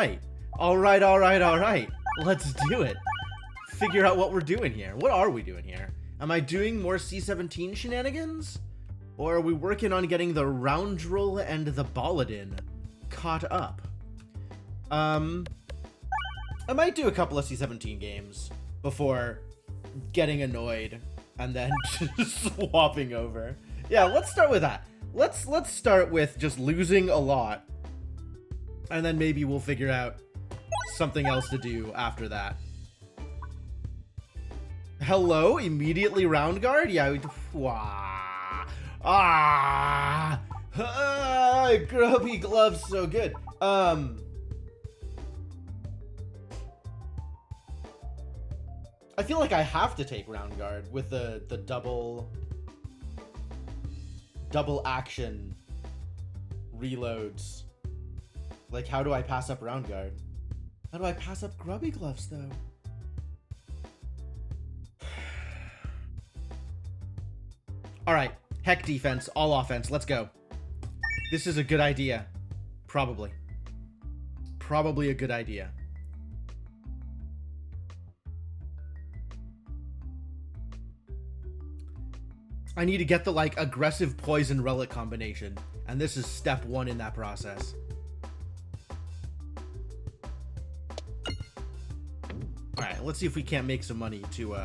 right. All right, all right, all right. Let's do it. Figure out what we're doing here. What are we doing here? Am I doing more C-17 shenanigans? Or are we working on getting the Roundrel and the Baladin caught up? I might do a couple of C-17 games before getting annoyed and then just swapping over. Yeah, let's start with that. Let's start with just losing a lot, and then maybe we'll figure out something else to do after that. Hello, immediately round guard? Yeah. Grubby gloves, so good. I feel like I have to take round guard with the double action reloads. Like, how do I pass up round guard? How do I pass up grubby gloves though? All right, heck defense, all offense. Let's go. This is a good idea. Probably a good idea. I need to get the, like, aggressive poison relic combination, and this is step 1 in that process. Alright, let's see if we can't make some money to,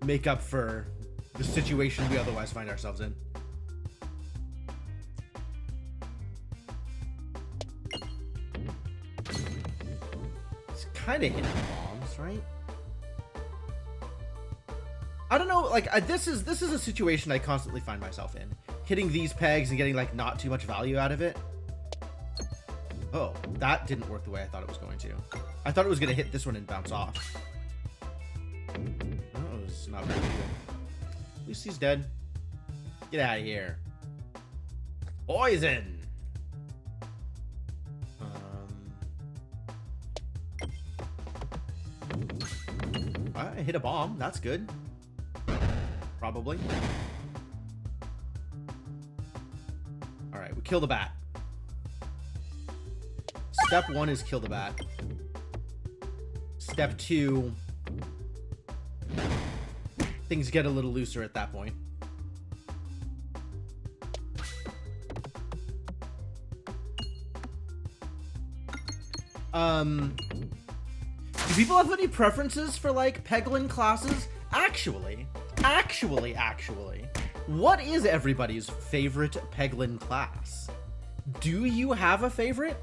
make up for the situation we otherwise find ourselves in. It's kind of hitting bombs, right? I don't know, like, this is a situation I constantly find myself in. Hitting these pegs and getting, like, not too much value out of it. Oh, that didn't work the way I thought it was going to. I thought it was going to hit this one and bounce off. That was not very good. At least he's dead. Get out of here. Poison! I hit a bomb. That's good. Probably. Alright, we kill the bat. Step 1 is kill the bat. Step 2... things get a little looser at that point. Do people have any preferences for, like, Peglin classes? Actually, what is everybody's favorite Peglin class? Do you have a favorite?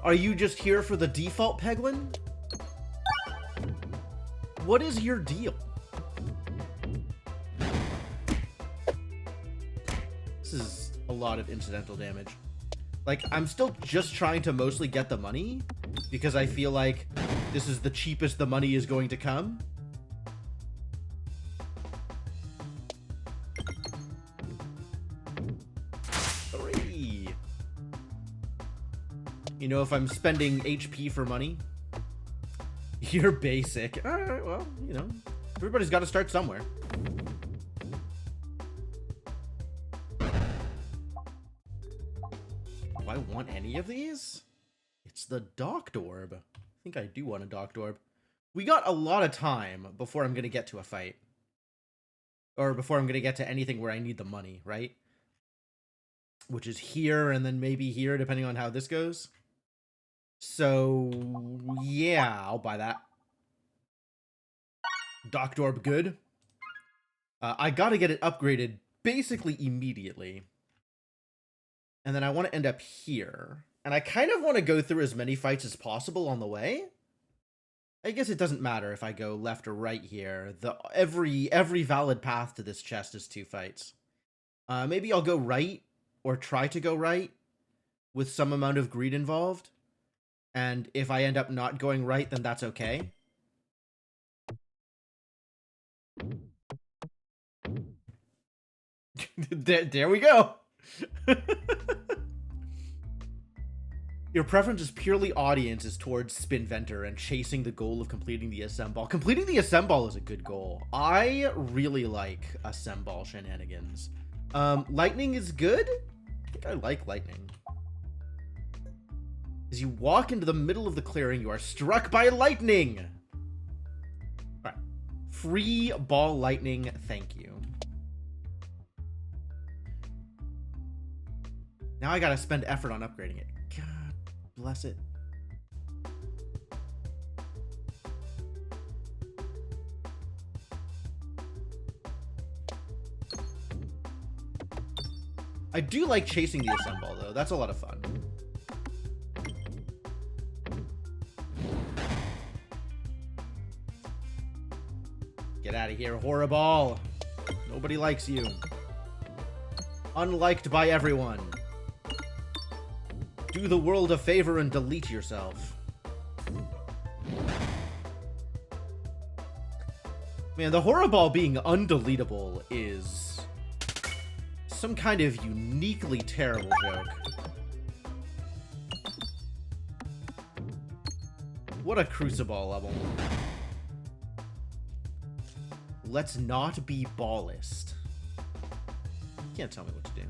Are you just here for the default Peglin? What is your deal? This is a lot of incidental damage. Like, I'm still just trying to mostly get the money because I feel like this is the cheapest the money is going to come. You know, if I'm spending HP for money, you're basic. Alright, well, you know, everybody's got to start somewhere. Do I want any of these? It's the Docked Orb. I think I do want a Docked Orb. We got a lot of time before I'm going to get to a fight. Or before I'm going to get to anything where I need the money, right? Which is here and then maybe here, depending on how this goes. So, yeah, I'll buy that. Docked Orb, good. I gotta get it upgraded basically immediately. And then I want to end up here. And I kind of want to go through as many fights as possible on the way. I guess it doesn't matter if I go left or right here. Every valid path to this chest is 2 fights. Maybe I'll go right, or try to go right, with some amount of greed involved. And if I end up not going right, then that's okay. there we go. Your preference is purely audiences towards Spinventor and chasing the goal of completing the Assemball. Completing the Assemball is a good goal. I really like Assemball shenanigans. Lightning is good? I think I like lightning. As you walk into the middle of the clearing, you are struck by lightning. All right. Free ball lightning, thank you. Now I gotta spend effort on upgrading it. God bless it. I do like chasing the assemble, though. That's a lot of fun. Get out of here, Horrible. Nobody likes you. Unliked by everyone. Do the world a favor and delete yourself. Man, the Horrible being undeletable is some kind of uniquely terrible joke. What a Crucible level. Let's not be ballist. You can't tell me what to do.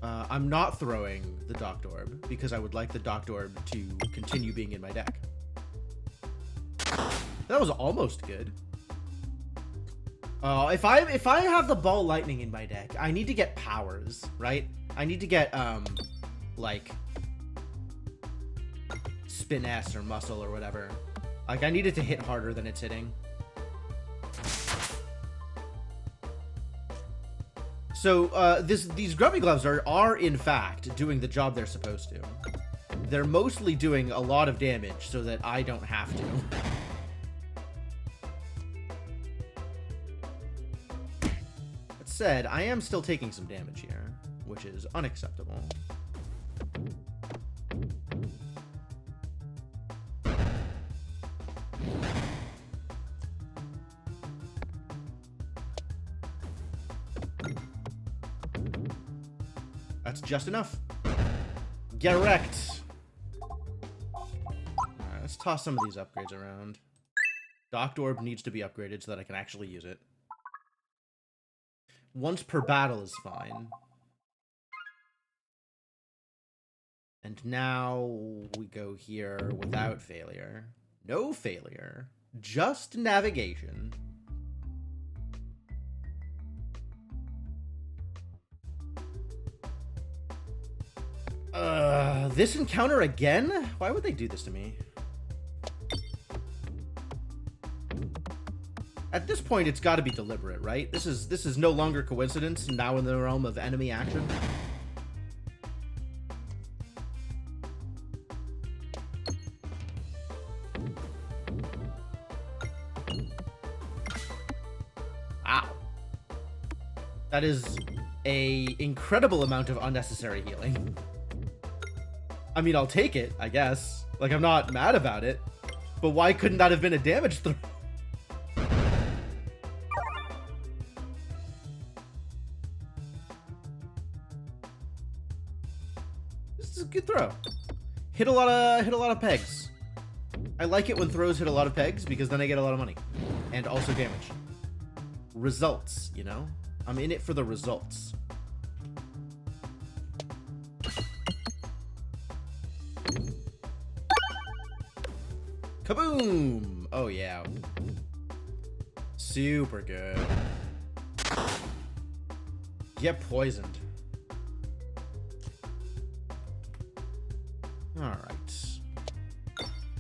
I'm not throwing the Docked Orb because I would like the Docked Orb to continue being in my deck. That was almost good. If I have the Ball Lightning in my deck, I need to get powers, right? I need to get like Spin S or Muscle or whatever. Like I need it to hit harder than it's hitting. So these Grubby Gloves are in fact doing the job they're supposed to. They're mostly doing a lot of damage so that I don't have to. That said, I am still taking some damage here, which is unacceptable. That's just enough. Get wrecked. Alright, let's toss some of these upgrades around. Docked Orb needs to be upgraded so that I can actually use it. Once per battle is fine. And now we go here without failure. No failure. Just navigation. This encounter again? Why would they do this to me? At this point, it's got to be deliberate, right? This is no longer coincidence, now in the realm of enemy action. Ow. That is a incredible amount of unnecessary healing. I mean, I'll take it, I guess. Like, I'm not mad about it. But why couldn't that have been a damage throw? This is a good throw. Hit a lot of pegs. I like it when throws hit a lot of pegs because then I get a lot of money. And also damage. Results, you know? I'm in it for the results. Kaboom! Oh, yeah. Super good. Get poisoned. Alright.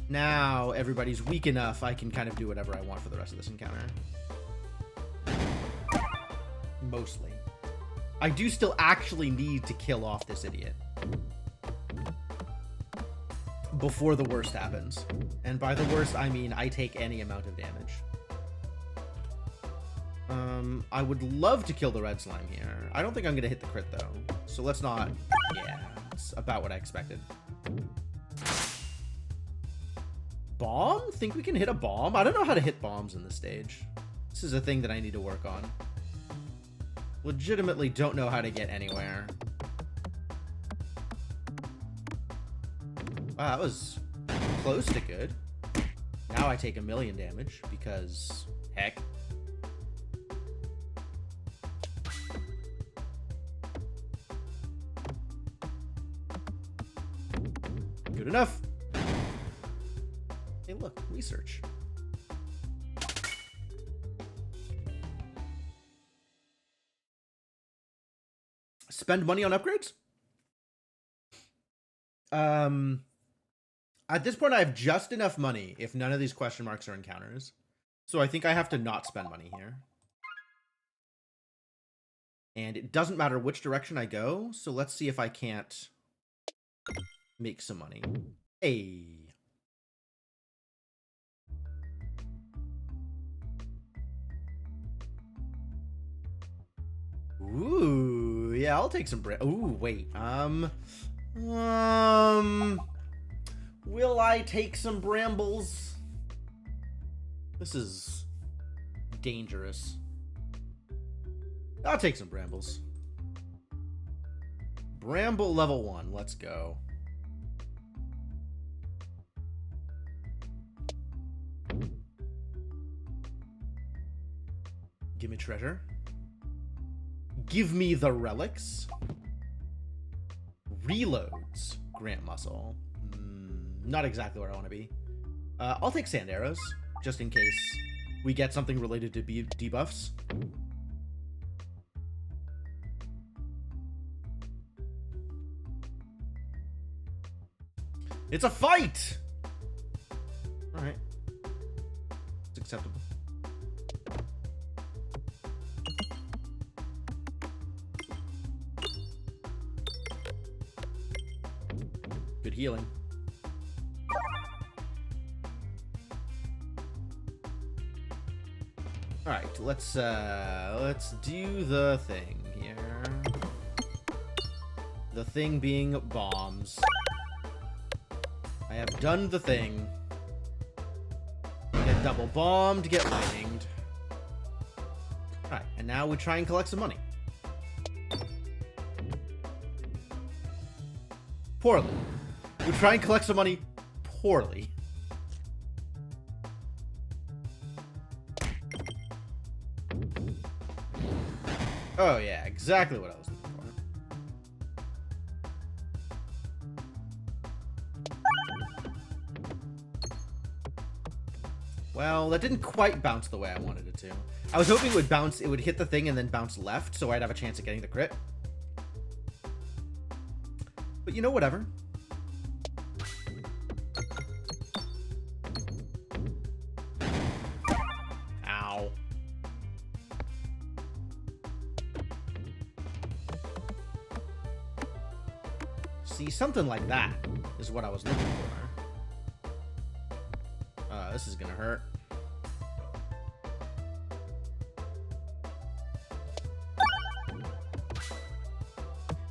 Now everybody's weak enough, I can kind of do whatever I want for the rest of this encounter. Mostly. I do still actually need to kill off this idiot before the worst happens. And by the worst, I mean I take any amount of damage. I would love to kill the red slime here. I don't think I'm going to hit the crit, though. So let's not... Yeah, it's about what I expected. Bomb? Think we can hit a bomb? I don't know how to hit bombs in this stage. This is a thing that I need to work on. Legitimately don't know how to get anywhere. Wow, that was close to good. Now I take 1,000,000 damage because Heck. Good enough. Hey, look, research. Spend money on upgrades? At this point, I have just enough money if none of these question marks are encounters. So I think I have to not spend money here. And it doesn't matter which direction I go, so let's see if I can't make some money. Hey. Ooh, yeah, I'll take some bread. Ooh, wait. Will I take some brambles? This is dangerous. I'll take some brambles. Bramble level 1. Let's go. Give me treasure. Give me the relics. Reloads. Grant muscle. Not exactly where I want to be. I'll take sand arrows, just in case we get something related to debuffs. It's a fight! Alright. It's acceptable. Good healing. Alright, let's do the thing here. The thing being bombs. I have done the thing. Get double bombed, get lightninged. Alright, and now we try and collect some money. Poorly. We try and collect some money poorly. Oh yeah, exactly what I was looking for. Well, that didn't quite bounce the way I wanted it to. I was hoping it would bounce, it would hit the thing and then bounce left, so I'd have a chance at getting the crit. But you know, whatever. Ow. See, something like that is what I was looking for. This is gonna hurt.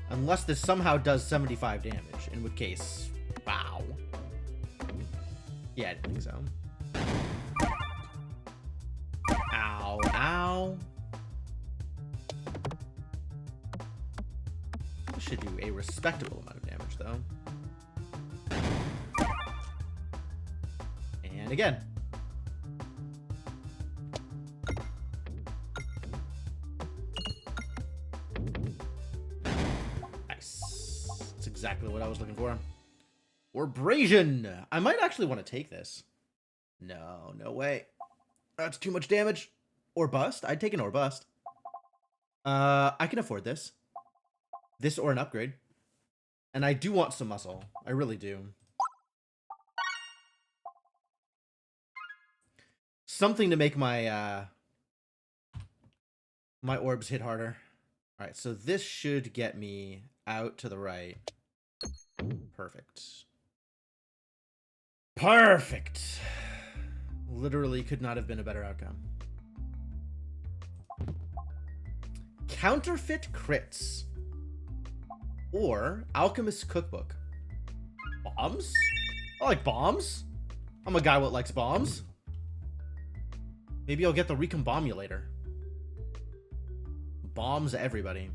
Unless this somehow does 75 damage, in which case, wow. Yeah, I didn't think so. Ow, ow. This should do a respectable amount of damage, though. And again. Nice. That's exactly what I was looking for. Orbrasion. I might actually want to take this. No, no way. That's too much damage. Or bust. I'd take an or bust. I can afford this. This or an upgrade. And I do want some muscle. I really do. Something to make my my orbs hit harder. All right, so this should get me out to the right. Perfect. Perfect. Literally could not have been a better outcome. Counterfeit crits. Or Alchemist's Cookbook. Bombs? I like bombs. I'm a guy what likes bombs. Maybe I'll get the Recombomulator. Bombs everybody.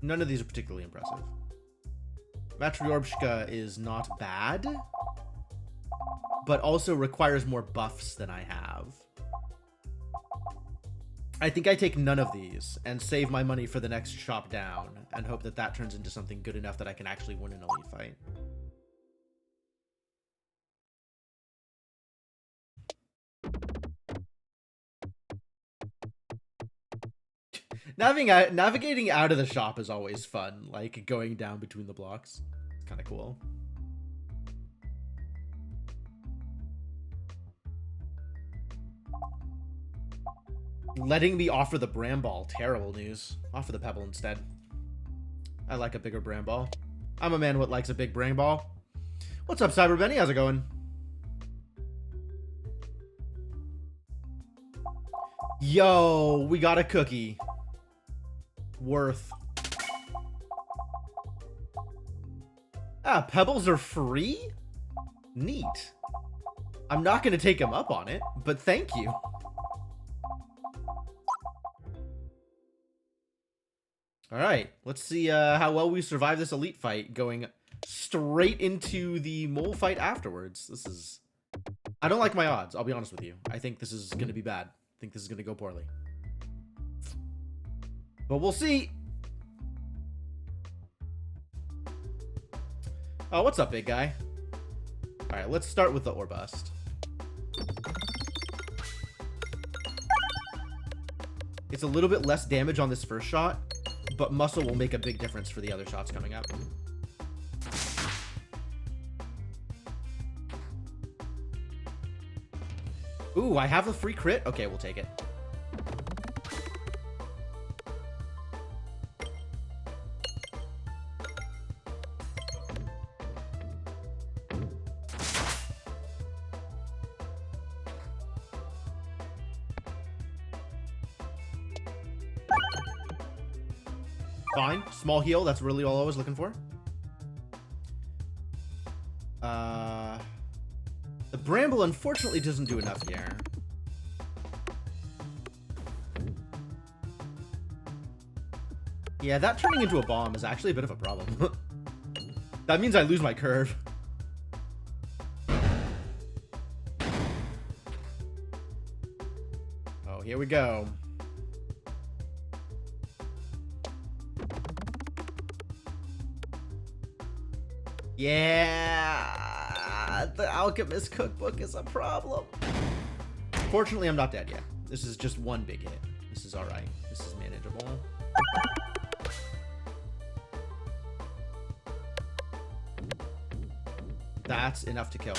None of these are particularly impressive. Matryoshka is not bad. but also requires more buffs than I have. I think I take none of these and save my money for the next shop down and hope that that turns into something good enough that I can actually win an elite fight. Navigating out of the shop is always fun, like going down between the blocks. It's kind of cool. Letting me offer the Bram Ball. Terrible news. Offer the Pebble instead. I like a bigger Bram Ball. I'm a man what likes a big Bram Ball. What's up, Cyber Benny? How's it going? Yo, we got a cookie. Worth. Ah, pebbles are free? Neat. I'm not going to take him up on it, but thank you. All right, let's see how well we survive this elite fight going straight into the mole fight afterwards. This is... I don't like my odds, I'll be honest with you. I think this is going to be bad. I think this is going to go poorly. But we'll see. Oh, what's up, big guy? All right, let's start with the ore bust. It's a little bit less damage on this first shot, but muscle will make a big difference for the other shots coming up. Ooh, I have a free crit? Okay, we'll take it. Fine. Small heal. That's really all I was looking for. The Bramble, unfortunately, doesn't do enough here. Yeah, that turning into a bomb is actually a bit of a problem. That means I lose my curve. Oh, here we go. Yeah, the Alchemist Cookbook is a problem. Fortunately, I'm not dead yet. This is just one big hit. This is all right. This is manageable. That's enough to kill.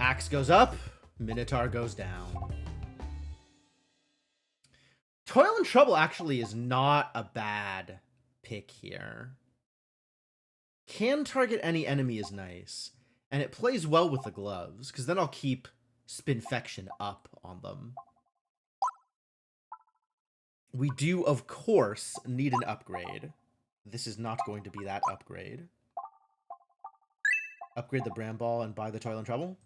Axe goes up. Minotaur goes down. Toil and Trouble actually is not a bad pick here. Can target any enemy is nice. And it plays well with the gloves, because then I'll keep Spinfection up on them. We do, of course, need an upgrade. This is not going to be that upgrade. Upgrade the Bram Ball and buy the Toil and Trouble.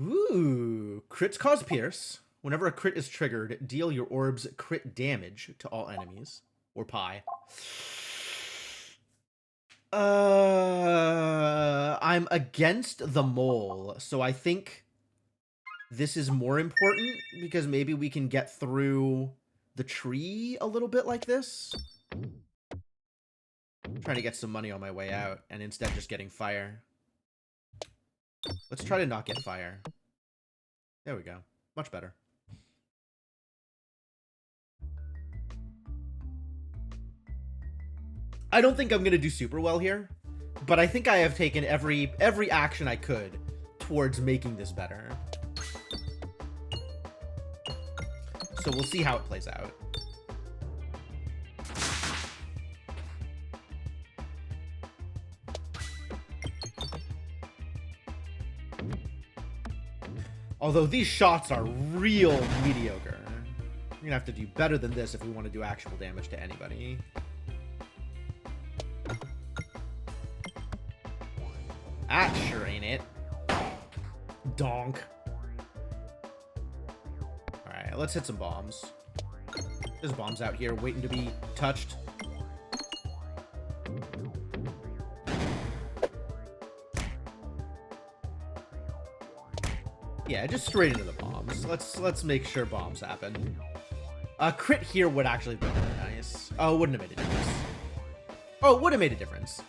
Ooh, crits cause pierce. Whenever a crit is triggered, deal your orb's crit damage to all enemies. Or pie. I'm against the mole, so I think this is more important because maybe we can get through the tree a little bit like this. I'm trying to get some money on my way out and instead just getting fire. Let's try to not get fire. There we go. Much better. I don't think I'm going to do super well here, but I think I have taken every action I could towards making this better. So we'll see how it plays out. Although these shots are real mediocre. We're gonna have to do better than this if we want to do actual damage to anybody. That sure ain't it. Donk. Alright, let's hit some bombs. There's bombs out here waiting to be touched. Yeah, just straight into the bombs. Let's make sure bombs happen. A crit here would actually be really nice. Oh, it wouldn't have made a difference. Oh, it would have made a difference.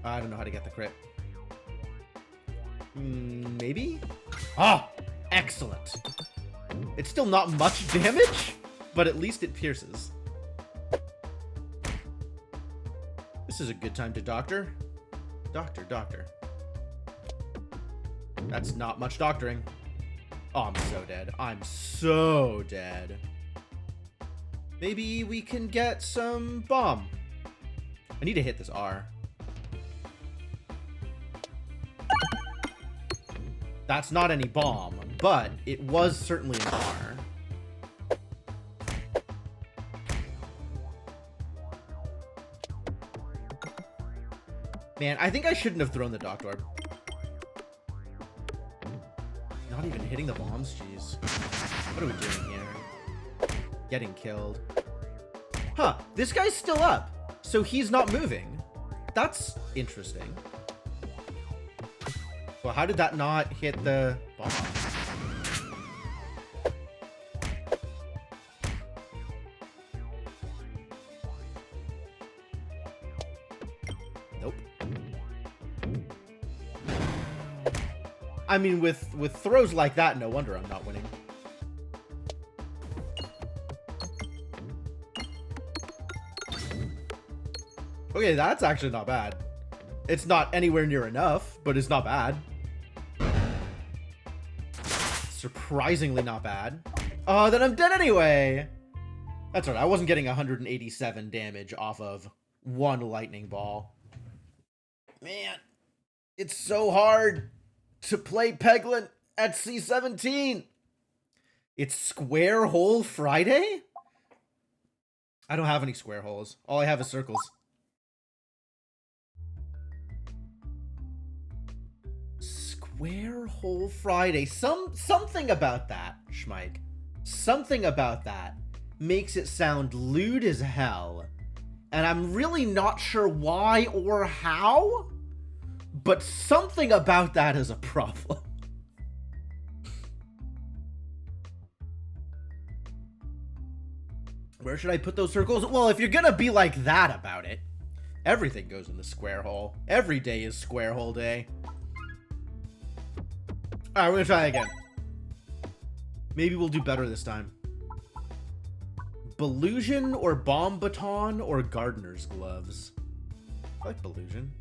I don't know how to get the crit. Maybe? Ah, excellent. It's still not much damage, but at least it pierces. This is a good time to doctor. Doctor. That's not much doctoring. Oh, I'm so dead. I'm so dead. Maybe we can get some bomb. I need to hit this R. That's not any bomb, but it was certainly an R. Man, I think I shouldn't have thrown the Dock Orb. Not even hitting the bombs, jeez. What are we doing here? Getting killed. Huh, this guy's still up, so he's not moving. That's interesting. Well, how did that not hit the bomb? Nope. I mean, with throws like that, no wonder I'm not winning. Okay, that's actually not bad. It's not anywhere near enough, but it's not bad. Surprisingly not bad. Oh, then I'm dead anyway. That's right, I wasn't getting 187 damage off of one lightning ball. Man, it's so hard to play Peglin at C17. It's Square Hole Friday? I don't have any square holes. All I have is circles. Square Hole Friday. Something about that, Schmike. Something about that makes it sound lewd as hell. And I'm really not sure why or how, but something about that is a problem. Where should I put those circles? Well, if you're gonna be like that about it, everything goes in the square hole. Every day is square hole day. Alright, we're gonna try again. Maybe we'll do better this time. Belusion or Bomb Baton or Gardener's Gloves? I like Belusion.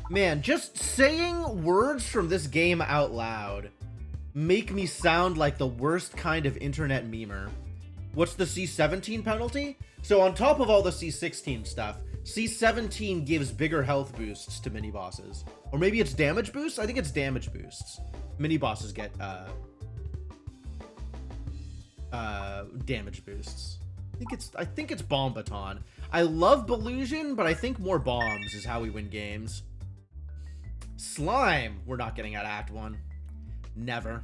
Man, just saying words from this game out loud make me sound like the worst kind of internet memer. What's the C17 penalty? So on top of all the C16 stuff, C17 gives bigger health boosts to mini-bosses. Or maybe it's damage boosts? I think it's damage boosts. Mini-bosses get, damage boosts. I think it's Bomb Baton. I love Belusion, but I think more bombs is how we win games. Slime! We're not getting out of Act 1. Never.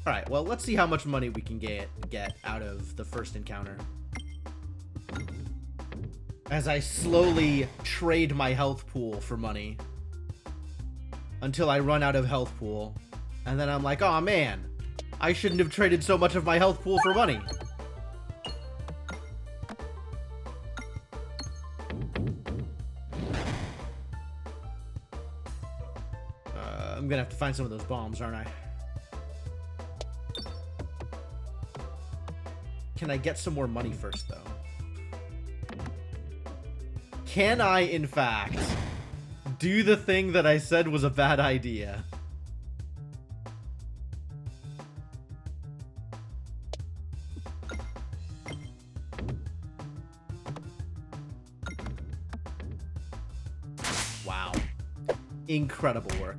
Alright, well, let's see how much money we can get out of the first encounter. As I slowly trade my health pool for money. Until I run out of health pool. And then I'm like, aw, man. I shouldn't have traded so much of my health pool for money. I'm gonna have to find some of those bombs, aren't I? Can I get some more money first, though? Can I, in fact, do the thing that I said was a bad idea? Wow. Incredible work.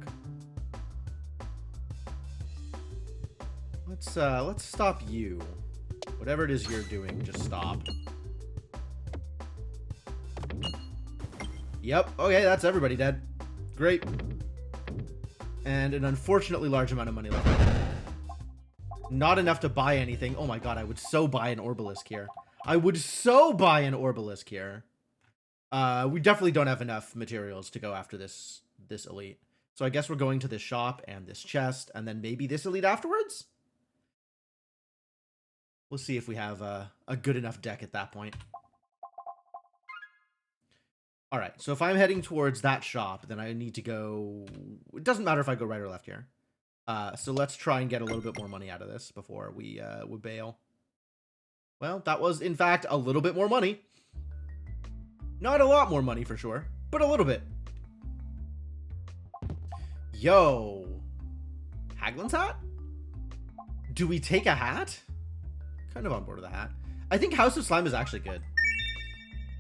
Let's stop you. Whatever it is you're doing, just stop. Yep. Okay, that's everybody dead. Great. And an unfortunately large amount of money left. Not enough to buy anything. Oh my god, I would so buy an Orbalisk here. I would so buy an Orbalisk here. We definitely don't have enough materials to go after this elite. So I guess we're going to this shop and this chest and then maybe this elite afterwards? We'll see if we have a good enough deck at that point. All right, so if I'm heading towards that shop, then I need to go... It doesn't matter if I go right or left here. So let's try and get a little bit more money out of this before we bail. Well, that was, in fact, a little bit more money. Not a lot more money for sure, but a little bit. Yo. Haglin's hat? Do we take a hat? Kind of on board with the hat. I think House of Slime is actually good.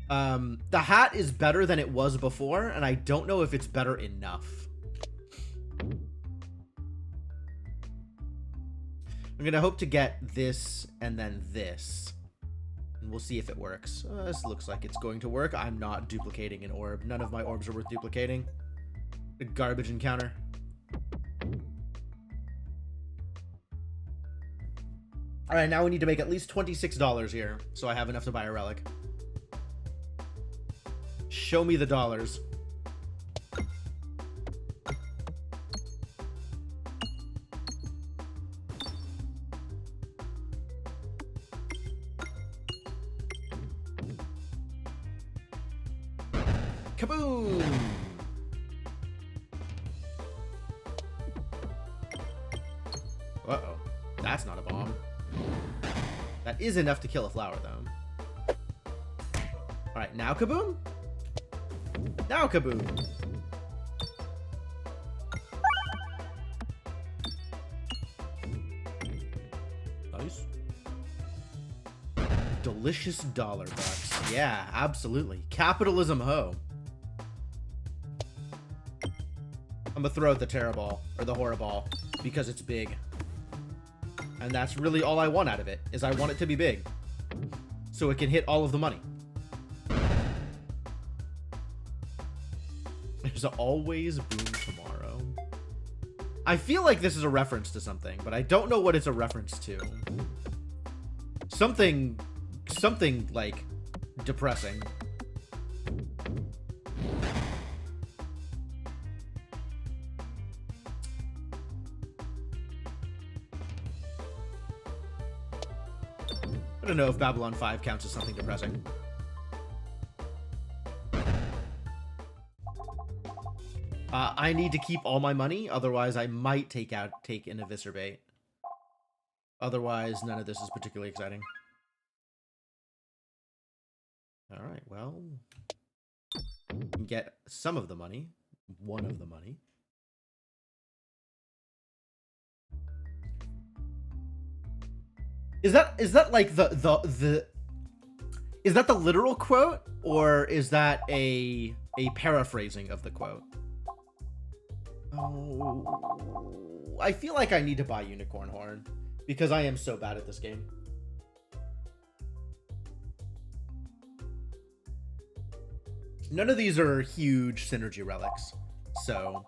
The hat is better than it was before, and I don't know if it's better enough. I'm gonna hope to get this and then this. And we'll see if it works. This looks like it's going to work. I'm not duplicating an orb. None of my orbs are worth duplicating. A garbage encounter. Alright, now we need to make at least $26 here, so I have enough to buy a relic. Show me the dollars. Kaboom! Uh-oh. That's not a bomb. That is enough to kill a flower, though. Alright, now kaboom? Now kaboom! Nice. Delicious dollar bucks. Yeah, absolutely. Capitalism ho. I'm gonna throw out the Terror Ball, or the Horror Ball, because it's big. And that's really all I want out of it, is I want it to be big. So it can hit all of the money. There's always boom tomorrow. I feel like this is a reference to something, but I don't know what it's a reference to. Something like depressing. I don't know if Babylon 5 counts as something depressing. I need to keep all my money, otherwise I might take an Eviscerbate. Otherwise, none of this is particularly exciting. Alright, well... we can get some of the money. One of the money. Is that like is that the literal quote, or is that a paraphrasing of the quote? Oh, I feel like I need to buy Unicorn Horn because I am so bad at this game. None of these are huge synergy relics, so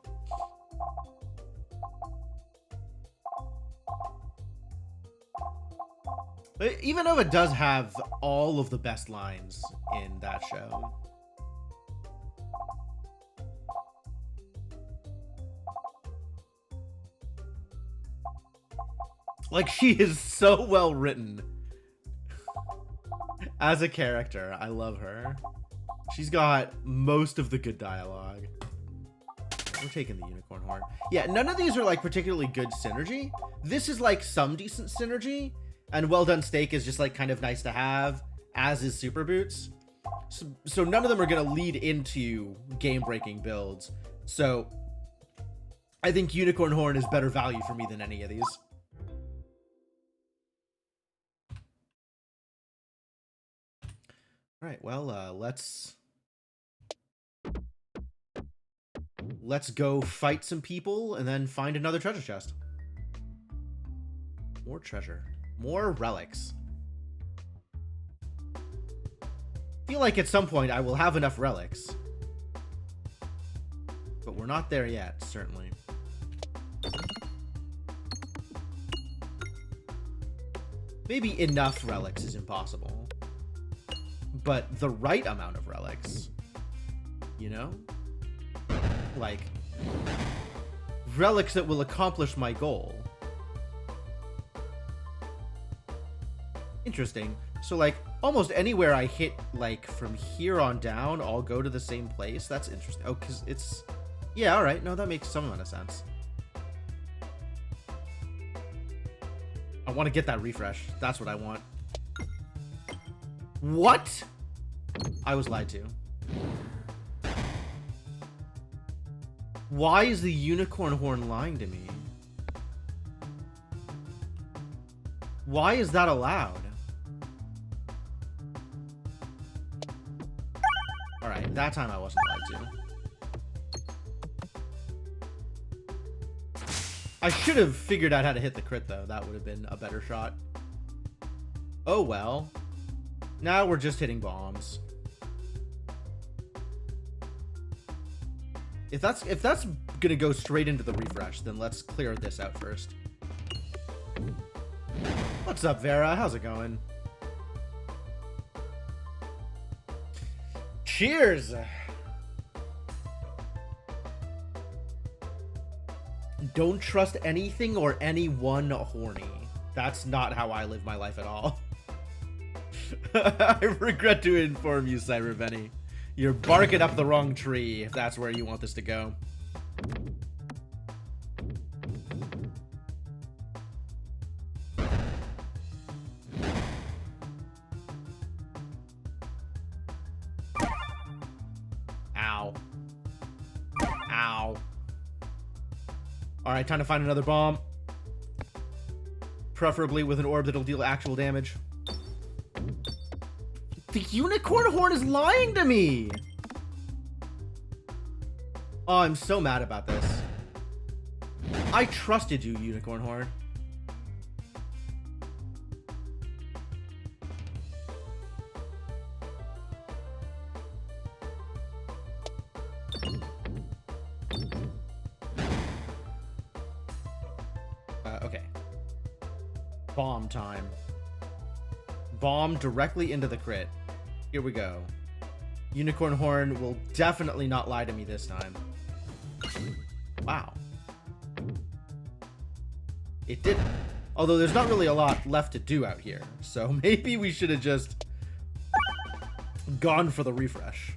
even though it does have all of the best lines in that show. Like, she is so well written as a character. I love her. She's got most of the good dialogue. We're taking the Unicorn Horn. Yeah, none of these are like particularly good synergy. This is like some decent synergy. And Well Done Steak is just like kind of nice to have, as is Super Boots. So none of them are going to lead into game-breaking builds. So I think Unicorn Horn is better value for me than any of these. All right, well, let's go fight some people and then find another treasure chest. More treasure. More relics. I feel like at some point I will have enough relics we're not there yet, certainly. Maybe enough relics is impossible. But the right amount of relics, you know? Like, relics that will accomplish my goal. Interesting. So, like, almost anywhere I hit, like, from here on down, I'll go to the same place. That's interesting. Oh, because it's... Yeah, alright. No, that makes some amount of sense. I want to get that refresh. That's what I want. What? I was lied to. Why is the unicorn horn lying to me? Why is that allowed? Alright, that time I wasn't lied to. I should have figured out how to hit the crit, though. That would have been a better shot. Oh, well. Now we're just hitting bombs. If that's gonna go straight into the refresh, then let's clear this out first. What's up, Vera? How's it going? Cheers! Don't trust anything or anyone horny. That's not how I live my life at all. I regret to inform you, Cyberbenny. You're barking up the wrong tree if that's where you want this to go. Ow. Ow. Alright, time to find another bomb. Preferably with an orb that'll deal actual damage. The unicorn horn is lying to me! Oh, I'm so mad about this. I trusted you, unicorn horn. Okay. Bomb time. Bomb directly into the crit. Here we go. Unicorn horn will definitely not lie to me this time. Wow. It didn't. Although there's not really a lot left to do out here. So maybe we should have just gone for the refresh.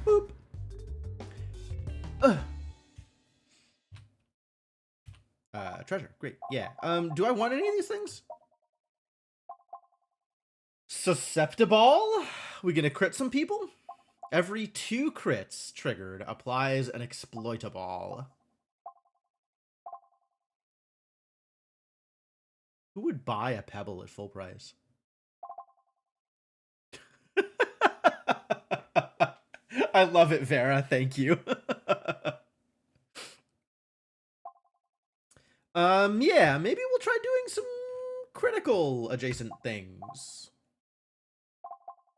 Boop. Treasure. Great. Yeah. Do I want any of these things? Susceptible? We gonna crit some people? Every 2 crits triggered applies an exploitable. Who would buy a pebble at full price? I love it, Vera. Thank you. Yeah, maybe we'll try doing some critical adjacent things.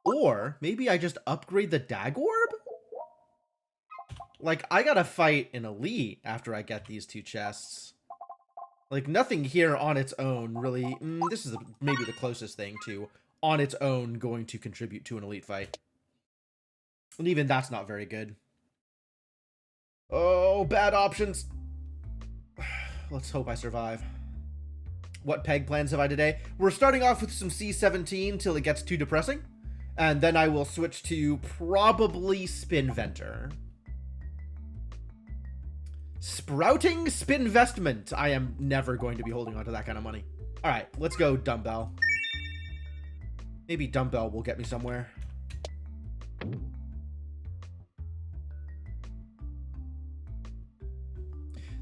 Or maybe I just upgrade the Dag Orb? Like, I gotta fight an elite after I get these 2 chests. Like, nothing here on its own really... this is maybe the closest thing to, on its own, going to contribute to an elite fight. And even that's not very good. Oh, bad options. Let's hope I survive. What peg plans have I today? We're starting off with some C17 till it gets too depressing. And then I will switch to probably Spinventer. Sprouting Spinvestment. I am never going to be holding on to that kind of money. All right, let's go Dumbbell. Maybe Dumbbell will get me somewhere.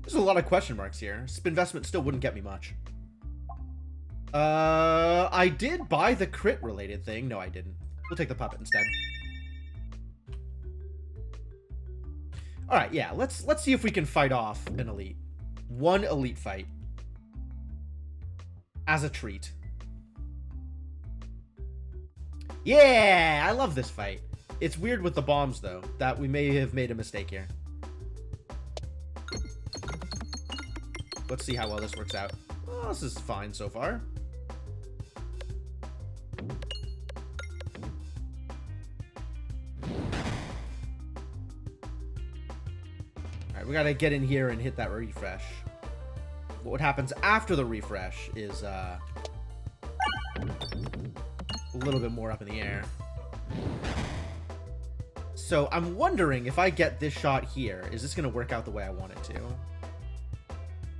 There's a lot of question marks here. Spinvestment still wouldn't get me much. I did buy the crit related thing. No, I didn't. We'll take the puppet instead. All right, yeah. Let's see if we can fight off an elite. One elite fight as a treat. Yeah, I love this fight. It's weird with the bombs, though, that we may have made a mistake here. Let's see how well this works out. Well, this is fine so far. Alright, we gotta get in here and hit that refresh. What happens after the refresh is, a little bit more up in the air. So I'm wondering if I get this shot here, is this going to work out the way I want it to?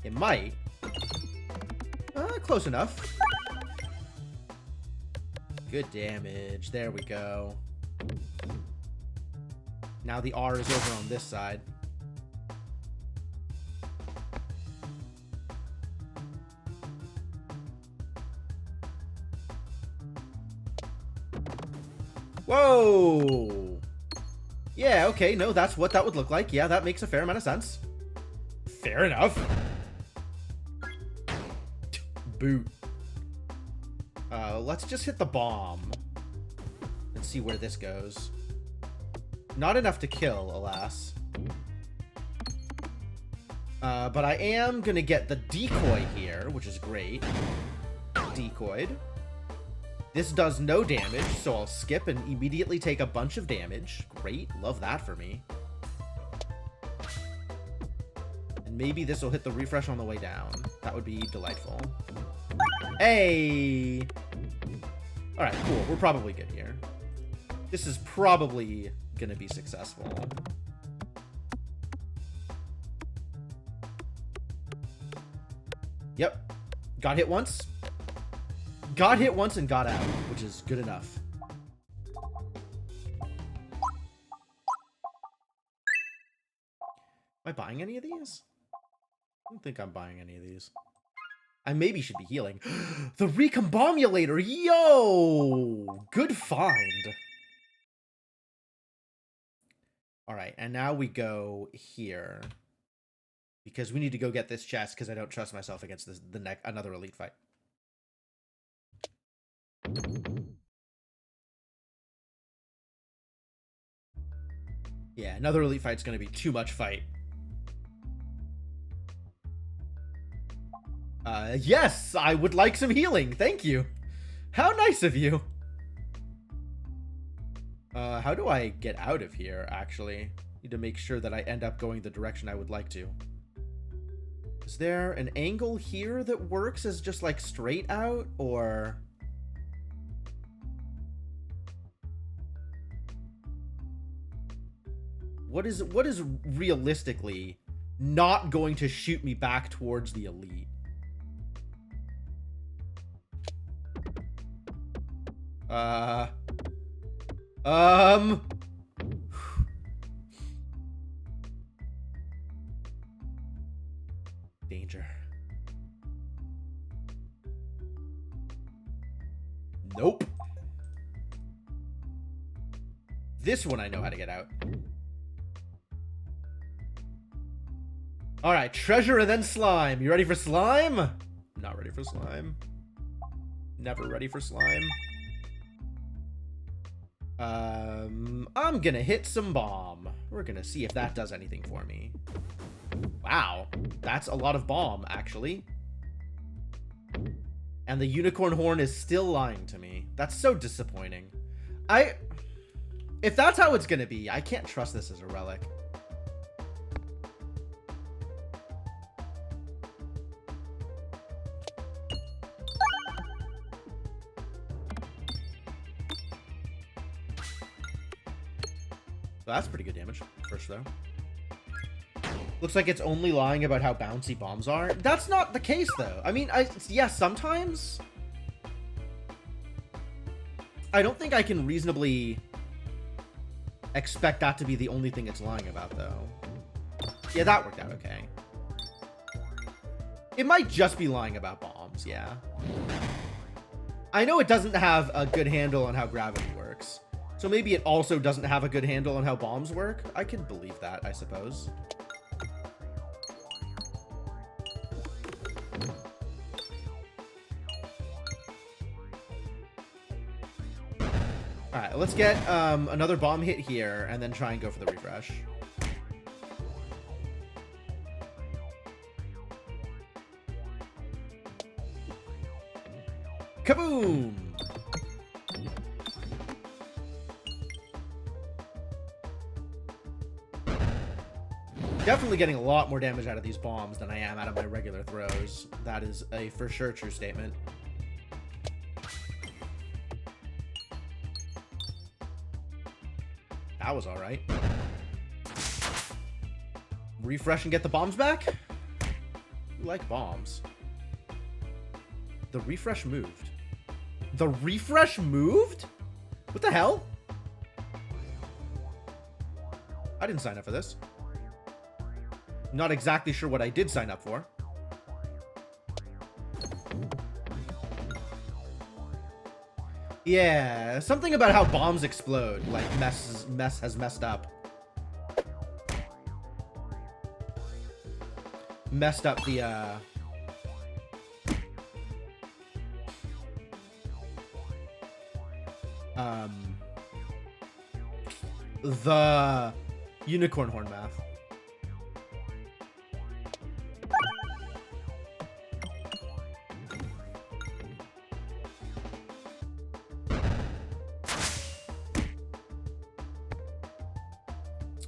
It might. Close enough. Good damage. There we go. Now the R is over on this side. Whoa! Yeah, okay, no, that's what that would look like. Yeah, that makes a fair amount of sense. Fair enough. Boot. Let's just hit the bomb. And see where this goes. Not enough to kill, alas. But I am gonna get the decoy here, which is great. Decoyed. This does no damage, so I'll skip and immediately take a bunch of damage. Great, love that for me. And maybe this will hit the refresh on the way down. That would be delightful. Hey! Alright, cool. We're probably good here. This is probably gonna be successful. Yep. Got hit once. Got hit once and got out, which is good enough. Am I buying any of these? I don't think I'm buying any of these. I maybe should be healing. The recombobulator! Yo! Good find. Alright, and now we go here. Because we need to go get this chest, because I don't trust myself against this, another elite fight. Yeah, another elite fight's gonna be too much fight. Yes, I would like some healing. Thank you. How nice of you. How do I get out of here, actually? Need to make sure that I end up going the direction I would like to. Is there an angle here that works as just, like, straight out, or... What is realistically not going to shoot me back towards the elite? Danger. Nope. This one I know how to get out. Alright, treasure and then slime. You ready for slime? Not ready for slime. Never ready for slime. I'm gonna hit some bomb. We're gonna see if that does anything for me. Wow, that's a lot of bomb, actually. And the unicorn horn is still lying to me. That's so disappointing. If that's how it's gonna be, I can't trust this as a relic. So that's pretty good damage, first though. Looks like it's only lying about how bouncy bombs are. That's not the case, though. I mean, yeah, sometimes. I don't think I can reasonably expect that to be the only thing it's lying about, though. Yeah, that worked out okay. It might just be lying about bombs, yeah. I know it doesn't have a good handle on how gravity works. So maybe it also doesn't have a good handle on how bombs work. I can believe that, I suppose. Alright, let's get another bomb hit here and then try and go for the refresh. Kaboom! Definitely getting a lot more damage out of these bombs than I am out of my regular throws. That is a for sure true statement. That was alright. Refresh and get the bombs back? We like bombs. The refresh moved. The refresh moved? What the hell? I didn't sign up for this. Not exactly sure what I did sign up for. Yeah, something about how bombs explode. Like, mess has messed up. Messed up the, the unicorn horn math.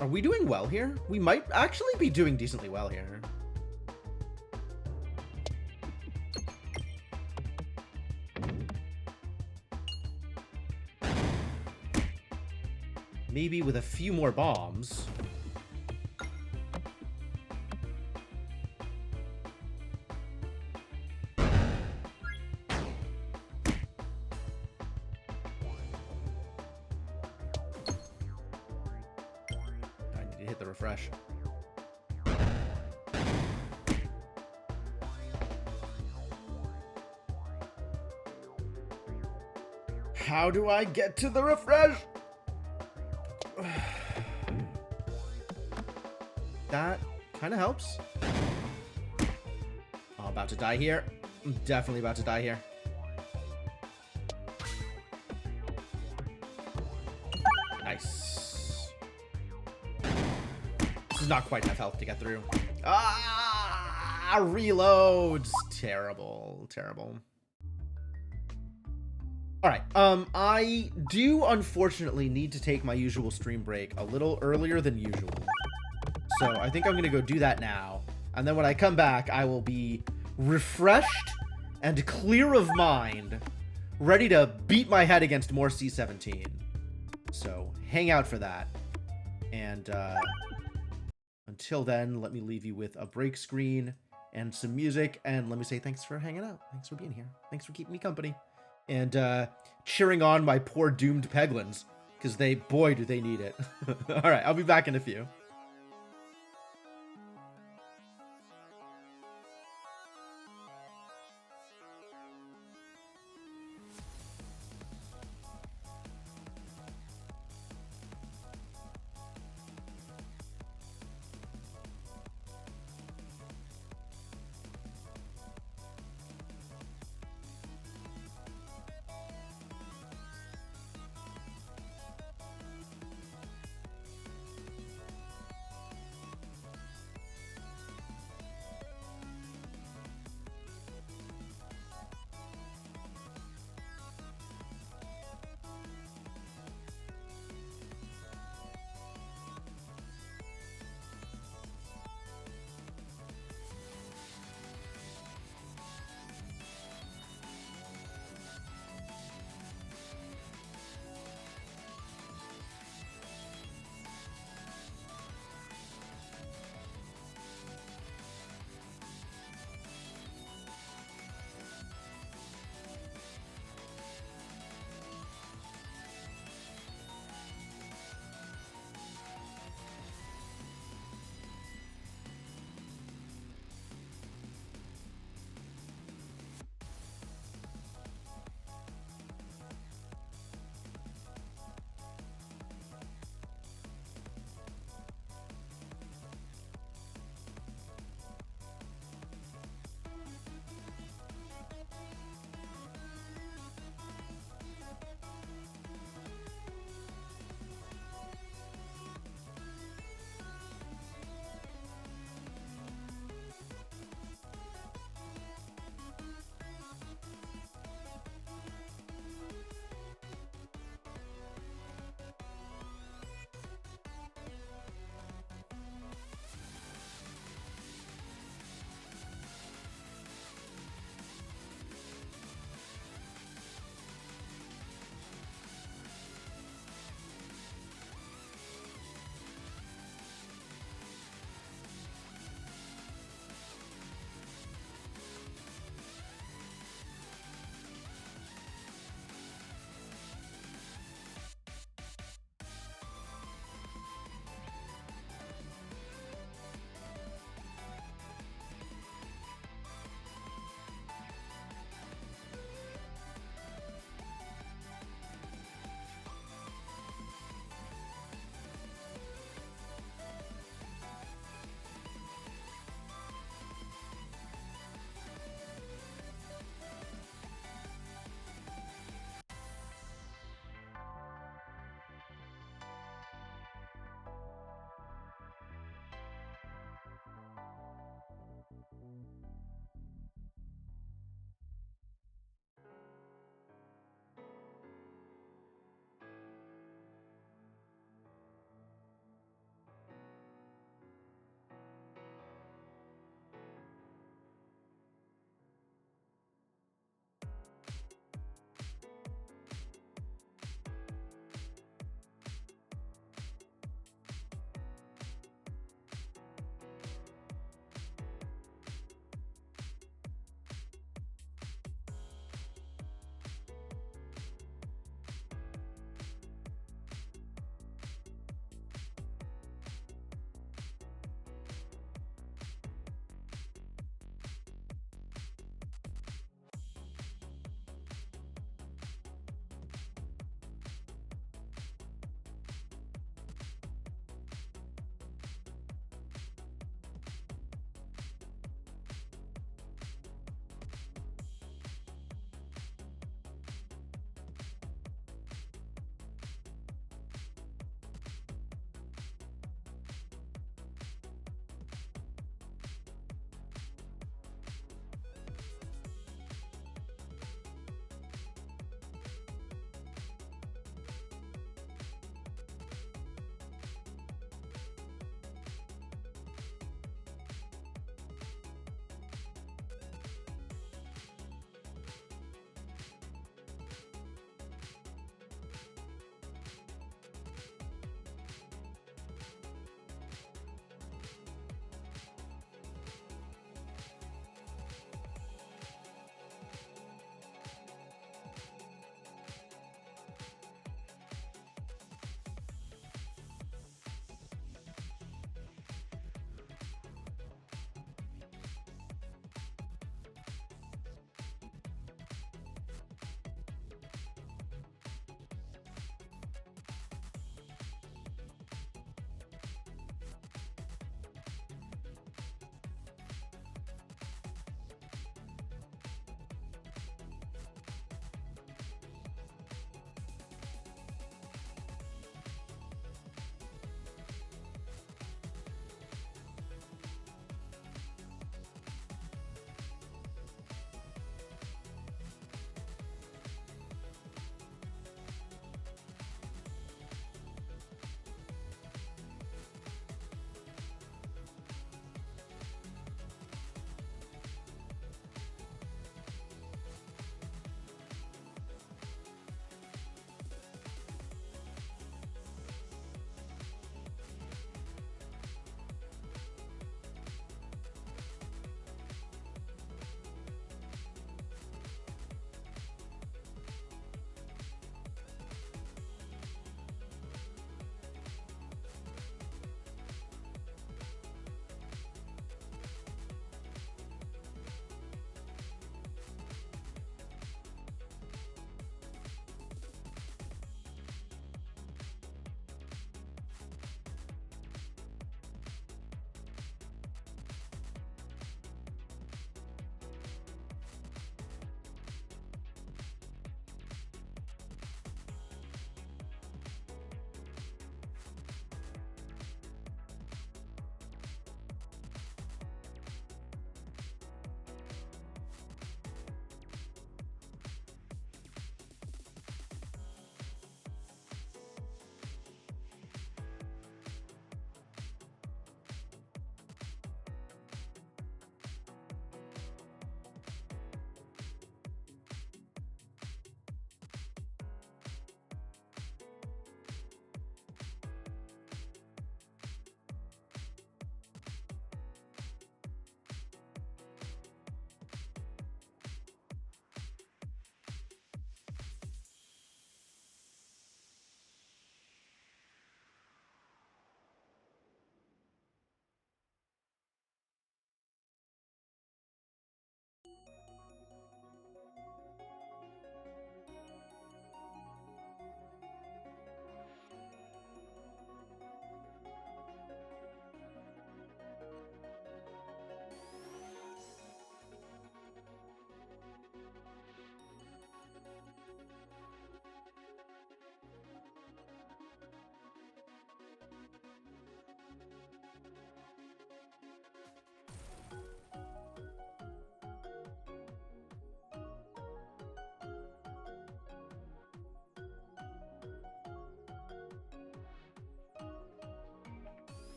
Are we doing well here? We might actually be doing decently well here. Maybe with a few more bombs. Hit the refresh. How do I get to the refresh? That kind of helps. Oh, about to die here. I'm definitely about to die here. Nice. This is not quite enough health to get through. Ah, reloads. Terrible, terrible. All right. I do unfortunately need to take my usual stream break a little earlier than usual. So I think I'm going to go do that now. And then when I come back, I will be refreshed and clear of mind, ready to beat my head against more C-17. So hang out for that. And until then, let me leave you with a break screen and some music. And let me say thanks for hanging out. Thanks for being here. Thanks for keeping me company. And cheering on my poor doomed Peglins. Because boy, do they need it. All right, I'll be back in a few.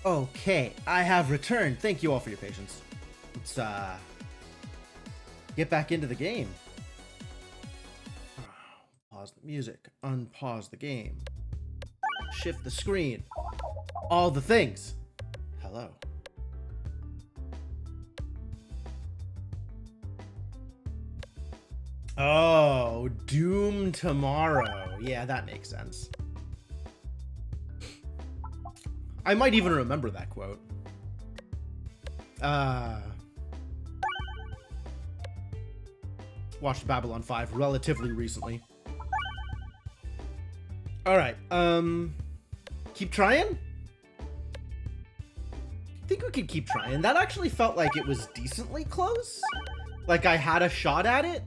Okay, I have returned. Thank you all for your patience. Let's get back into the game. Pause the music. Unpause the game. Shift the screen. All the things. Hello. Oh, Doom tomorrow. Yeah, that makes sense. I might even remember that quote. Watched Babylon 5 relatively recently. Alright, keep trying? I think we could keep trying. That actually felt like it was decently close. Like I had a shot at it.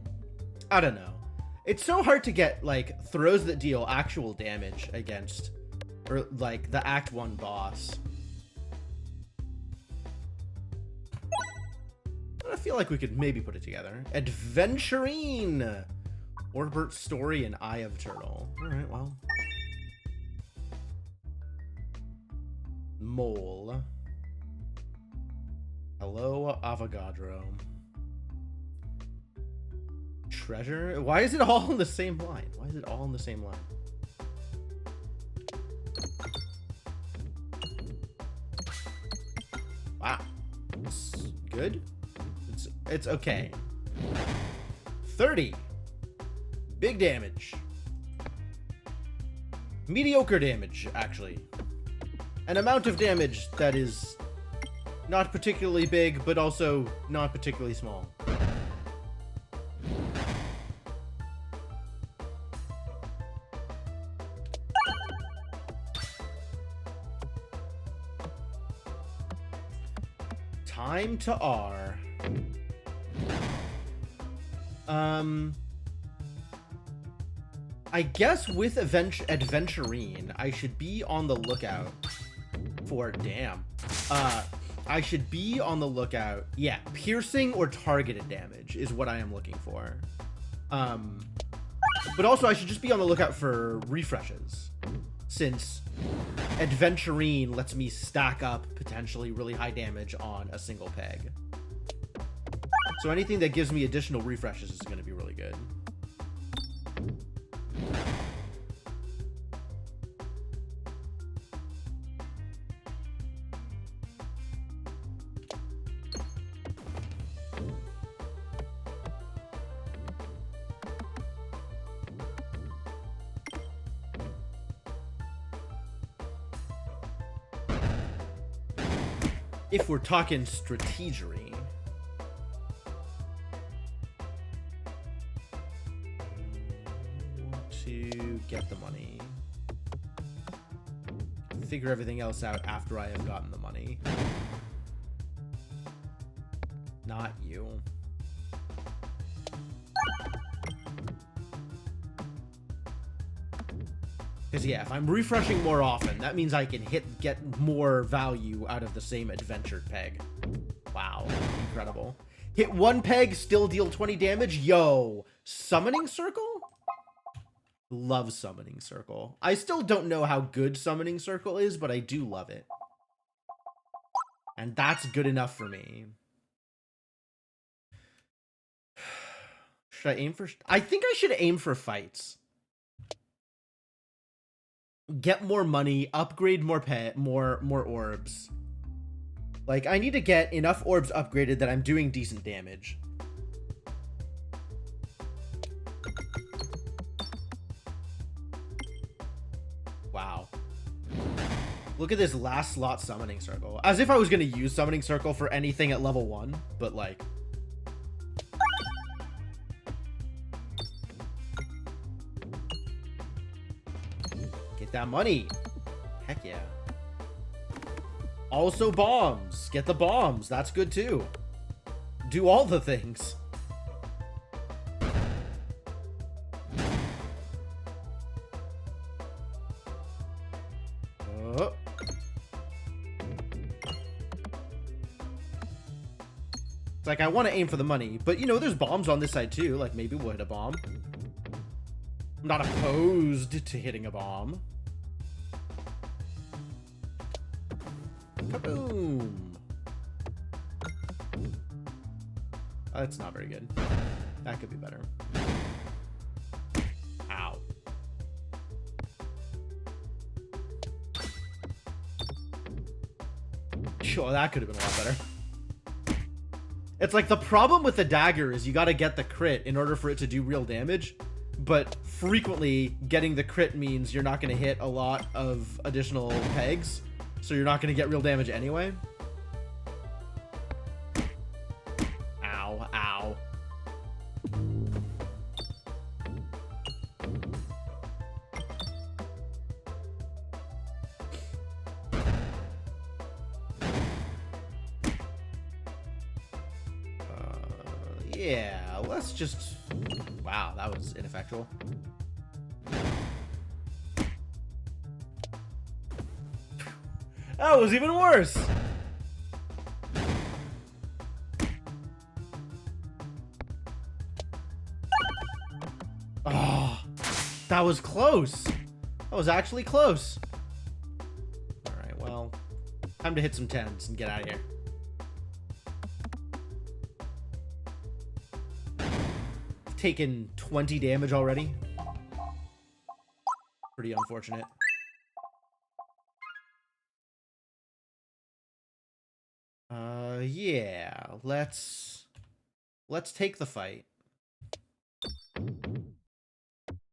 I don't know. It's so hard to get, like, throws that deal actual damage against, or, like, the Act 1 boss. I feel like we could maybe put it together. Adventurine! Orbert's Story and Eye of Turtle. Alright, well. Mole. Hello, Avogadro. Treasure? Why is it all in the same line? Why is it all in the same line? Wow. It's good. It's okay. 30. Big damage. Mediocre damage, actually. An amount of damage that is not particularly big, but also not particularly small. Time to R. I guess with Adventurine, I should be on the lookout for, damn. I should be on the lookout, yeah, piercing or targeted damage is what I am looking for. But also I should just be on the lookout for refreshes, since Adventurine lets me stack up potentially really high damage on a single peg. So anything that gives me additional refreshes is going to be really good. If we're talking strategery. To get the money. Figure everything else out after I have gotten the money. Not you. Because yeah, if I'm refreshing more often, that means I can get more value out of the same adventured peg. Wow, incredible. Hit one peg, still deal 20 damage? Yo, Summoning Circle? Love Summoning Circle. I still don't know how good Summoning Circle is, but I do love it. And that's good enough for me. Should I aim for... I think I should aim for fights. Get more money, upgrade more more orbs. Like, I need to get enough orbs upgraded that I'm doing decent damage. Wow. Look at this last slot Summoning Circle. As if I was going to use Summoning Circle for anything at level 1, but like... Get that money. Heck yeah. Also bombs. Get the bombs. That's good too. Do all the things. Oh. It's like I want to aim for the money, but you know, there's bombs on this side too. Like maybe we'll hit a bomb. I'm not opposed to hitting a bomb. Kaboom! That's not very good. That could be better. Ow. Sure, that could have been a lot better. It's like the problem with the dagger is you gotta get the crit in order for it to do real damage, but frequently getting the crit means you're not gonna hit a lot of additional pegs, so you're not gonna get real damage anyway. Ow, ow. Yeah, let's just... Wow, that was ineffectual. That was even worse! Oh, that was close. That was actually close. Alright, well, time to hit some 10s and get out of here. Taken 20 damage already. Pretty unfortunate. Yeah, let's take the fight.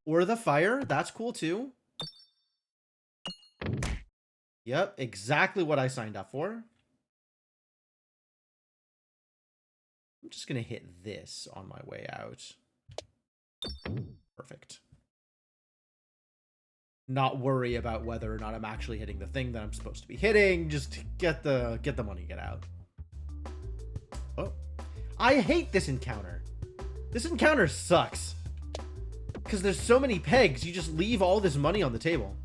Or the fire, that's cool too. Yep, exactly what I signed up for. I'm just gonna hit this on my way out. Perfect. Not worry about whether or not I'm actually hitting the thing that I'm supposed to be hitting. Just get the money, get out. Oh, I hate this encounter. This encounter sucks. Because there's so many pegs, you just leave all this money on the table.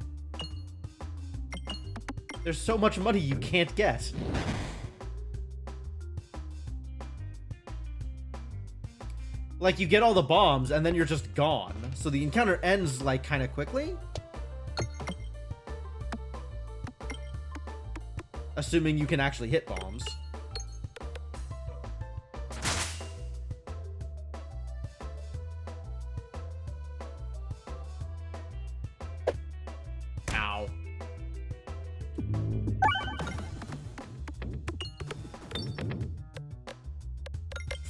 There's so much money you can't get. Like, you get all the bombs, and then you're just gone. So the encounter ends, like, kind of quickly. Assuming you can actually hit bombs. Ow.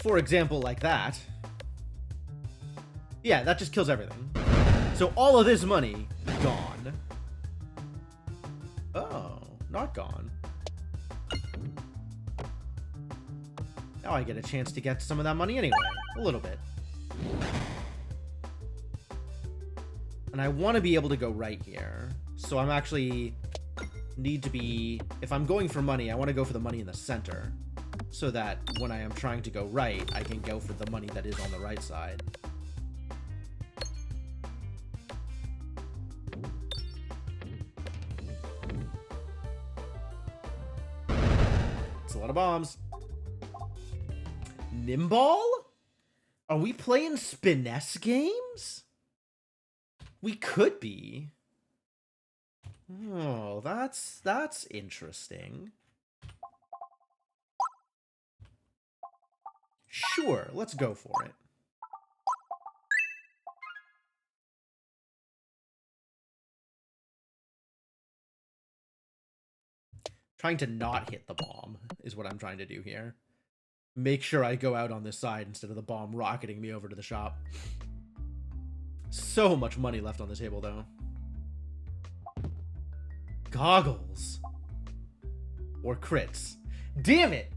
For example, like that. Yeah, that just kills everything. So all of this money, gone. Oh, not gone. Now I get a chance to get some of that money anyway. A little bit. And I want to be able to go right here. So I'm actually... need to be... If I'm going for money, I want to go for the money in the center. So that when I am trying to go right, I can go for the money that is on the right side. It's a lot of bombs. Nimball? Are we playing Spiness games? We could be. Oh, that's interesting. Sure, let's go for it. Trying to not hit the bomb is what I'm trying to do here. Make sure I go out on this side instead of the bomb rocketing me over to the shop. So much money left on the table, though. Goggles. Or crits. Damn it!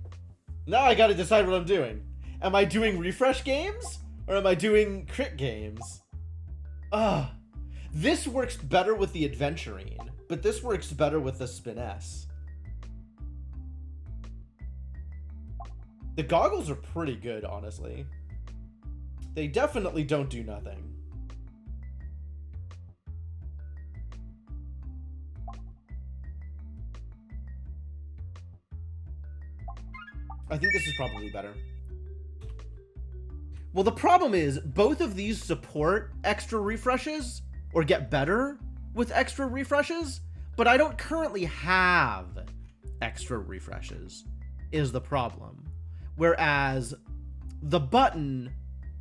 Now I gotta decide what I'm doing. Am I doing refresh games? Or am I doing crit games? Ugh. This works better with the Adventurine, but this works better with the Spiness. The goggles are pretty good, honestly. They definitely don't do nothing. I think this is probably better. Well, the problem is, both of these support extra refreshes, or get better with extra refreshes, but I don't currently have extra refreshes is the problem. Whereas the button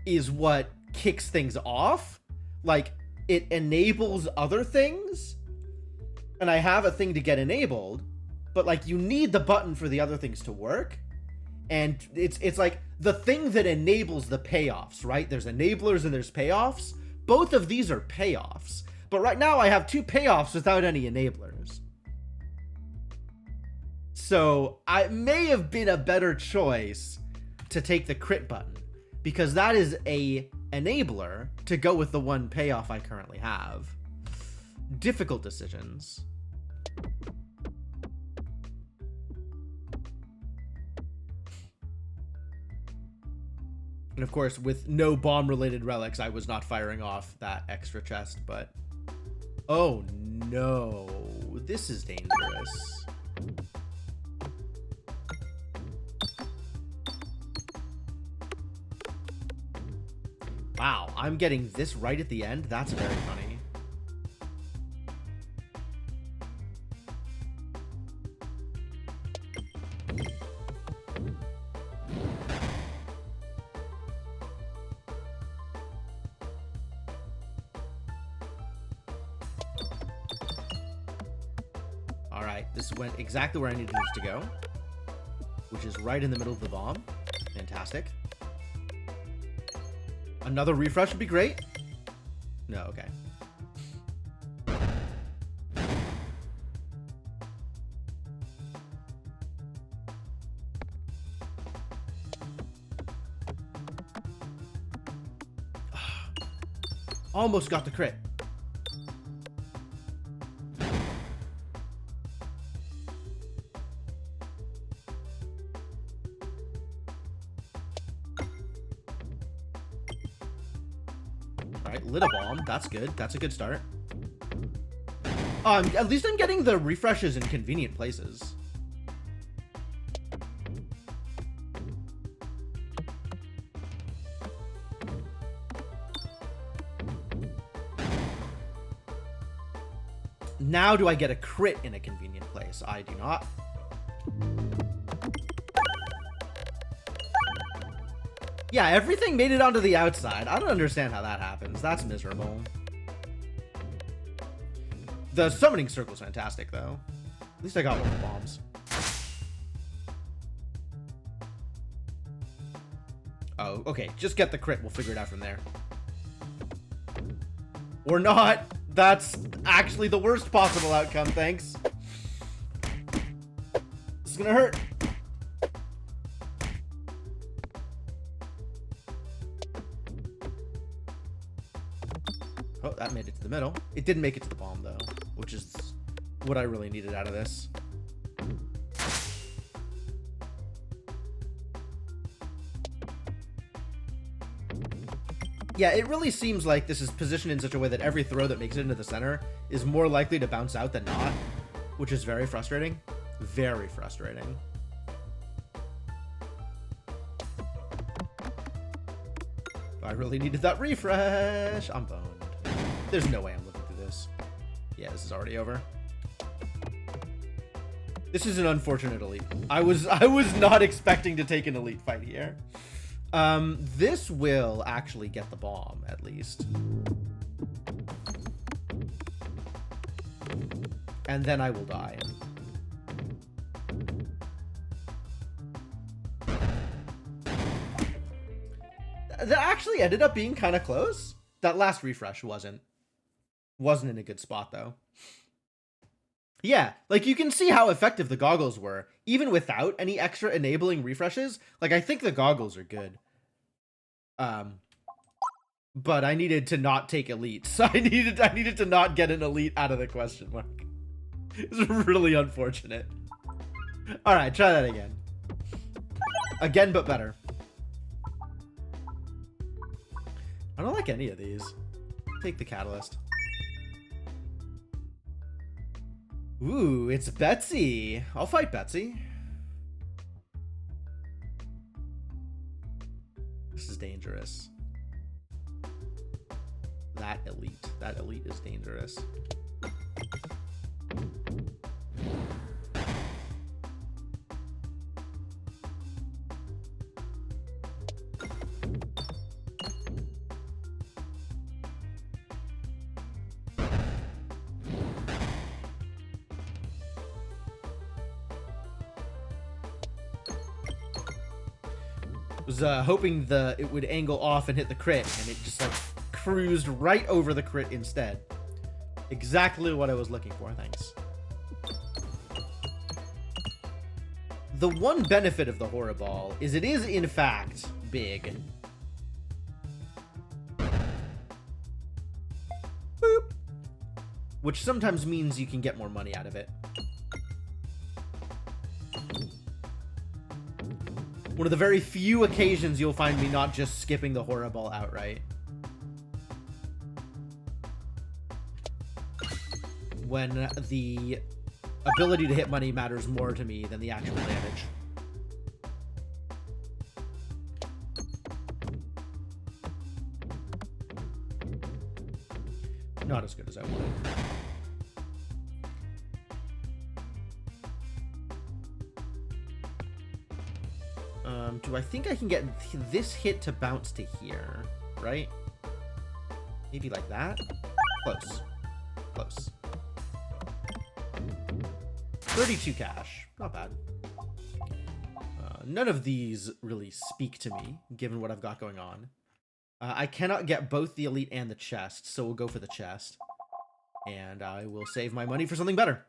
is what kicks things off. Like, it enables other things, and I have a thing to get enabled, but like, you need the button for the other things to work. And it's like the thing that enables the payoffs, right? There's enablers and there's payoffs. Both of these are payoffs, but right now I have 2 payoffs without any enablers. So I may have been a better choice to take the crit button, because that is a enabler to go with the 1 payoff I currently have. Difficult decisions. And of course, with no bomb-related relics, I was not firing off that extra chest, but... Oh no, this is dangerous. Wow, I'm getting this right at the end? That's very funny. Alright, this went exactly where I needed this to go, which is right in the middle of the bomb. Fantastic. Another refresh would be great. No, okay. Almost got the crit. Alright, lit a bomb. That's good. That's a good start. At least I'm getting the refreshes in convenient places. Now do I get a crit in a convenient place? I do not. Yeah, everything made it onto the outside. I don't understand how that happens. That's miserable. The summoning circle's fantastic, though. At least I got one of the bombs. Oh, okay. Just get the crit. We'll figure it out from there. Or not. That's actually the worst possible outcome, thanks. This is gonna hurt. Oh, that made it to the middle. It didn't make it to the bomb, though, which is what I really needed out of this. Yeah, it really seems like this is positioned in such a way that every throw that makes it into the center is more likely to bounce out than not, which is very frustrating. Very frustrating. I really needed that refresh. I'm boned. There's no way I'm living through this. Yeah, this is already over. This is an unfortunate elite. I was not expecting to take an elite fight here. This will actually get the bomb, at least. And then I will die. That actually ended up being kind of close. That last refresh wasn't in a good spot, though. Yeah, like, you can see how effective the goggles were, even without any extra enabling refreshes. Like, I think the goggles are good. But I needed to not take elite, so I needed to not get an elite out of the question mark. It's really unfortunate. All right, try that again. Again, but better. I don't like any of these. Take the catalyst. Ooh, it's Betsy. I'll fight Betsy. This is dangerous. That elite is dangerous. Was hoping it would angle off and hit the crit, and it just like cruised right over the crit instead. Exactly what I was looking for, thanks. The one benefit of the Horror Ball is it is, in fact, big. Boop. Which sometimes means you can get more money out of it. One of the very few occasions you'll find me not just skipping the Horror Ball outright. When the ability to hit money matters more to me than the actual damage. Not as good as I wanted. Do I think I can get this hit to bounce to here, right? Maybe like that? Close. Close. 32 cash. Not bad. None of these really speak to me, given what I've got going on. I cannot get both the elite and the chest, so we'll go for the chest. And I will save my money for something better.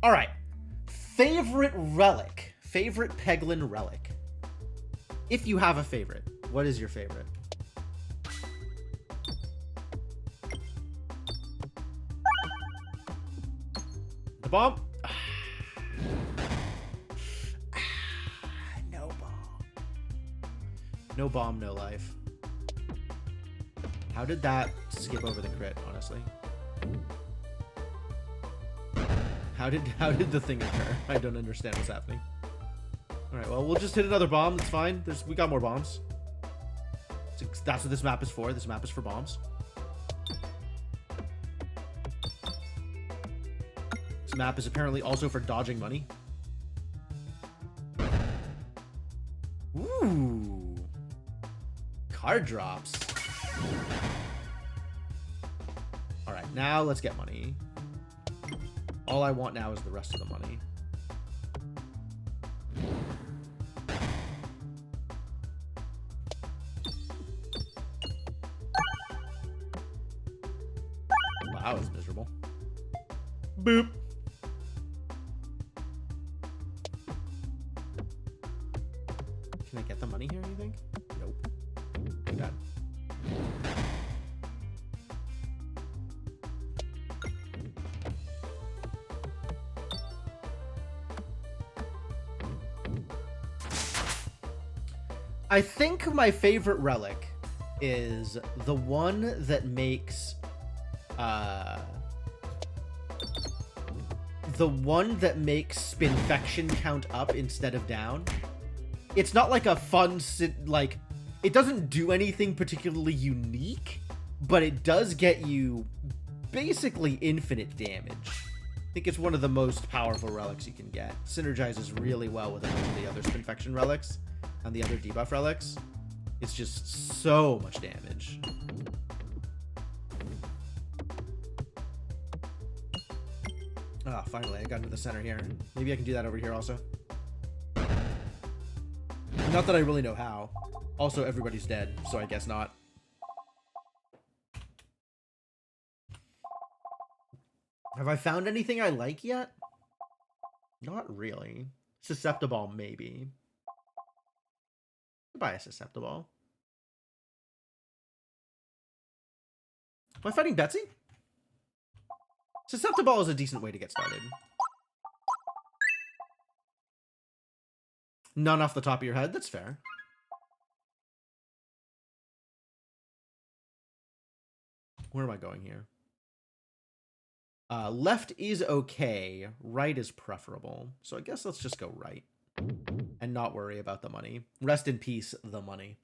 Alright. Favorite relic. Favorite Peglin relic. If you have a favorite, what is your favorite? The bomb? No bomb. No bomb, no life. How did that skip over the crit, honestly? How did the thing occur? I don't understand what's happening. Alright, well, we'll just hit another bomb. It's fine. We got more bombs. That's what this map is for. This map is for bombs. This map is apparently also for dodging money. Ooh. Card drops. Alright, now let's get money. All I want now is the rest of the money. Wow, that was miserable. Boop. Can I get the money here, you think? Nope. Too bad. I think my favorite relic is the one that makes spinfection count up instead of down. It's not like a fun like it doesn't do anything particularly unique, but it does get you basically infinite damage. I think it's one of the most powerful relics you can get. Synergizes really well with the other spinfection relics and the other debuff relics. It's just so much damage. Ah, finally, I got into the center here. Maybe I can do that over here also. Not that I really know how. Also, everybody's dead, so I guess not. Have I found anything I like yet? Not really. Susceptible, maybe. Buy a susceptible. Am I fighting Betsy? Susceptible is a decent way to get started. None off the top of your head, that's fair. Where am I going here? Left is okay. Right is preferable. So I guess let's just go right. And not worry about the money. Rest in peace, the money.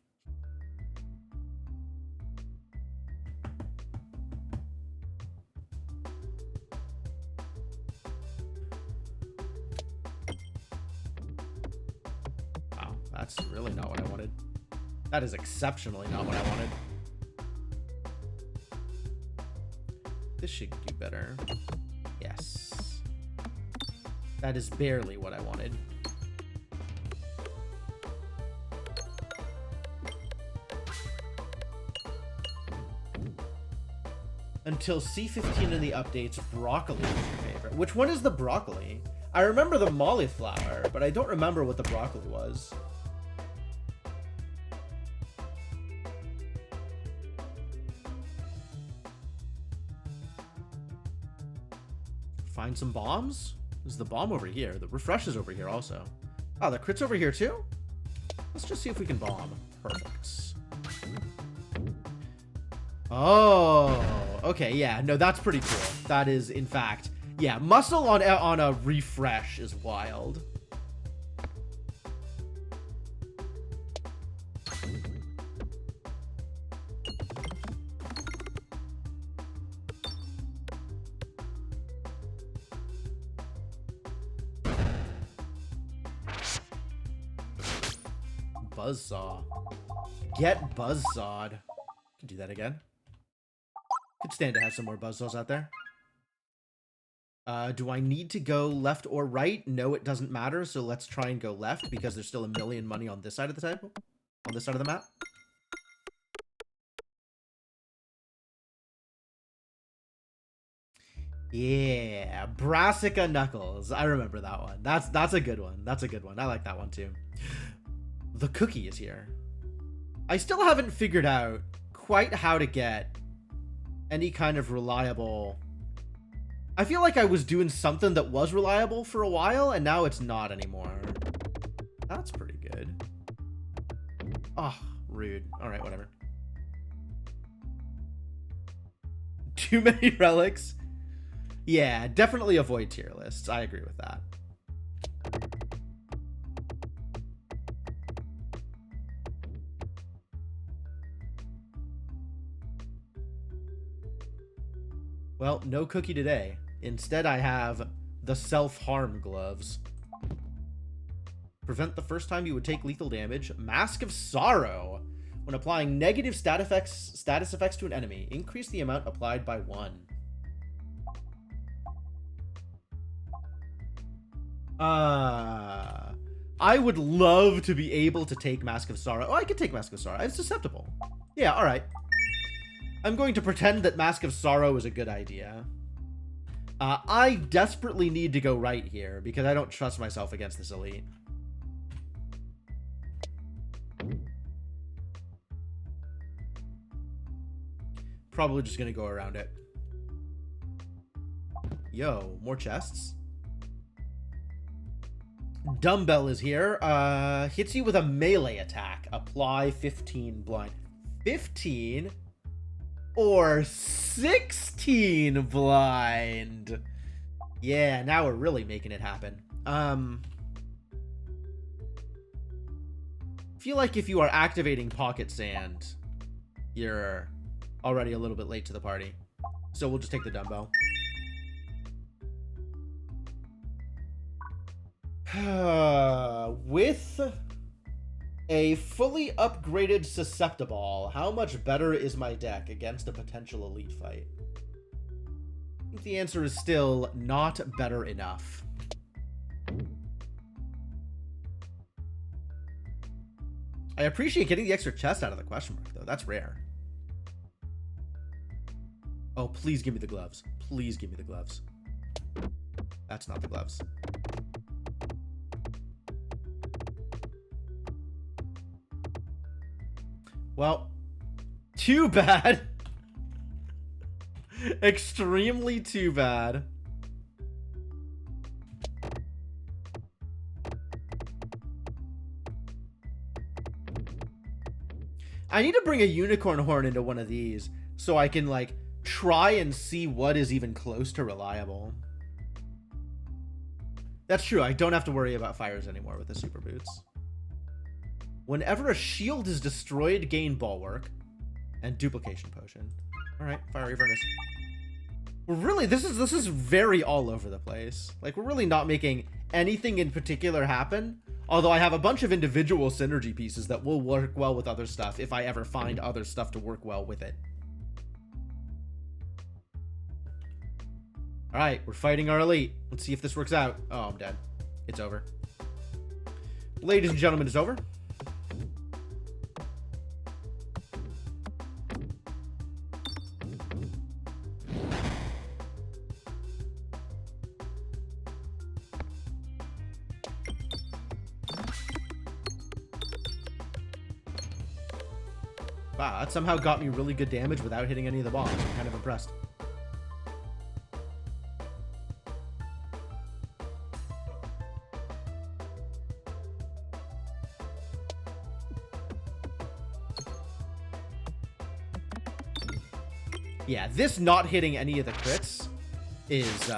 Wow, that's really not what I wanted. That is exceptionally not what I wanted. This should do better. Yes. That is barely what I wanted. Until C15 in the updates, broccoli is your favorite. Which one is the broccoli? I remember the cauliflower, but I don't remember what the broccoli was. Find some bombs? There's the bomb over here. The refresh is over here also. Oh, the crit's over here too? Let's just see if we can bomb. Perfect. Oh, okay, yeah. No, that's pretty cool. That is, in fact, yeah, muscle on a refresh is wild. Buzzsaw. Get buzzsawed. Can do that again. Could stand to have some more buzzsaws out there. Do I need to go left or right? No, it doesn't matter. So let's try and go left because there's still a million money on this side of the table. On this side of the map. Yeah, Brassica Knuckles. I remember that one. That's a good one. That's a good one. I like that one too. The cookie is here. I still haven't figured out quite how to get any kind of reliable... I feel like I was doing something that was reliable for a while, and now it's not anymore. That's pretty good. Oh, rude. Alright, whatever. Too many relics? Yeah, definitely avoid tier lists. I agree with that. Well, no cookie today. Instead, I have the self-harm gloves. Prevent the first time you would take lethal damage. Mask of Sorrow. When applying negative status effects to an enemy, increase the amount applied by 1. I would love to be able to take Mask of Sorrow. Oh, I could take Mask of Sorrow. I'm susceptible. Yeah, alright. I'm going to pretend that Mask of Sorrow is a good idea. I desperately need to go right here because I don't trust myself against this elite. Probably just gonna go around it. Yo, more chests. Dumbbell is here. Hits you with a melee attack. Apply 15 blind. 15? Or 16 blind. Yeah, now we're really making it happen. Feel like if you are activating Pocket Sand, you're already a little bit late to the party. So we'll just take the dumbbell. With a fully upgraded Susceptible, how much better is my deck against a potential elite fight? I think the answer is still not better enough. I appreciate getting the extra chest out of the question mark, though. That's rare. Oh, please give me the gloves. Please give me the gloves. That's not the gloves. Well, too bad. Extremely too bad. I need to bring a unicorn horn into one of these so I can, like, try and see what is even close to reliable. That's true. I don't have to worry about fires anymore with the super boots. Whenever a shield is destroyed, gain bulwark and duplication potion. All right, fiery furnace. We're really, this is very all over the place. Like, we're really not making anything in particular happen. Although I have a bunch of individual synergy pieces that will work well with other stuff if I ever find other stuff to work well with it. All right, we're fighting our elite. Let's see if this works out. Oh, I'm dead. It's over. Ladies and gentlemen, it's over. Wow, that somehow got me really good damage without hitting any of the bombs. I'm kind of impressed. Yeah, this not hitting any of the crits is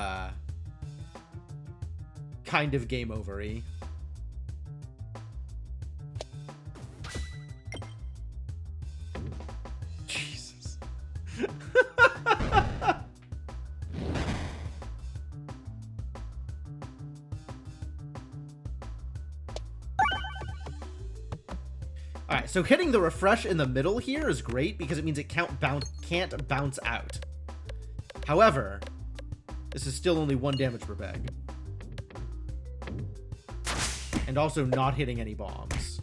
kind of game over-y. Jesus. Alright, so hitting the refresh in the middle here is great because it means it can't bounce out. However, this is still only 1 damage per peg. And also not hitting any bombs.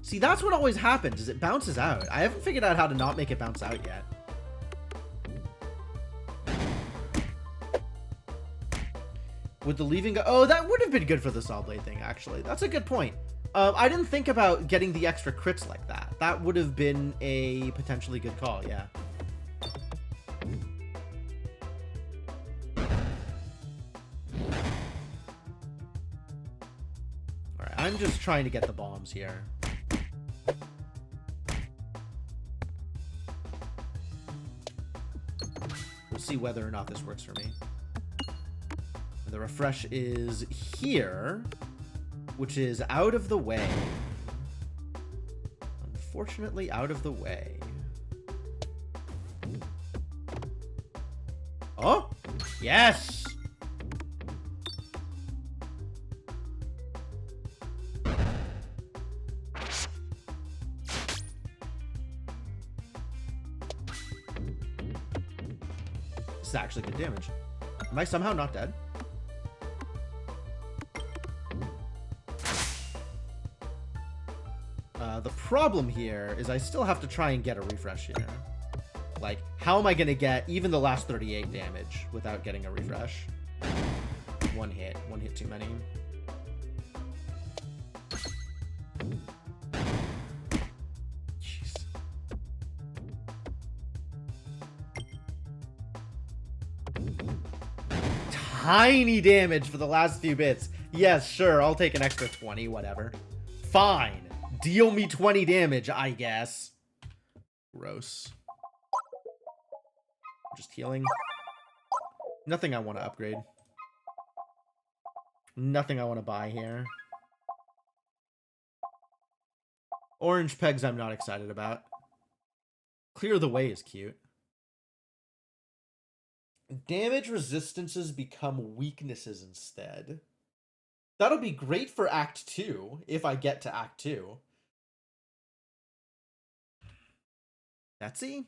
See, that's what always happens, is it bounces out. I haven't figured out how to not make it bounce out yet. Would the leaving go? Oh, that would have been good for the saw blade thing, actually. That's a good point. I didn't think about getting the extra crits like that. That would have been a potentially good call, yeah. Alright, I'm just trying to get the bombs here. We'll see whether or not this works for me. The refresh is here, which is out of the way. Unfortunately, out of the way. Oh, yes. This is actually good damage. Am I somehow not dead? The problem here is I still have to try and get a refresh here. Like, how am I going to get even the last 38 damage without getting a refresh? One hit too many. Jeez. Tiny damage for the last few bits. Yes, sure, I'll take an extra 20, whatever. Fine. Deal me 20 damage, I guess. Gross. Just healing. Nothing I want to upgrade. Nothing I want to buy here. Orange pegs I'm not excited about. Clear the way is cute. Damage resistances become weaknesses instead. That'll be great for Act 2, if I get to Act 2. Betsy?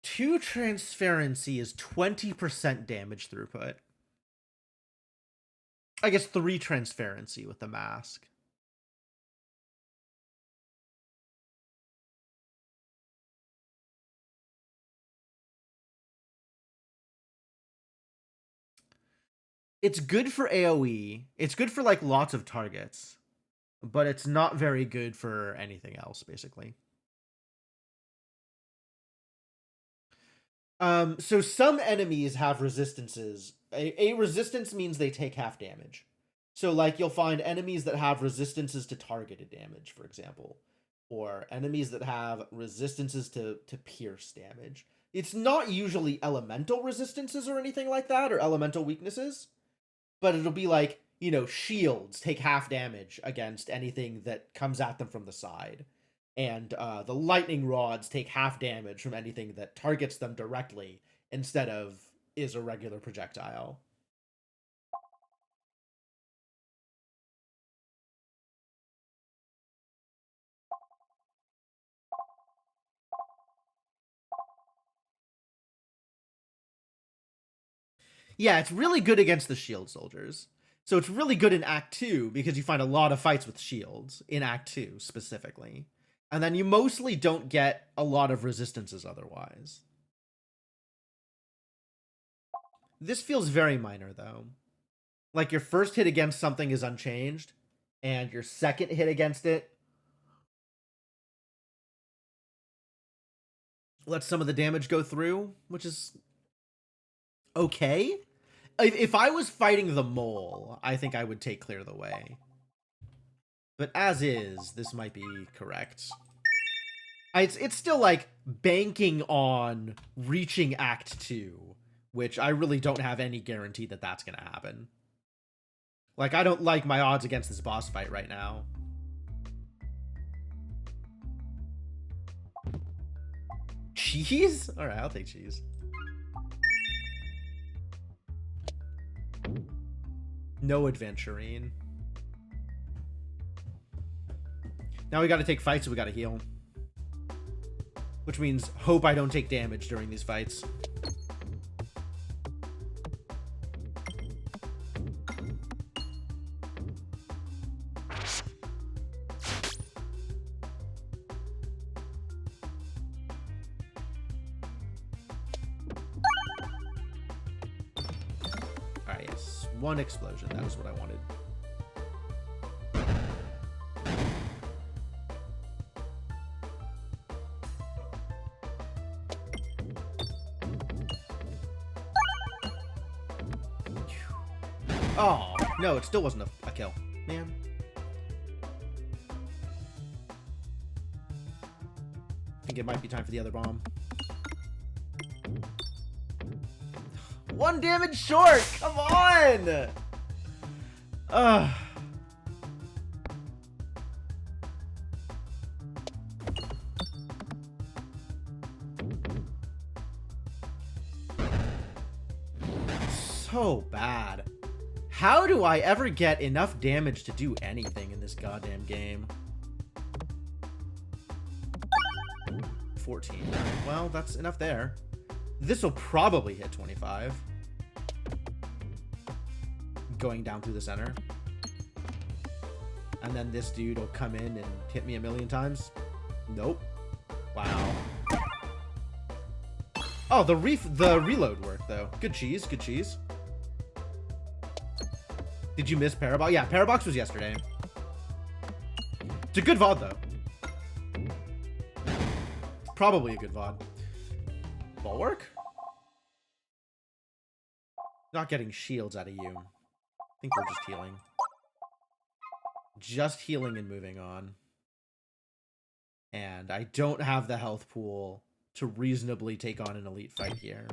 Two transparency is 20% damage throughput. I guess 3 transparency with the mask. It's good for AoE. It's good for, like, lots of targets. But it's not very good for anything else, basically. So some enemies have resistances. A resistance means they take half damage. So, like, you'll find enemies that have resistances to targeted damage, for example. Or enemies that have resistances to pierce damage. It's not usually elemental resistances or anything like that, or elemental weaknesses. But it'll be like, you know, shields take half damage against anything that comes at them from the side. And the lightning rods take half damage from anything that targets them directly instead of is a regular projectile. Yeah, it's really good against the shield soldiers. So it's really good in Act 2 because you find a lot of fights with shields in Act 2 specifically. And then you mostly don't get a lot of resistances otherwise. This feels very minor, though. Like, your first hit against something is unchanged, and your second hit against it lets some of the damage go through, which is okay. If I was fighting the mole, I think I would take Clear the Way. But as is, this might be correct. It's still, like, banking on reaching Act 2, which I really don't have any guarantee that that's going to happen. Like, I don't like my odds against this boss fight right now. Cheese? Alright, I'll take cheese. No adventuring. Now we gotta take fights, so we gotta heal. Which means, hope I don't take damage during these fights. Alright, yes. One explosion. That was what I wanted. Oh, no, it still wasn't a kill. Man. I think it might be time for the other bomb. One damage short! Come on! Ugh. So bad. How do I ever get enough damage to do anything in this goddamn game? 14. Well, that's enough there. This will probably hit 25. Going down through the center. And then this dude will come in and hit me a million times. Nope. Wow. Oh, the reload worked, though. Good cheese, good cheese. Did you miss Parabox? Yeah, Parabox was yesterday. It's a good VOD, though. Probably a good VOD. Bulwark? Not getting shields out of you. I think we're just healing. Just healing and moving on. And I don't have the health pool to reasonably take on an elite fight here.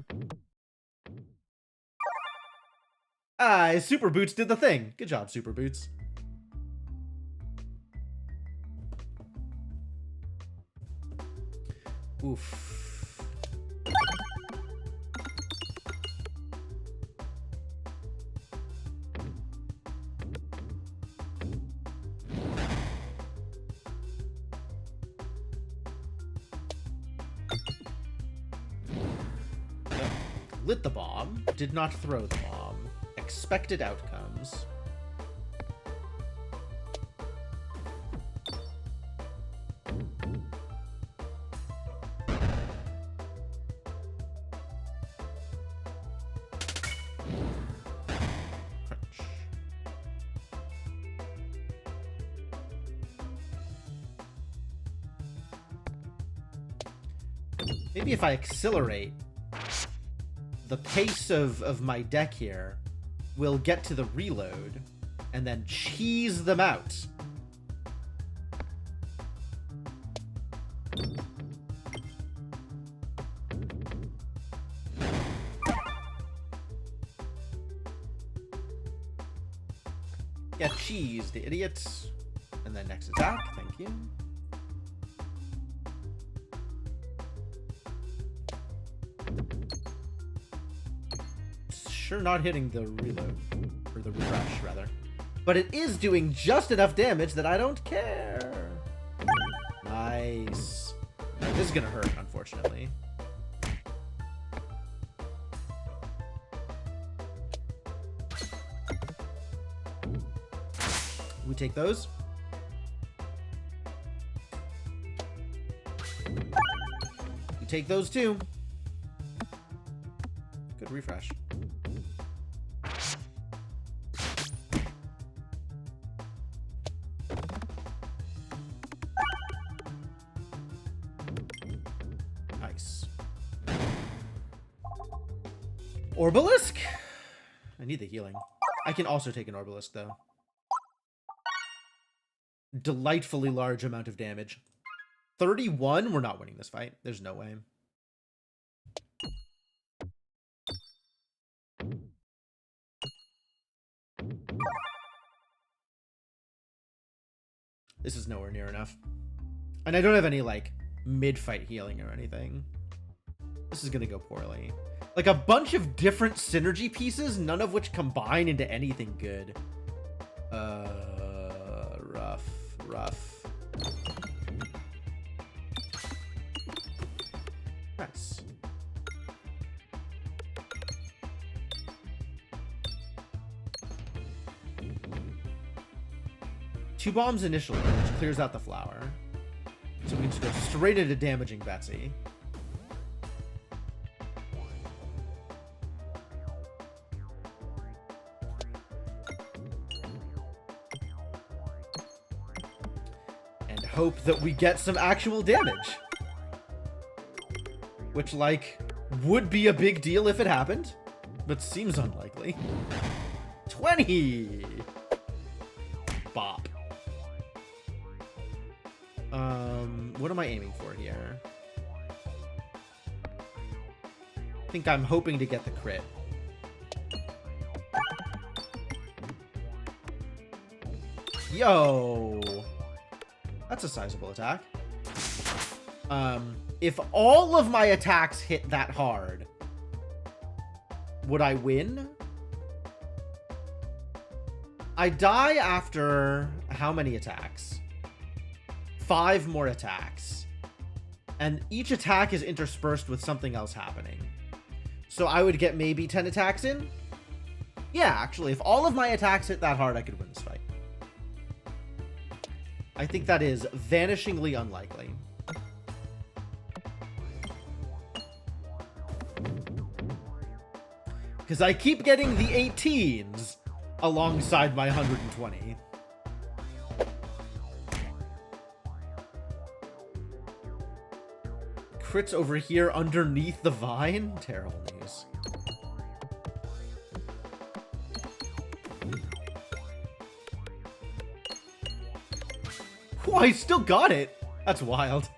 Super Boots did the thing. Good job, Super Boots. Oof. Yep. Lit the bomb. Did not throw the bomb. Expected outcomes. Crunch. Maybe if I accelerate the pace of my deck here, we'll get to the reload and then cheese them out. Get cheesed, idiots. And then next attack, thank you. Sure not hitting the reload, or the refresh, rather. But it is doing just enough damage that I don't care. Nice. This is gonna hurt, unfortunately. We take those. We take those too. Good refresh. Nice. Orbalisk? I need the healing. I can also take an Orbalisk, though. Delightfully large amount of damage. 31? We're not winning this fight. There's no way. This is nowhere near enough. And I don't have any, like, mid-fight healing or anything. This is gonna go poorly. Like, a bunch of different synergy pieces, none of which combine into anything good. Rough. Nice. Two bombs initially, which clears out the flower. So we can just go straight into damaging Betsy. And hope that we get some actual damage. Which, like, would be a big deal if it happened, but seems unlikely. 20! Bop. What am I aiming for here? I think I'm hoping to get the crit. Yo! That's a sizable attack. If all of my attacks hit that hard, would I win? I die after how many attacks? 5 more attacks. And each attack is interspersed with something else happening. So I would get maybe 10 attacks in? Yeah, actually, if all of my attacks hit that hard, I could win this fight. I think that is vanishingly unlikely. Because I keep getting the 18s alongside my 120. Crits over here underneath the vine? Terrible news. Oh, I still got it. That's wild.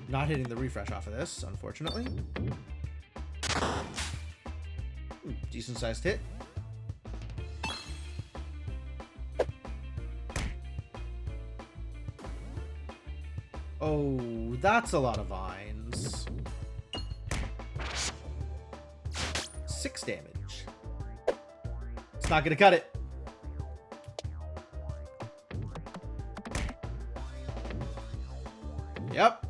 Not hitting the refresh off of this, unfortunately. Decent sized hit. Oh, that's a lot of vines. 6 damage. It's not gonna cut it. Yep.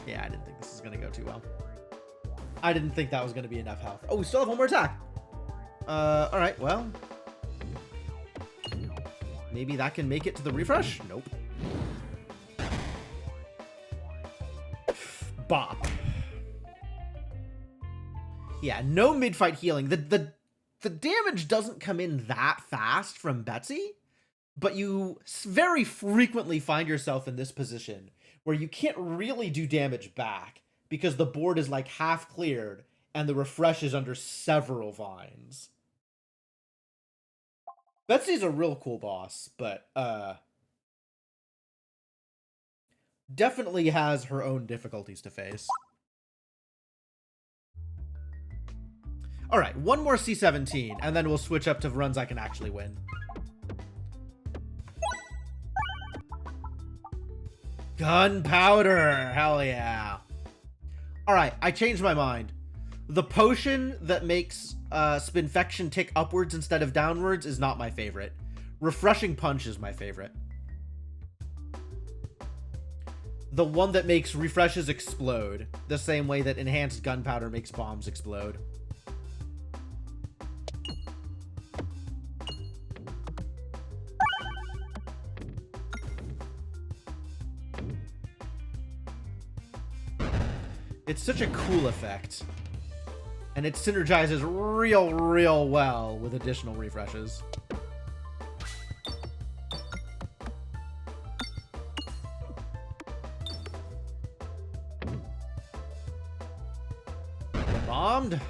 Yeah, I didn't think this was gonna go too well. I didn't think that was gonna be enough health. Oh, we still have one more attack. Alright, well. Maybe that can make it to the refresh? Nope. Bop. Yeah, no mid-fight healing. The damage doesn't come in that fast from Betsy, but you very frequently find yourself in this position where you can't really do damage back because the board is like half cleared and the refresh is under several vines. Betsy's a real cool boss, but definitely has her own difficulties to face. All right, one more C17, and then we'll switch up to runs I can actually win. Gunpowder! Hell yeah. Alright, I changed my mind. The potion that makes Spinfection tick upwards instead of downwards is not my favorite. Refreshing Punch is my favorite. The one that makes refreshes explode, the same way that enhanced gunpowder makes bombs explode. It's such a cool effect. And it synergizes real well with additional refreshes. Get bombed.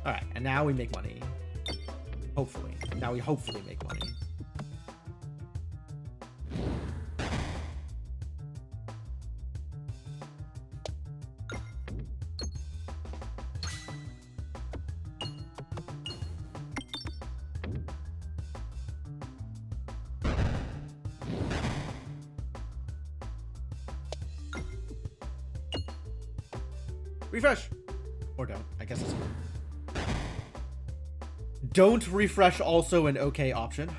Alright, and now we make money. Hopefully. Now we hopefully make money. Refresh! Or don't. I guess it's... Don't refresh also an okay option.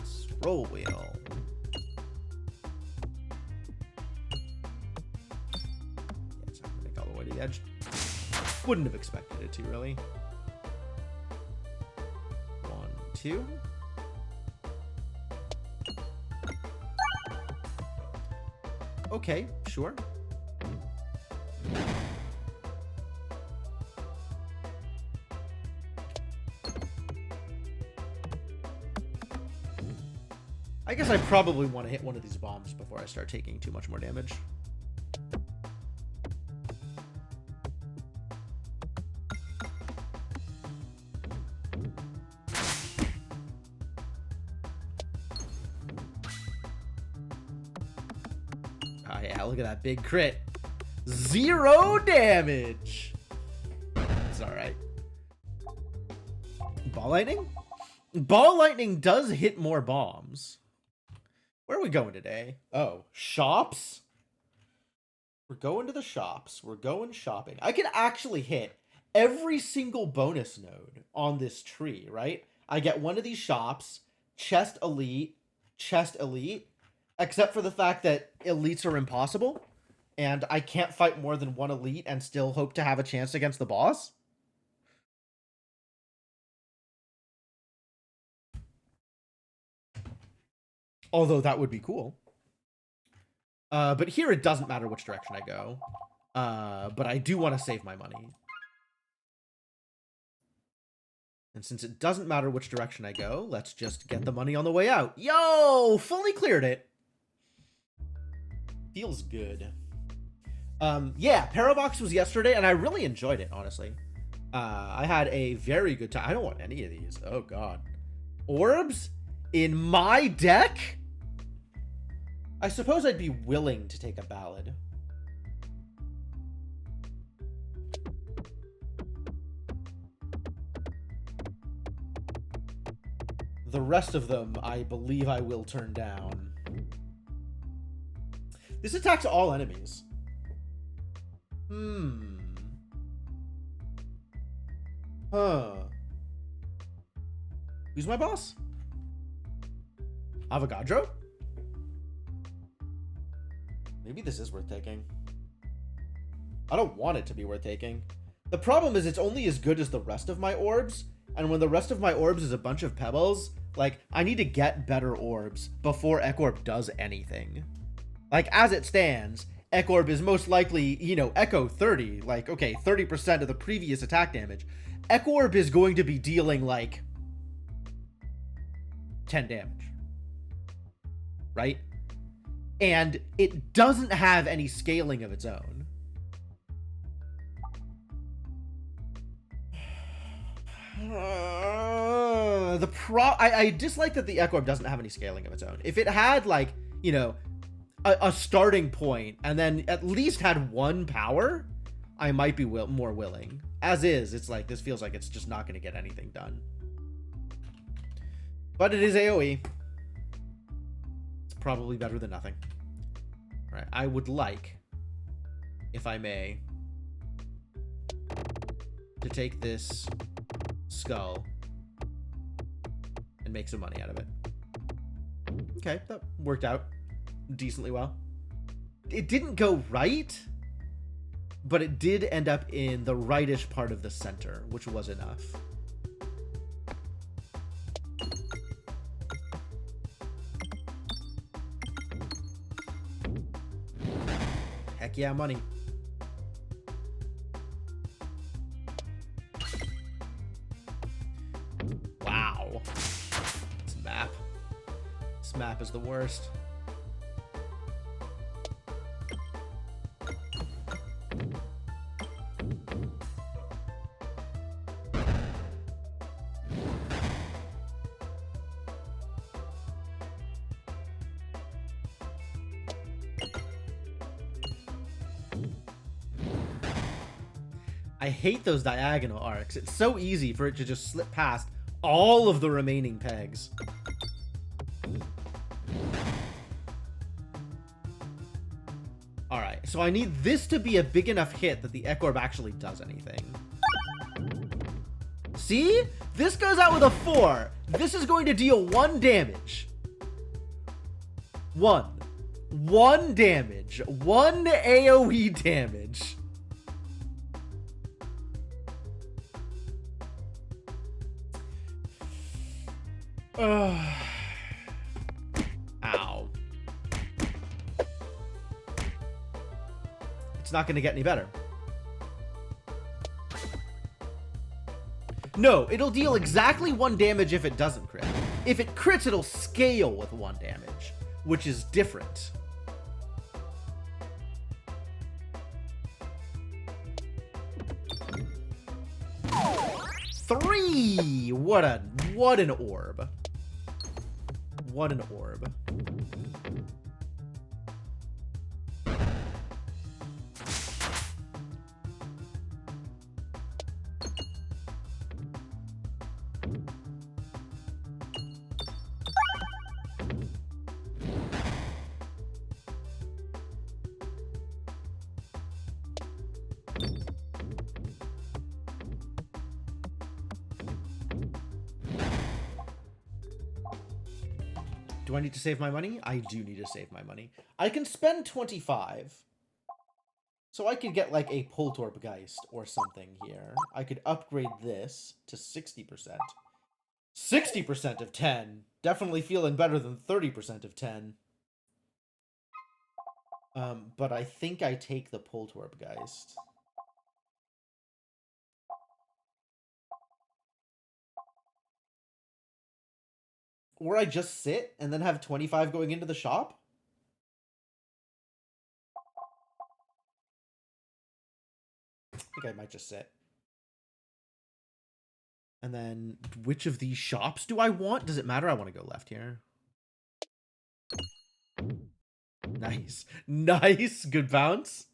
Scroll wheel. Yeah, it's not gonna make all the way to the edge. Wouldn't have expected it to, really. 1, 2. Okay, sure. I guess I probably want to hit one of these bombs before I start taking too much more damage. Oh yeah, look at that big crit. 0 damage. It's alright. Ball lightning? Ball lightning does hit more bombs. Where are we going today? Oh, shops? We're going to the shops. We're going shopping. I can actually hit every single bonus node on this tree, right? I get one of these shops, chest elite, except for the fact that elites are impossible, and I can't fight more than one elite and still hope to have a chance against the boss. Although that would be cool. But here it doesn't matter which direction I go. But I do want to save my money. And since it doesn't matter which direction I go, let's just get the money on the way out. Yo! Fully cleared it. Feels good. Yeah, Parabox was yesterday, and I really enjoyed it, honestly. I had a very good time. I don't want any of these. Oh, God. Orbs? In my deck? I suppose I'd be willing to take a ballad. The rest of them, I believe I will turn down. This attacks all enemies. Huh. Who's my boss? Avogadro? Maybe this is worth taking. I don't want it to be worth taking. The problem is it's only as good as the rest of my orbs, and when the rest of my orbs is a bunch of pebbles, like, I need to get better orbs before Ekorb does anything. Like, as it stands, Ekorb is most likely, you know, Echo 30, like, okay, 30% of the previous attack damage. Ekorb is going to be dealing, like, 10 damage. Right? And it doesn't have any scaling of its own. I dislike that the Ekorb doesn't have any scaling of its own. If it had, like, you know, a starting point and then at least had one power, I might be more willing. As is, it's like, this feels like it's just not going to get anything done. But it is AoE. It's probably better than nothing. All right, I would like, if I may, to take this skull and make some money out of it. Okay, that worked out decently well. It didn't go right, but it did end up in the rightish part of the center, which was enough. Heck yeah, money. Wow. This map. This map is the worst. I hate those diagonal arcs. It's so easy for it to just slip past all of the remaining pegs. Alright, so I need this to be a big enough hit that the Ecorb actually does anything. See? This goes out with a 4. This is going to deal 1 damage. 1 damage. 1 AoE damage. Ow. It's not going to get any better. No, it'll deal exactly 1 damage if it doesn't crit. If it crits, it'll scale with 1 damage, which is different. Three! What an orb. What an orb. Do I need to save my money? I do need to save my money. I can spend 25. So I could get like a Poltergeist or something here. I could upgrade this to 60%. 60% of 10. Definitely feeling better than 30% of 10. But I think I take the Poltergeist. Or I just sit and then have 25 going into the shop? I think I might just sit. And then, which of these shops do I want? Does it matter? I want to go left here. Nice. Nice. Good bounce.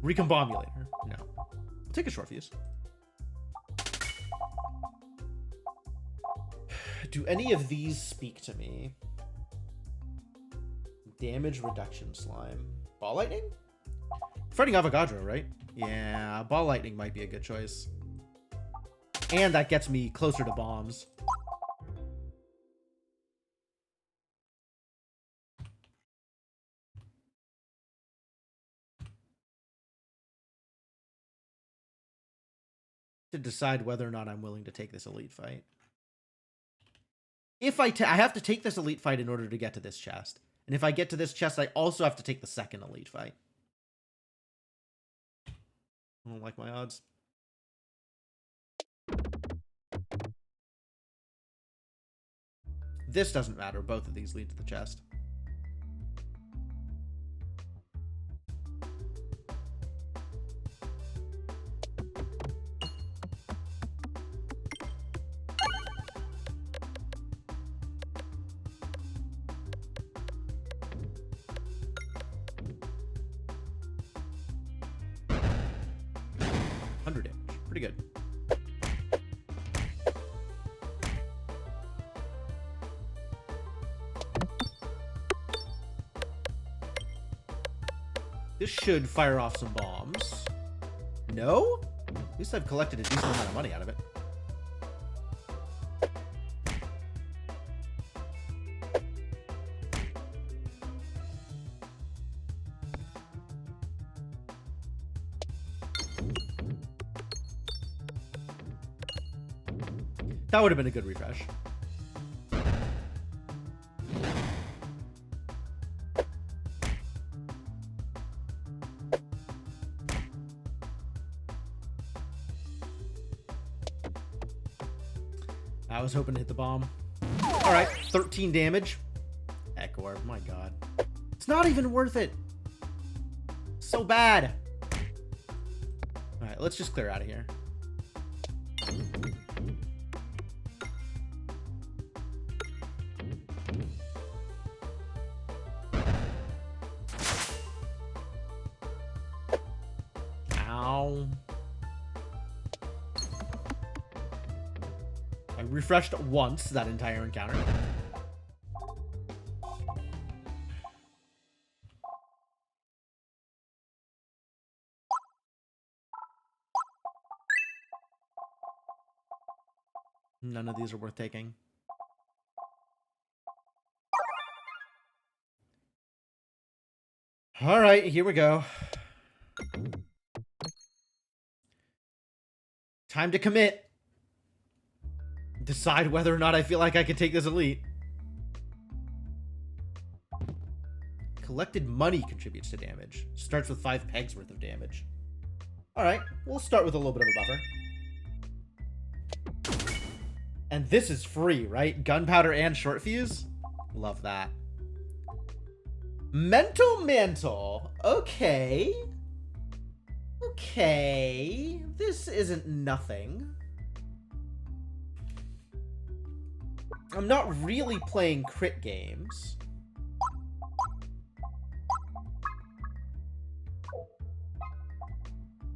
Recombobulator. No. Take a short fuse. Do any of these speak to me? Damage reduction slime. Ball lightning? Fighting Avogadro, right? Yeah, ball lightning might be a good choice. And that gets me closer to bombs. To decide whether or not I'm willing to take this elite fight. If I have to take this elite fight in order to get to this chest. And if I get to this chest, I also have to take the second elite fight. I don't like my odds. This doesn't matter. Both of these lead to the chest. 100 damage. Pretty good. This should fire off some bombs. No? At least I've collected a decent amount of money out of it. That would have been a good refresh. I was hoping to hit the bomb. All right, 13 damage. Heck, orb, my god. It's not even worth it. So bad. All right, let's just clear out of here. Ow. I refreshed once that entire encounter. None of these are worth taking. All right, here we go. Time to commit. Decide whether or not I feel like I can take this elite. Collected money contributes to damage. Starts with 5 pegs worth of damage. Alright, we'll start with a little bit of a buffer. And this is free, right? Gunpowder and short fuse? Love that. Mental mantle. Okay. Okay. This isn't nothing. I'm not really playing crit games.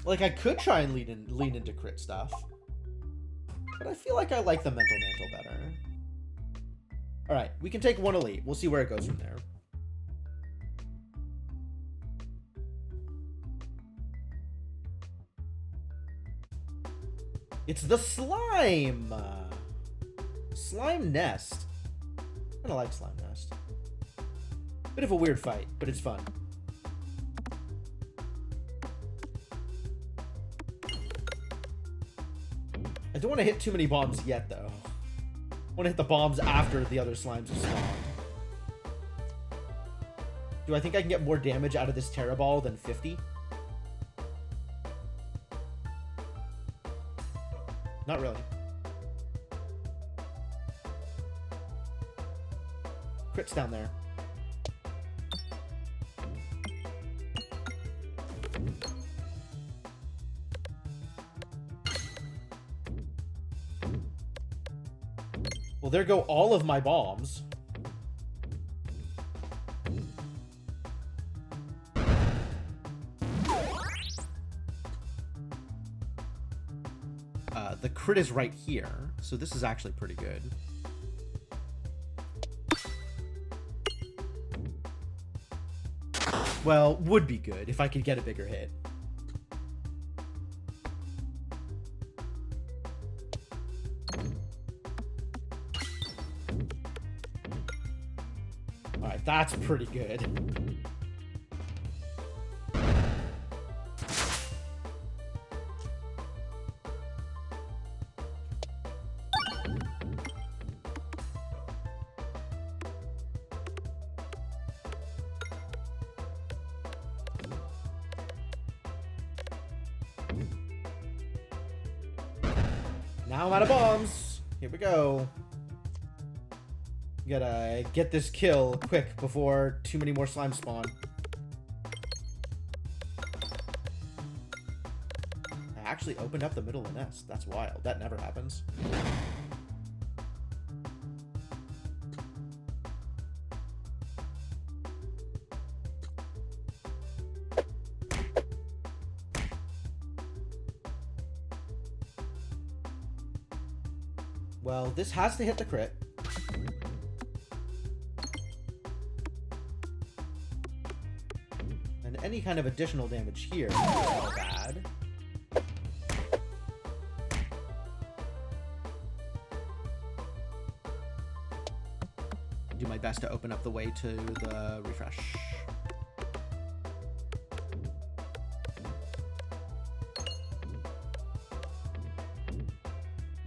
Like, I could try and lean into crit stuff. But I feel like I like the mental mantle better. Alright, we can take one elite. We'll see where it goes from there. It's the slime! Slime nest. I kinda like slime nest. Bit of a weird fight, but it's fun. I don't want to hit too many bombs yet, though. I want to hit the bombs after the other slimes have spawned. Do I think I can get more damage out of this Terra Ball than 50? Not really. Crit's down there. Well, there go all of my bombs. The crit is right here, so this is actually pretty good. Well, would be good if I could get a bigger hit. Alright, that's pretty good. Now I'm out of bombs. Here we go. Gotta get this kill quick before too many more slimes spawn. I actually opened up the middle of the nest. That's wild. That never happens. Well, this has to hit the crit. And any kind of additional damage here is not bad. Do my best to open up the way to the refresh.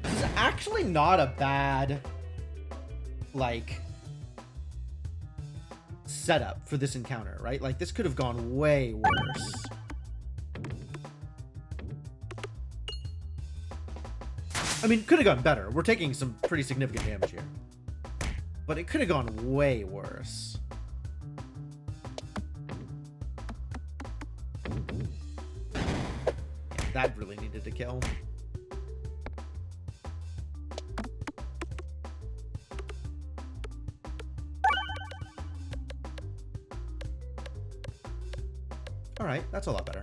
This is actually not a bad, like, setup for this encounter, right? Like, this could have gone way worse. I mean, could have gone better. We're taking some pretty significant damage here. But it could have gone way worse. That really needed to kill. All right, that's a lot better.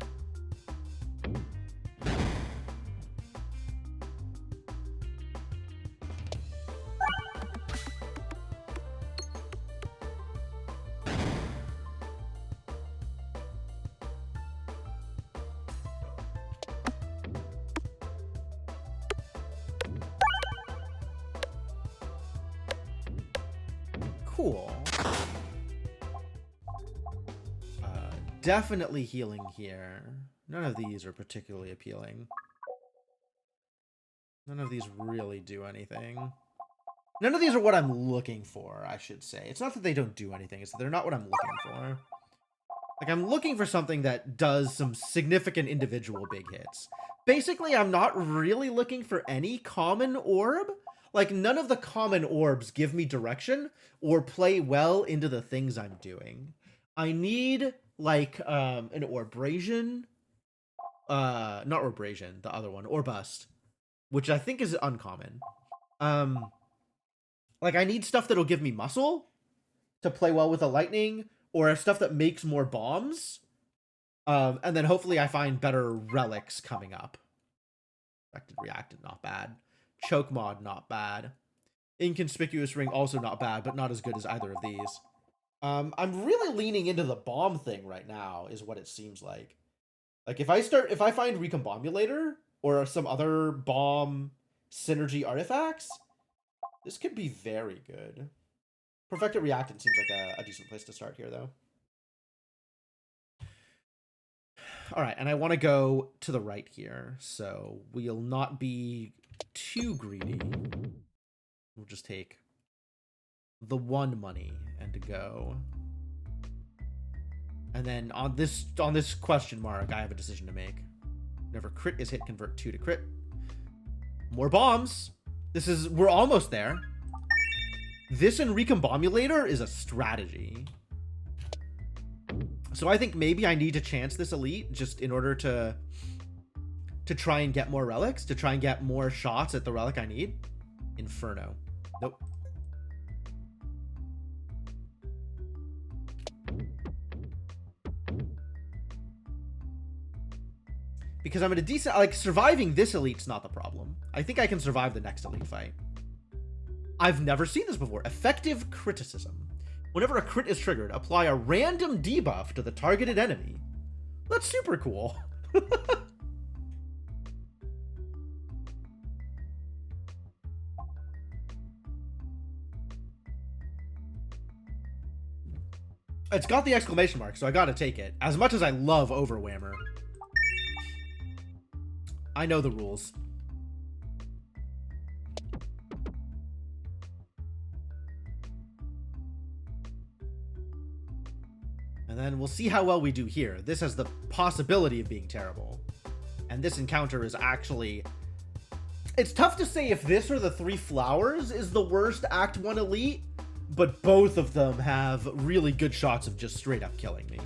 Cool. Definitely healing here. None of these are particularly appealing. None of these really do anything. None of these are what I'm looking for, I should say. It's not that they don't do anything, it's that they're not what I'm looking for. Like, I'm looking for something that does some significant individual big hits. Basically, I'm not really looking for any common orb. Like, none of the common orbs give me direction or play well into the things I'm doing. I need, like, an Orbrasion. Not Orbrasion, the other one, Orbust, which I think is uncommon. Like, I need stuff that'll give me muscle to play well with the lightning, or stuff that makes more bombs. And then hopefully I find better relics coming up. Affected Reactant, not bad. Choke Mod, not bad. Inconspicuous Ring, also not bad, but not as good as either of these. I'm really leaning into the bomb thing right now, is what it seems like. Like, if I find Recombobulator, or some other bomb synergy artifacts, this could be very good. Perfected Reactant seems like a decent place to start here, though. All right, and I want to go to the right here, so we'll not be too greedy. We'll just take the 1 money and go. And then on this question mark, I have a decision to make. Whenever crit is hit, convert 2 to crit. More bombs. We're almost there. This and Recombobulator is a strategy. So I think maybe I need to chance this elite just in order to try and get more relics, to try and get more shots at the relic I need. Inferno. Nope. Because I'm in a decent, like, surviving this elite's not the problem. I think I can survive the next elite fight. I've never seen this before. Effective criticism. Whenever a crit is triggered, apply a random debuff to the targeted enemy. That's super cool. It's got the exclamation mark, so I gotta take it. As much as I love Overwhammer. I know the rules. And then we'll see how well we do here. This has the possibility of being terrible. And this encounter is actually... It's tough to say if this or the 3 flowers is the worst Act 1 elite, but both of them have really good shots of just straight up killing me.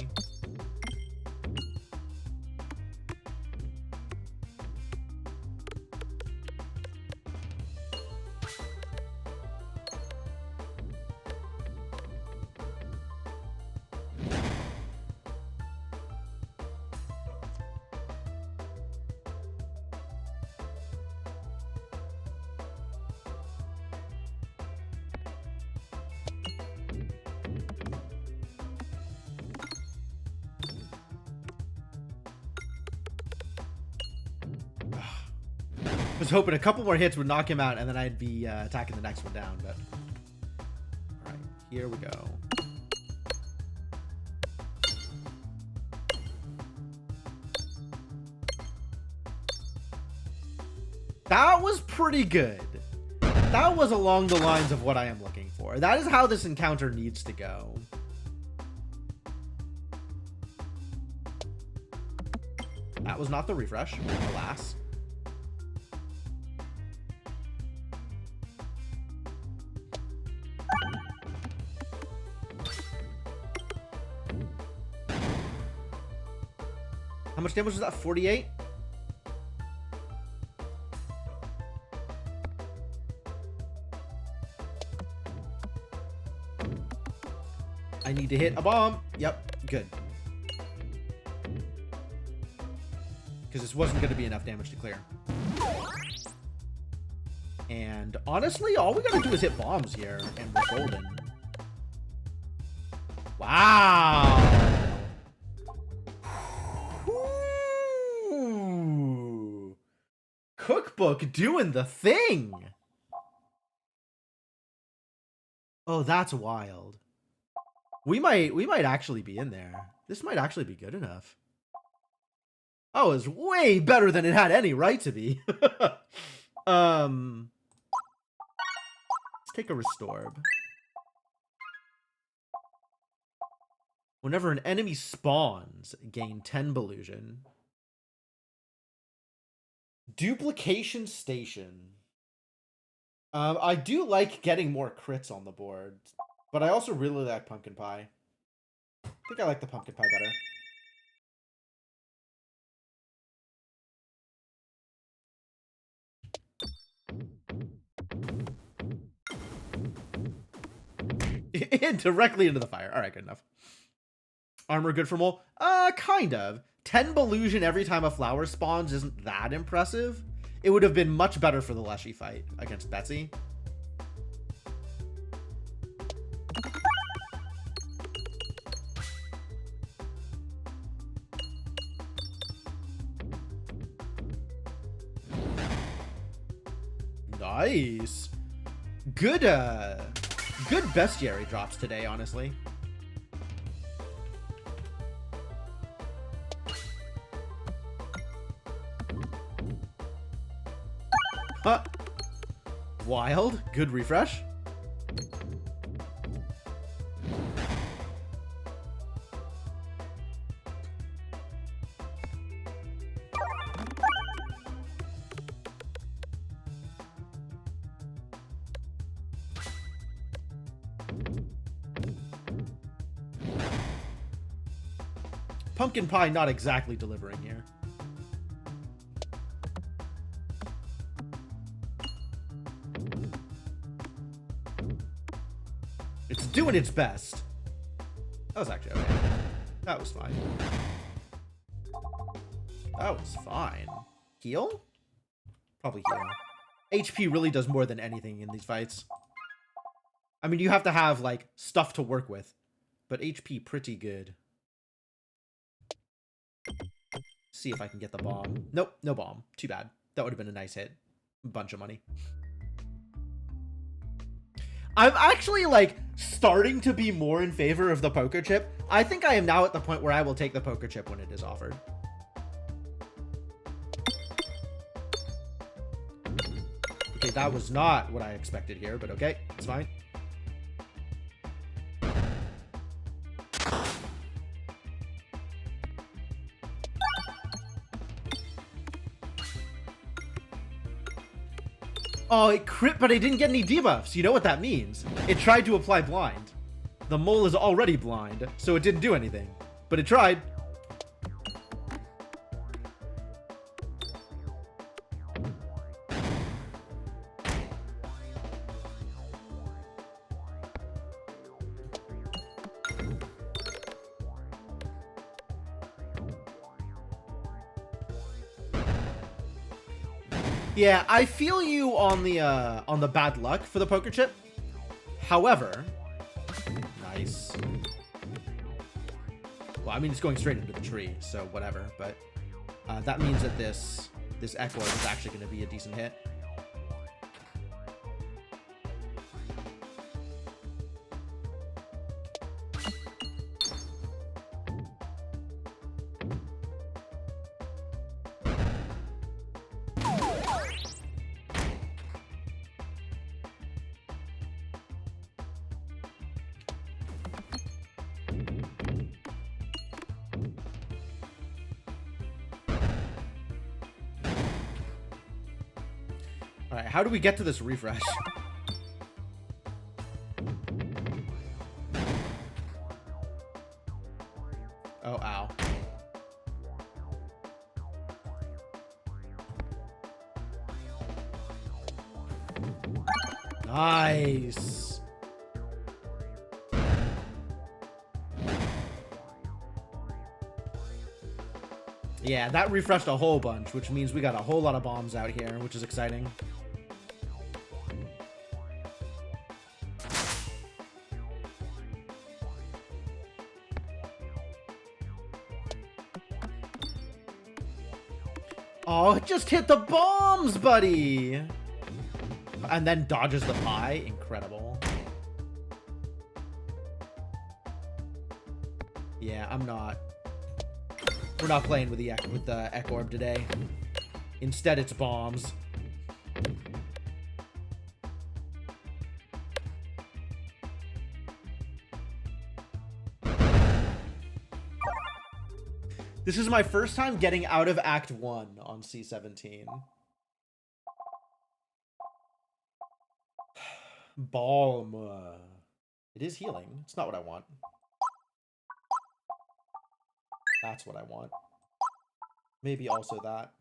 Was hoping a couple more hits would knock him out, and then I'd be attacking the next one down, but... Alright, here we go. That was pretty good. That was along the lines of what I am looking for. That is how this encounter needs to go. That was not the refresh, alas. How much damage was that? 48? I need to hit a bomb. Yep, good. Because this wasn't going to be enough damage to clear. And honestly, all we got to do is hit bombs here, and we're golden. Wow. Ooh. Cookbook doing the thing. Oh, that's wild. We might actually be in there. This might actually be good enough. Oh, it's way better than it had any right to be. Let's take a Restorb. Whenever an enemy spawns, gain 10 Belusion. Duplication Station. I do like getting more crits on the board, but I also really like Pumpkin Pie. I think I like the Pumpkin Pie better. Directly into the fire. All right, good enough. Armor good for mole? Kind of. 10 Belusion every time a flower spawns isn't that impressive. It would have been much better for the Leshy fight against Betsy. Nice. Good bestiary drops today, honestly. Huh. Wild. Good refresh. Pumpkin Pie not exactly delivering here. It's doing its best. That was actually okay. That was fine. That was fine. Heal? Probably heal. HP really does more than anything in these fights. I mean, you have to have, like, stuff to work with. But HP pretty good. See if I can get the bomb. Nope, no bomb. Too bad. That would have been a nice hit. A bunch of money. I'm actually, like, starting to be more in favor of the poker chip. I think I am now at the point where I will take the poker chip when it is offered. Okay, that was not what I expected here, but okay, it's fine. Oh, it crit, but I didn't get any debuffs. You know what that means. It tried to apply blind. The mole is already blind, so it didn't do anything. But it tried. Yeah, I feel you on the bad luck for the poker chip. However, nice. Well, I mean, it's going straight into the tree, so whatever. But that means that this this Echo Orb is actually going to be a decent hit. Alright, how do we get to this refresh? Oh, ow. Nice. Yeah, that refreshed a whole bunch, which means we got a whole lot of bombs out here, which is exciting. Oh, it just hit the bombs, buddy! And then dodges the pie. Incredible. Yeah, I'm not. We're not playing with the Echo Orb today. Instead, it's bombs. This is my first time getting out of Act 1 on C17. Balm. It is healing. It's not what I want. That's what I want. Maybe also that.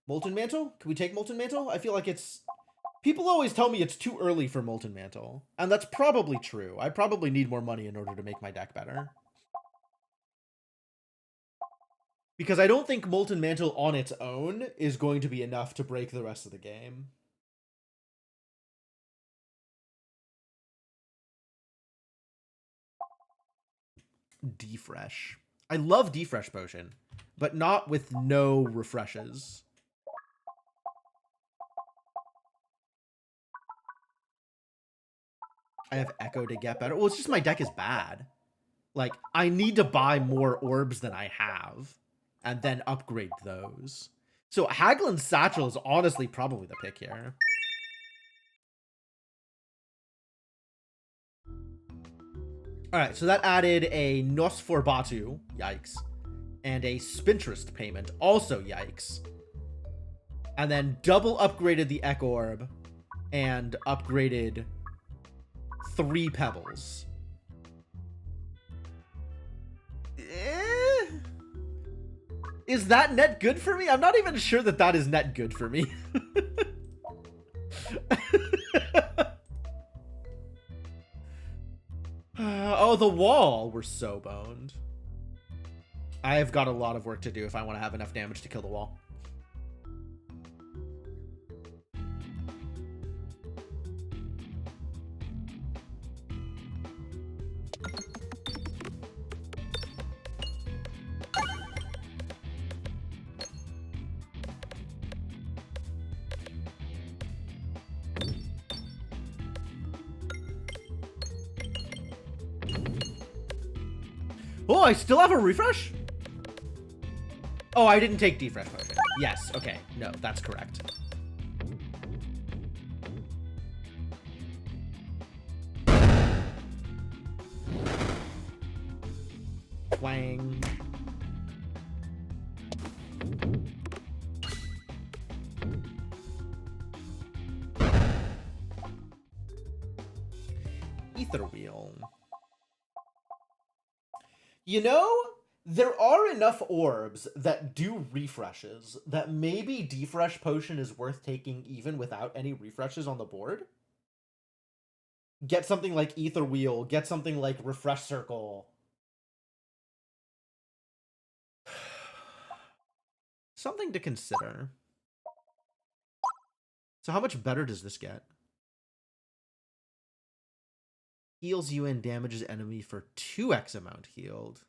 Molten Mantle? Can we take Molten Mantle? I feel like it's... People always tell me it's too early for Molten Mantle. And that's probably true. I probably need more money in order to make my deck better. Because I don't think Molten Mantle on its own is going to be enough to break the rest of the game. Defresh. I love Defresh Potion, but not with no refreshes. I have Echo to get better. Well, it's just my deck is bad. Like, I need to buy more orbs than I have, and then upgrade those. So Haglin's Satchel is honestly probably the pick here. Alright, so that added a Nosforbatu, yikes, and a Spintrist payment, also yikes. And then double upgraded the Echo Orb, and upgraded 3 Pebbles. Is that net good for me? I'm not even sure that that is net good for me. Oh, the wall. We're so boned. I've got a lot of work to do if I want to have enough damage to kill the wall. Oh, I still have a refresh? Oh, I didn't take defresh potion. Yes, okay. No, that's correct. Wang. Ether Wheel. You know, there are enough orbs that do refreshes that maybe Defresh Potion is worth taking even without any refreshes on the board. Get something like Ether Wheel, get something like Refresh Circle. Something to consider. So how much better does this get? Heals you and damages enemy for 2x amount healed.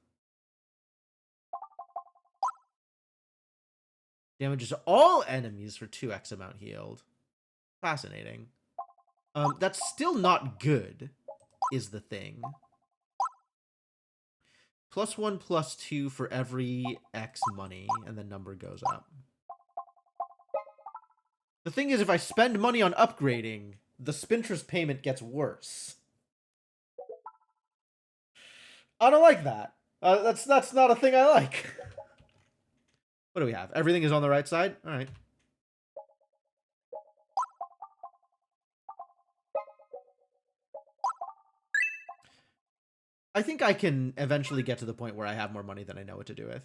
Damages all enemies for 2x amount healed. Fascinating. That's still not good, is the thing. +1, +2 for every X money, and the number goes up. The thing is, if I spend money on upgrading, the Spintress payment gets worse. I don't like that. That's not a thing I like. What do we have? Everything is on the right side? All right. I think I can eventually get to the point where I have more money than I know what to do with.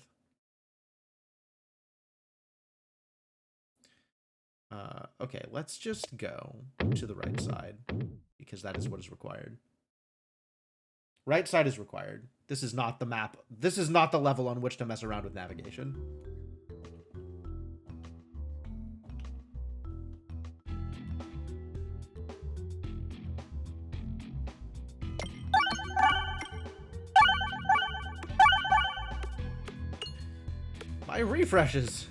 Okay, let's just go to the right side, because that is what is required. Right side is required. This is not the map. This is not the level on which to mess around with navigation. My refreshes.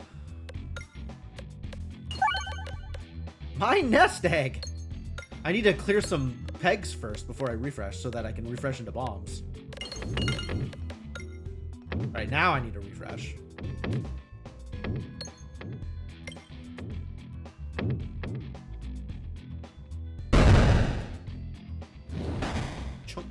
My nest egg. I need to clear some pegs first before I refresh so that I can refresh into bombs. Right now I need to refresh. Chunk.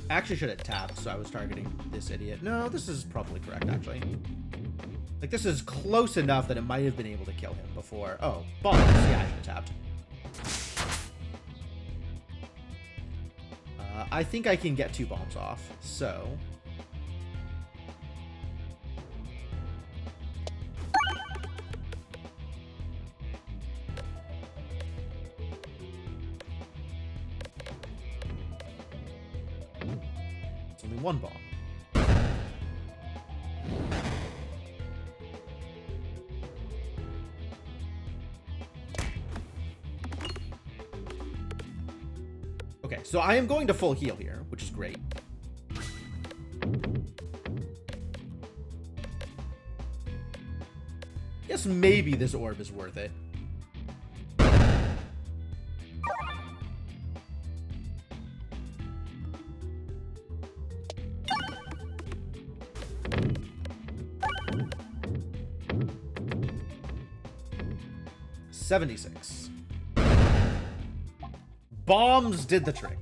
I actually should have tapped, so I was targeting this idiot. No, this is probably correct, actually. Like, this is close enough that it might have been able to kill him before. Oh, bombs. Yeah, I should have tapped. I think I can get 2 bombs off, so... It's only 1 bomb. Okay, so I am going to full heal here, which is great. Guess maybe this orb is worth it. $76. Bombs did the trick.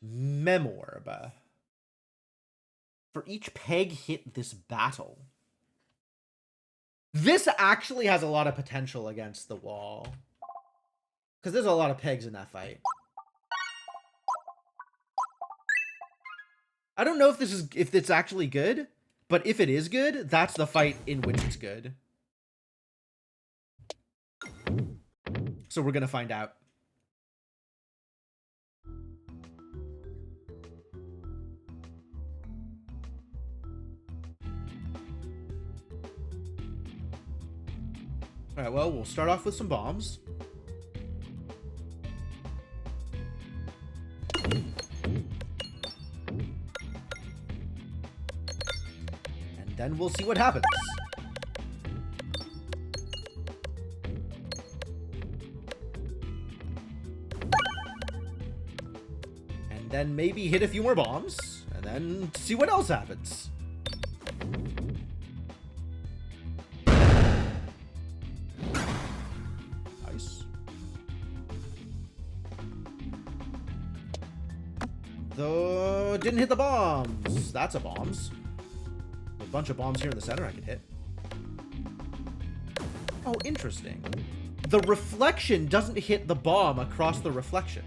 Memorb. For each peg hit this battle. This actually has a lot of potential against the wall. Because there's a lot of pegs in that fight. I don't know if it's actually good, but if it is good, that's the fight in which it's good. So we're gonna find out. Alright, well, we'll start off with some bombs. And then we'll see what happens. And then maybe hit a few more bombs, and then see what else happens. Though, didn't hit the bombs. That's a bombs. A bunch of bombs here in the center I could hit. Oh, interesting. The reflection doesn't hit the bomb across the reflection.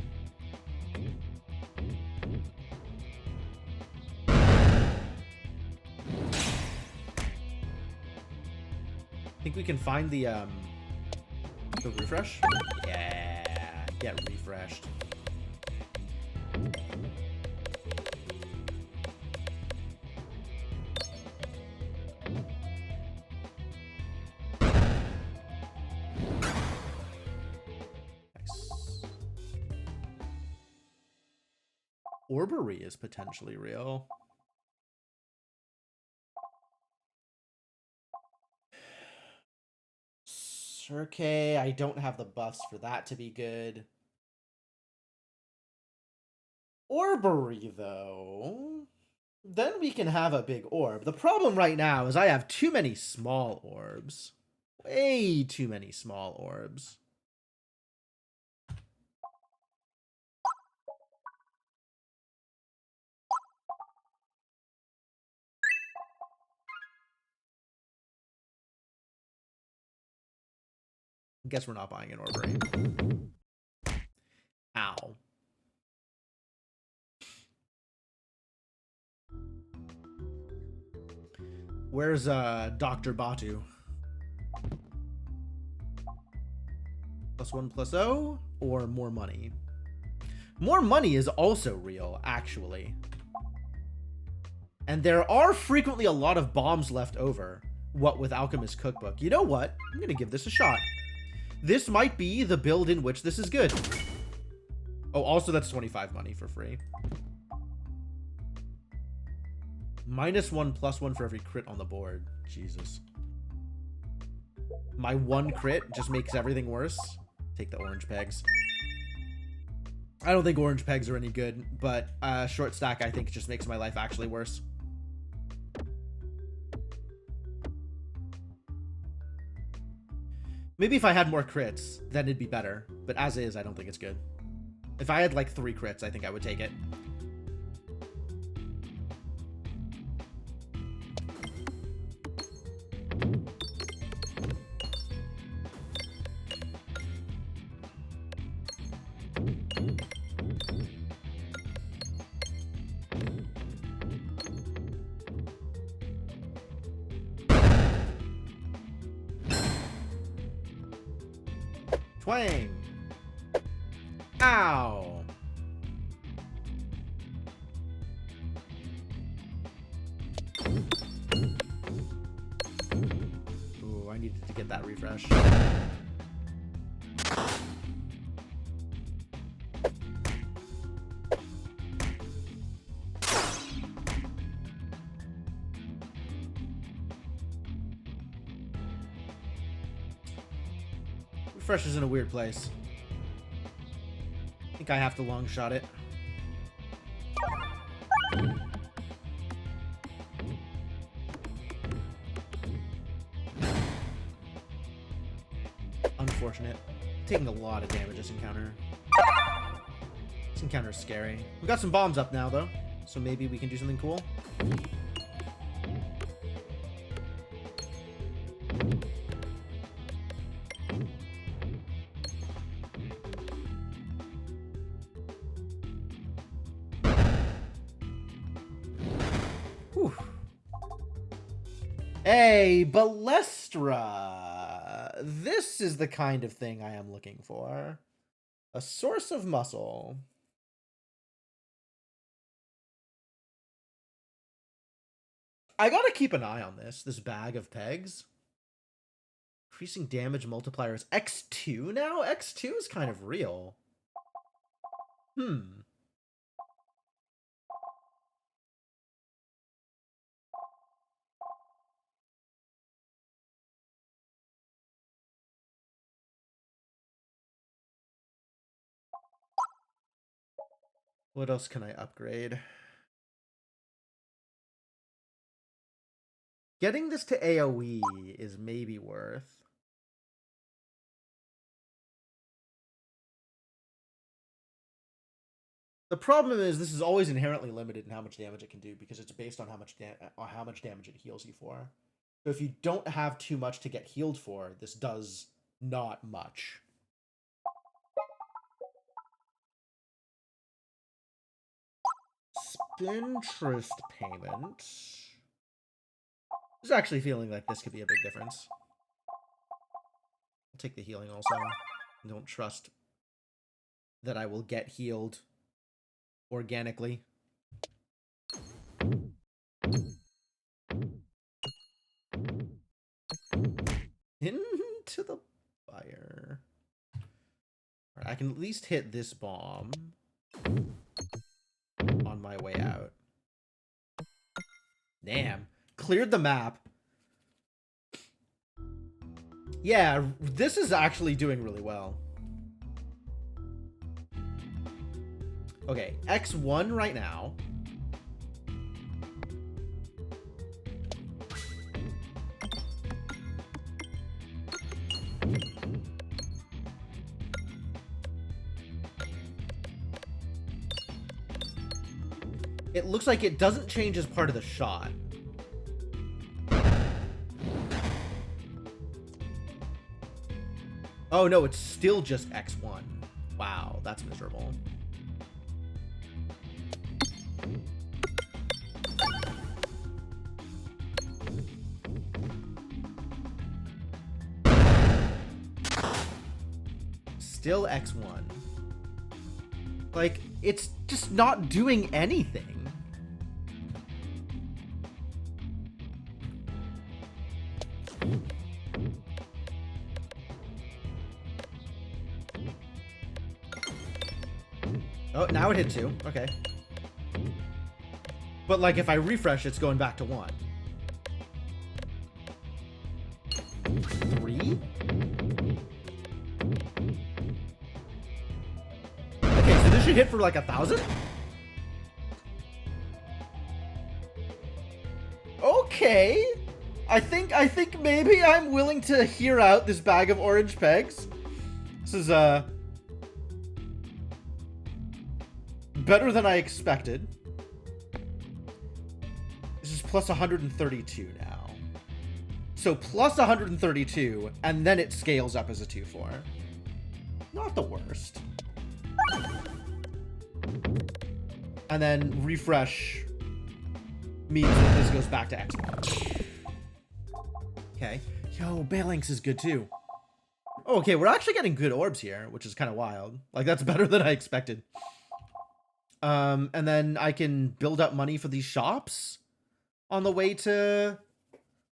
Think we can find the refresh? Yeah, get refreshed. Nice. Orbery is potentially real. Cirque, I don't have the buffs for that to be good. Orbery, though, then we can have a big orb. The problem right now is I have too many small orbs. Way too many small orbs. Guess we're not buying an Orbery. Ow. Where's Dr. Batu? +1/+0 or more money? More money is also real, actually. And there are frequently a lot of bombs left over. What with Alchemist Cookbook? You know what? I'm gonna give this a shot. This might be the build in which this is good. Oh, also that's 25 money for free. -1/+1 for every crit on the board. Jesus. My one crit just makes everything worse. Take the orange pegs. I don't think orange pegs are any good, but short stack I think just makes my life actually worse. Maybe if I had more crits, then it'd be better. But as is, I don't think it's good. If I had like 3 crits, I think I would take it. Twang! Ow! Ooh, I needed to get that refresh. Refresh is in a weird place. I think I have to long shot it. Unfortunate. Taking a lot of damage this encounter. This encounter is scary. We've got some bombs up now, though, so maybe we can do something cool. Whew. Hey, Balestra! This is the kind of thing I am looking for. A source of muscle. I gotta keep an eye on this bag of pegs. Increasing damage multipliers. X2 now? X2 is kind of real. What else can I upgrade? Getting this to AoE is maybe worth. The problem is this is always inherently limited in how much damage it can do because it's based on how much damage it heals you for. So if you don't have too much to get healed for, this does not much. Interest payment. I was actually feeling like this could be a big difference. I'll take the healing also. I don't trust that I will get healed organically. Into the fire. All right, I can at least hit this bomb my way out. Damn. Cleared the map. Yeah, this is actually doing really well. Okay, X1 right now. It looks like it doesn't change as part of the shot. Oh no, it's still just X1. Wow, that's miserable. Still X1. Like, it's just not doing anything. Oh, now it hit 2. Okay. But, like, if I refresh, it's going back to 1. 3? Okay, so this should hit for, like, 1,000? Okay. I think maybe I'm willing to hear out this bag of orange pegs. This is, better than I expected. This is plus 132 now. So plus 132, and then it scales up as a 2-4. Not the worst. And then refresh means that this goes back to X1. Okay. Yo, Balinx is good too. Oh, okay, we're actually getting good orbs here, which is kind of wild. Like, that's better than I expected. And then I can build up money for these shops on the way to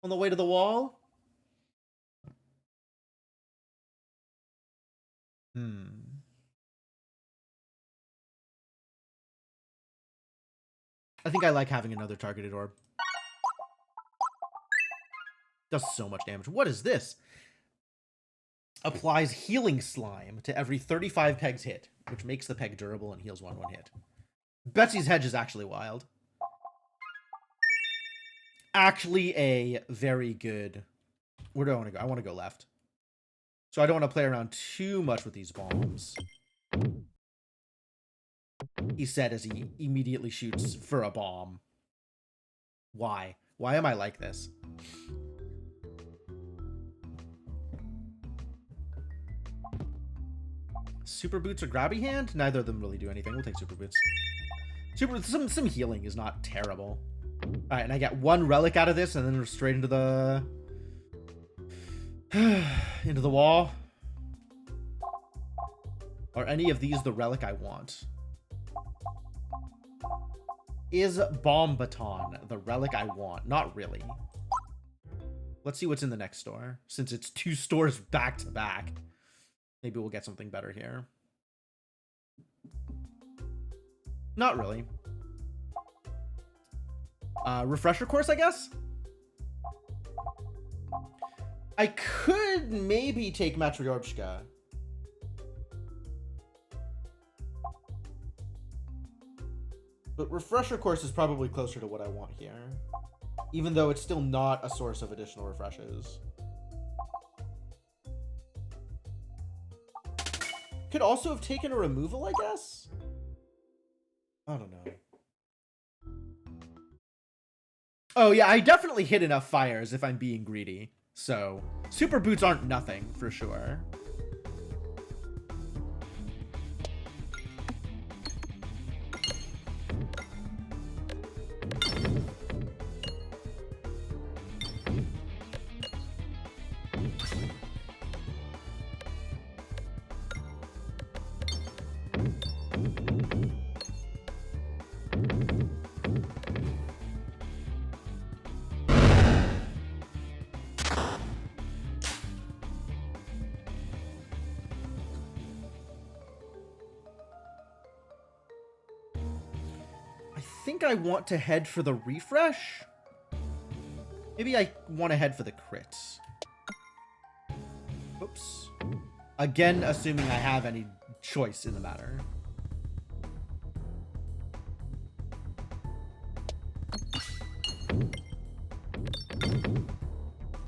the wall. I think I like having another targeted orb. Does so much damage. What is this? Applies healing slime to every 35 pegs hit, which makes the peg durable and heals 1 hit. Betsy's Hedge is actually wild. Actually a very good... Where do I want to go? I want to go left. So I don't want to play around too much with these bombs. He said as he immediately shoots for a bomb. Why? Why am I like this? Super Boots or Grabby Hand? Neither of them really do anything. We'll take Super Boots. Some healing is not terrible. Alright, and I get 1 relic out of this, and then we're straight into the... into the wall. Are any of these the relic I want? Is Bomb Baton the relic I want? Not really. Let's see what's in the next store. Since it's 2 stores back to back. Maybe we'll get something better here. Not really. Refresher course, I guess? I could maybe take Matryoshka. But refresher course is probably closer to what I want here. Even though it's still not a source of additional refreshes. Could also have taken a removal, I guess? I don't know. Oh yeah, I definitely hit enough fires if I'm being greedy. So, Super Boots aren't nothing, for sure. think I want to head for the refresh. Maybe I want to head for the crits. Oops. Again, assuming I have any choice in the matter.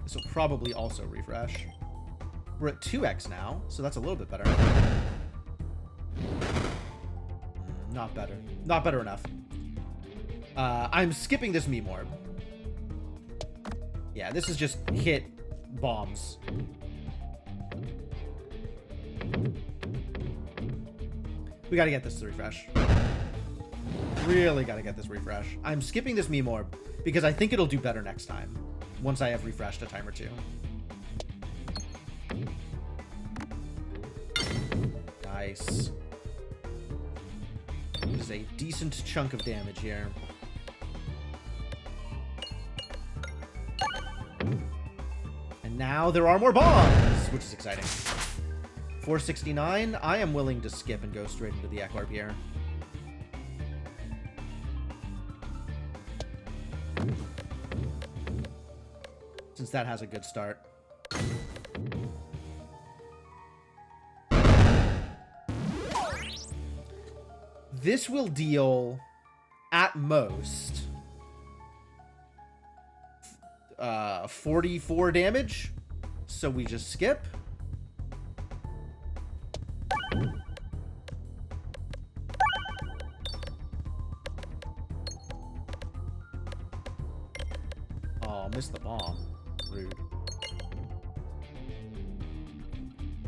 This will probably also refresh. We're at 2x now, so that's a little bit better. Not better. Not better enough. I'm skipping this meme orb. Yeah, this is just hit bombs. We gotta get this to refresh. Really gotta get this refresh. I'm skipping this meme orb because I think it'll do better next time once I have refreshed a time or two. Nice. This is a decent chunk of damage here. And now there are more bombs, which is exciting. 469. I am willing to skip and go straight into the Eklorb here. Since that has a good start. This will deal, at most, 44 damage. So we just skip. Oh, missed the bomb. Rude.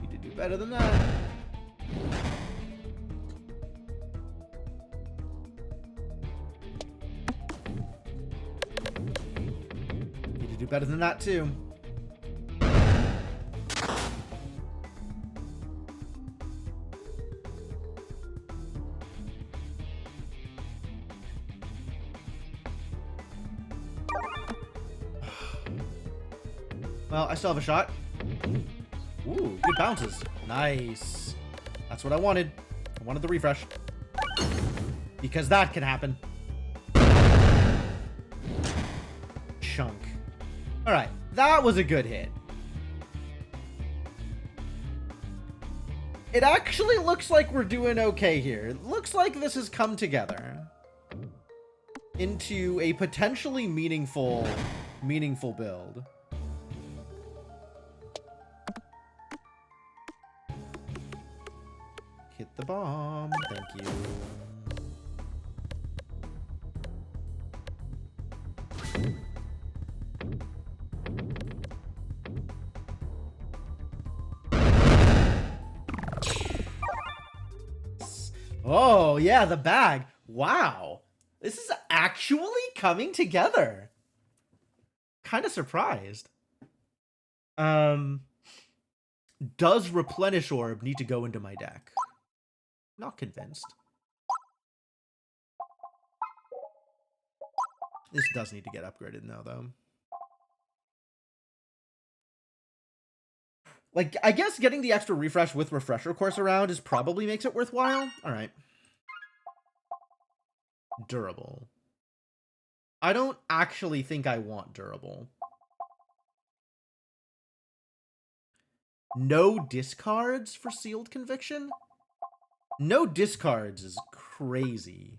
Need to do better than that. Need to do better than that too. Well, I still have a shot. Ooh, good bounces. Nice. That's what I wanted. I wanted the refresh. Because that can happen. Chunk. Alright, that was a good hit. It actually looks like we're doing okay here. It looks like this has come together into a potentially meaningful build. Hit the bomb. Thank you. Oh, yeah, the bag. Wow. This is actually coming together. Kind of surprised. Does Replenish Orb need to go into my deck? Not convinced. This does need to get upgraded now, though. Like, I guess getting the extra refresh with Refresher Course around is probably makes it worthwhile. All right. Durable. I don't actually think I want durable. No discards for Sealed Conviction? No discards is crazy.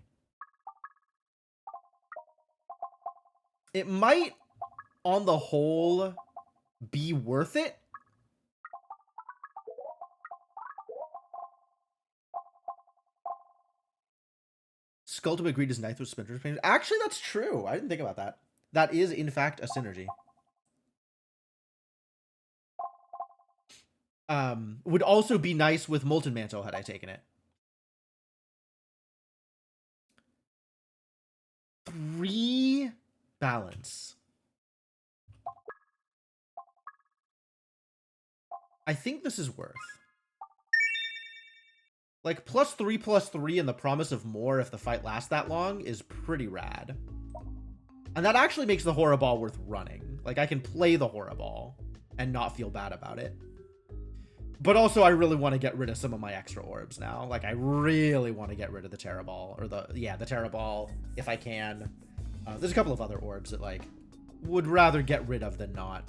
It might, on the whole, be worth it. Skulltimate Greed is ninth with Splinter's Pain. Actually, that's true. I didn't think about that. That is, in fact, a synergy. Would also be nice with Molten Mantle had I taken it. 3 balance. I think this is worth. Like, +3/+3 and the promise of more if the fight lasts that long is pretty rad. And that actually makes the Horror Ball worth running. Like, I can play the Horror Ball and not feel bad about it. But also, I really want to get rid of some of my extra orbs now. Like, I really want to get rid of the Terra Ball. Or the Terra Ball, if I can. There's a couple of other orbs that, like, would rather get rid of than not.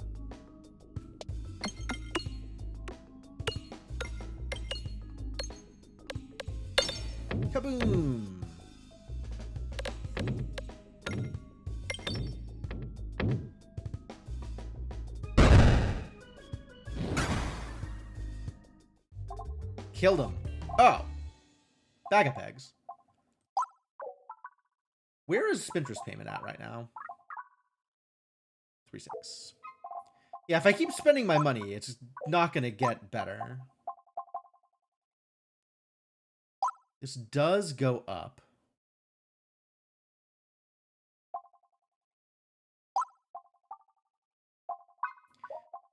Kaboom! Killed him. Oh. Bag of pegs. Where is Spintress payment at right now? 3.6. Yeah, if I keep spending my money, it's not going to get better. This does go up.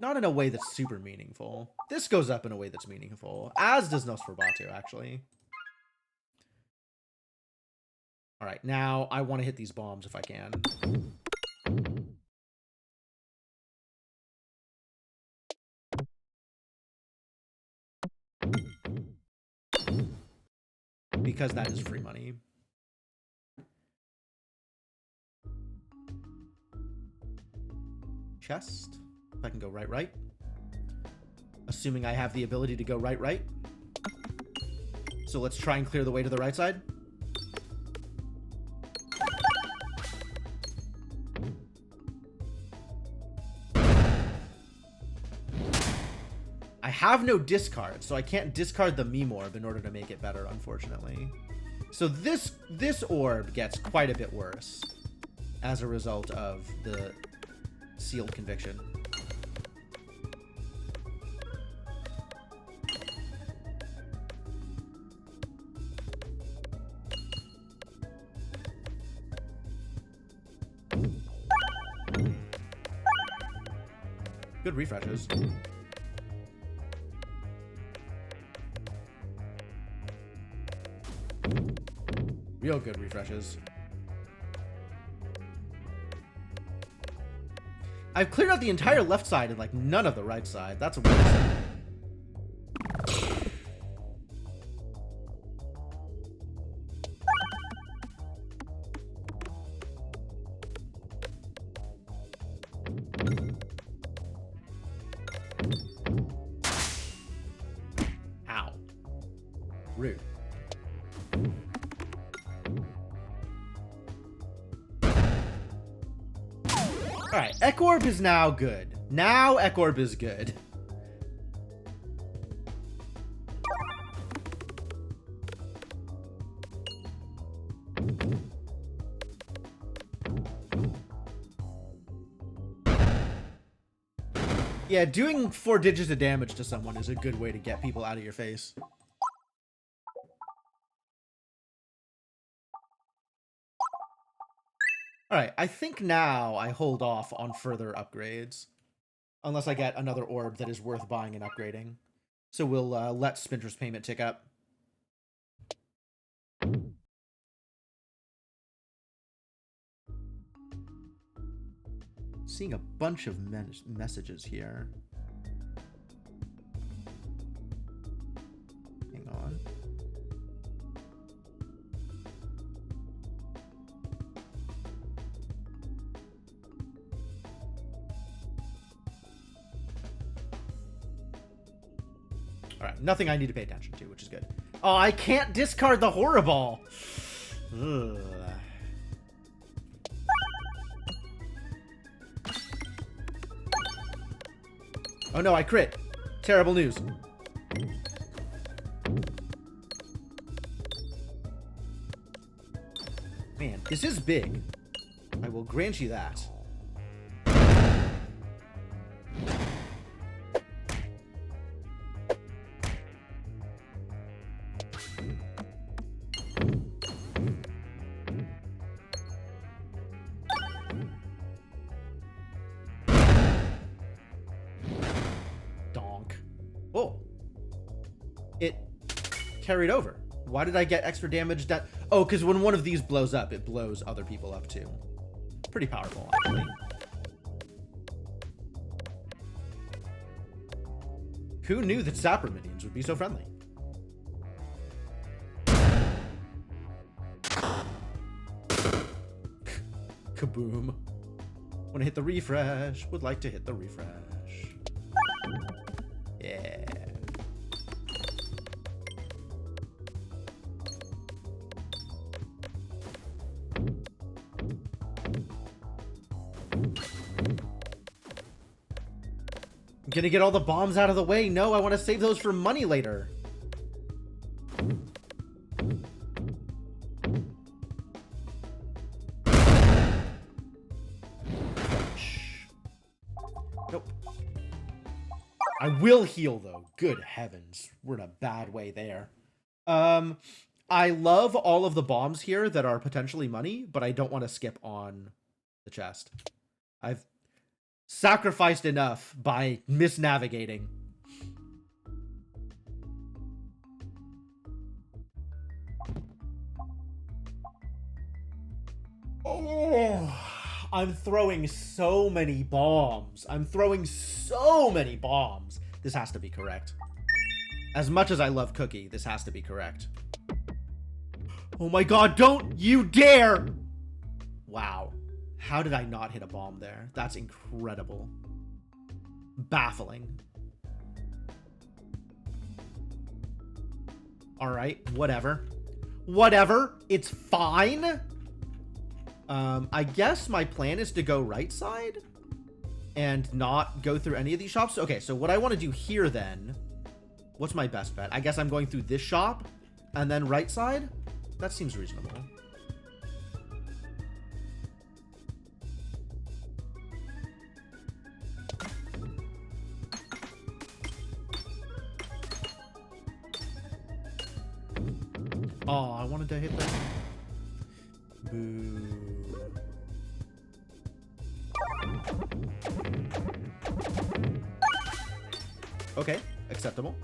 Not in a way that's super meaningful. This goes up in a way that's meaningful. As does Nosferatu, actually. Alright, now I want to hit these bombs if I can. Because that is free money. Chest. If I can go right. Assuming I have the ability to go right. So let's try and clear the way to the right side. I have no discard, so I can't discard the meme orb in order to make it better, unfortunately. So this orb gets quite a bit worse as a result of the sealed conviction. Good refreshes. Real good refreshes. I've cleared out the entire left side and like none of the right side. That's a weird thing. Ow. Rude. Alright, Ekorb is now good. Now Ekorb is good. Yeah, doing 4 digits of damage to someone is a good way to get people out of your face. Alright, I think now I hold off on further upgrades. Unless I get another orb that is worth buying and upgrading. So we'll let Spintress payment tick up. Seeing a bunch of messages here. Hang on. Alright, nothing I need to pay attention to, which is good. Oh, I can't discard the Horriball! Ugh. Oh no, I crit. Terrible news. Man, this is big. I will grant you that. Carried over. Why did I get extra damage? That oh, because when one of these blows up, it blows other people up too. Pretty powerful, actually. Who knew that Sapper minions would be so friendly? Kaboom. Want to hit the refresh. Would like to hit the refresh. Yeah. I'm gonna get all the bombs out of the way. No, I want to save those for money later. Nope. I will heal, though. Good heavens. We're in a bad way there. I love all of the bombs here that are potentially money, but I don't want to skip on the chest. I've sacrificed enough by misnavigating. Oh, I'm throwing so many bombs. I'm throwing so many bombs. This has to be correct. As much as I love Cookie, this has to be correct. Oh my god, don't you dare! Wow. How did I not hit a bomb there? That's incredible. Baffling. Alright, whatever. Whatever, it's fine. I guess my plan is to go right side and not go through any of these shops. Okay, so what I want to do here then, what's my best bet? I guess I'm going through this shop and then right side. That seems reasonable. Oh, I wanted to hit that. Boo. Okay, acceptable.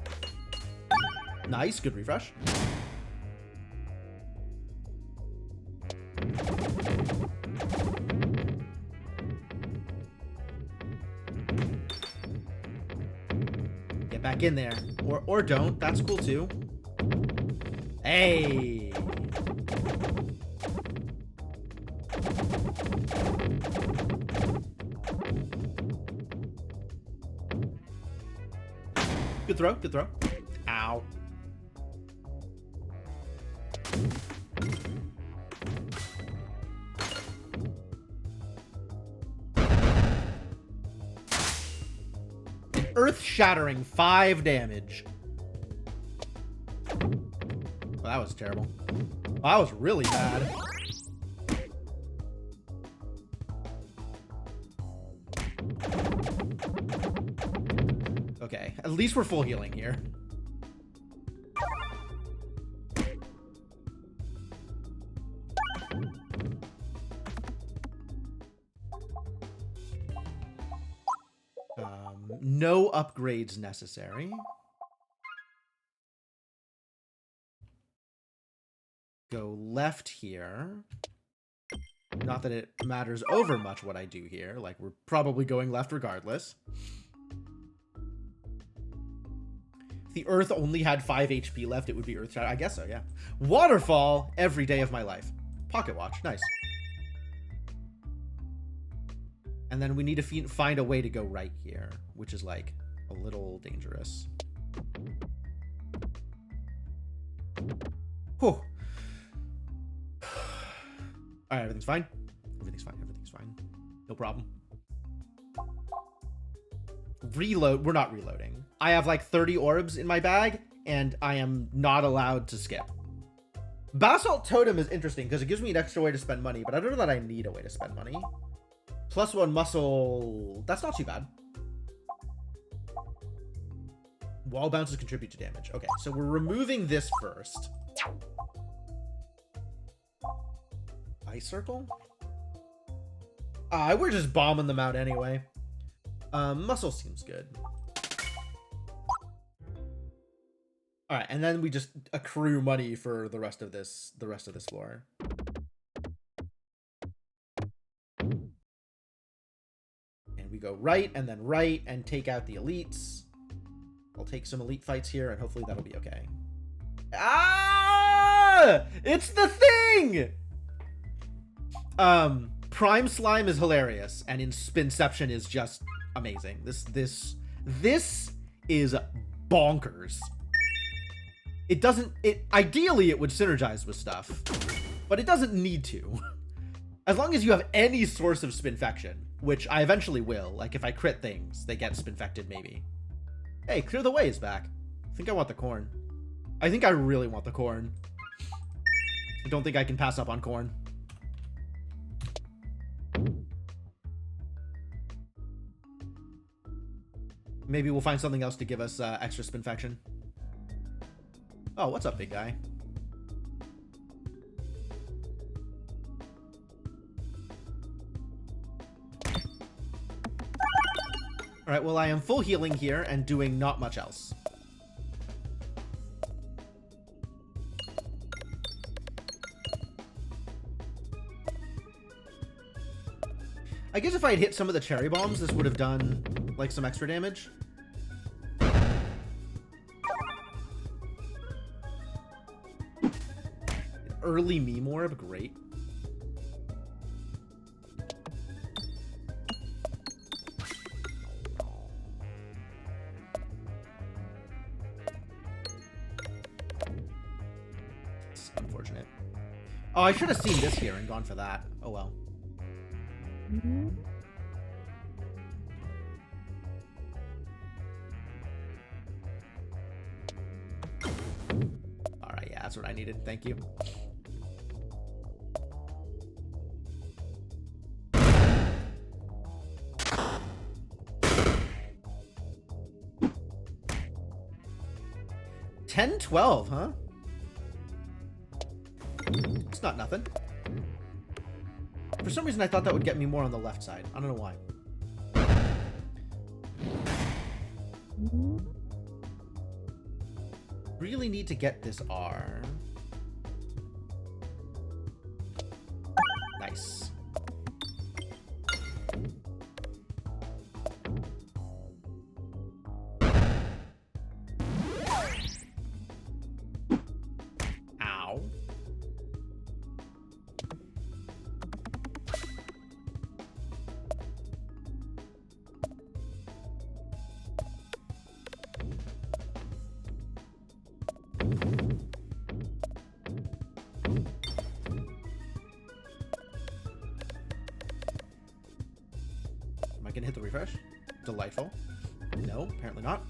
Nice, good refresh. Get back in there. Or don't. That's cool too. Hey. Good throw, good throw. Ow. An earth-shattering 5 damage. Well, that was terrible. Well, that was really bad. Okay, at least we're full healing here. No upgrades necessary. Go left here. Not that it matters over much what I do here. Like, we're probably going left regardless. If the Earth only had 5 HP left, it would be Earth Shatter. I guess so, yeah. Waterfall every day of my life. Pocket watch. Nice. And then we need to find a way to go right here, which is, like, a little dangerous. Whew. Alright, everything's fine. Everything's fine. Everything's fine. No problem. Reload. We're not reloading. I have like 30 orbs in my bag, and I am not allowed to skip. Basalt Totem is interesting because it gives me an extra way to spend money, but I don't know that I need a way to spend money. +1 muscle. That's not too bad. Wall bounces contribute to damage. Okay, so we're removing this first. Ice circle? We're just bombing them out anyway. Muscle seems good. All right, and then we just accrue money for the rest of this floor. And we go right and then right and take out the elites. I'll take some elite fights here, and hopefully that'll be okay. Ah! It's the thing! Prime Slime is hilarious, and Spinception is just amazing. This is bonkers. Ideally it would synergize with stuff, but it doesn't need to. As long as you have any source of Spinfection, which I eventually will, like if I crit things, they get Spinfected maybe. Hey, Clear the Way is back. I think I want the corn. I think I really want the corn. I don't think I can pass up on corn. Maybe we'll find something else to give us extra Spinfection. Oh, what's up, big guy? Alright, well, I am full healing here and doing not much else. I guess if I had hit some of the cherry bombs, this would have done, like, some extra damage. Early meme orb, great. It's unfortunate. Oh, I should have seen this here and gone for that. Oh well. Alright, yeah, that's what I needed. Thank you. $10-12, huh? It's not nothing. For some reason, I thought that would get me more on the left side. I don't know why. Really need to get this R. Nice. Ow. Am I gonna hit the refresh? Delightful. No, apparently not.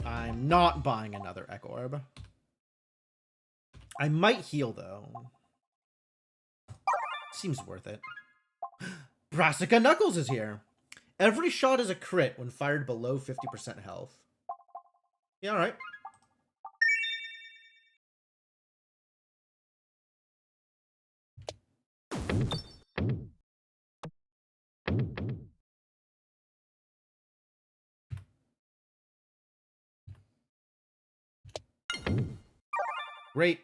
I'm not buying another Echo Orb. I might heal, though. Seems worth it. Brassica Knuckles is here. Every shot is a crit when fired below 50% health. Yeah, alright. Great.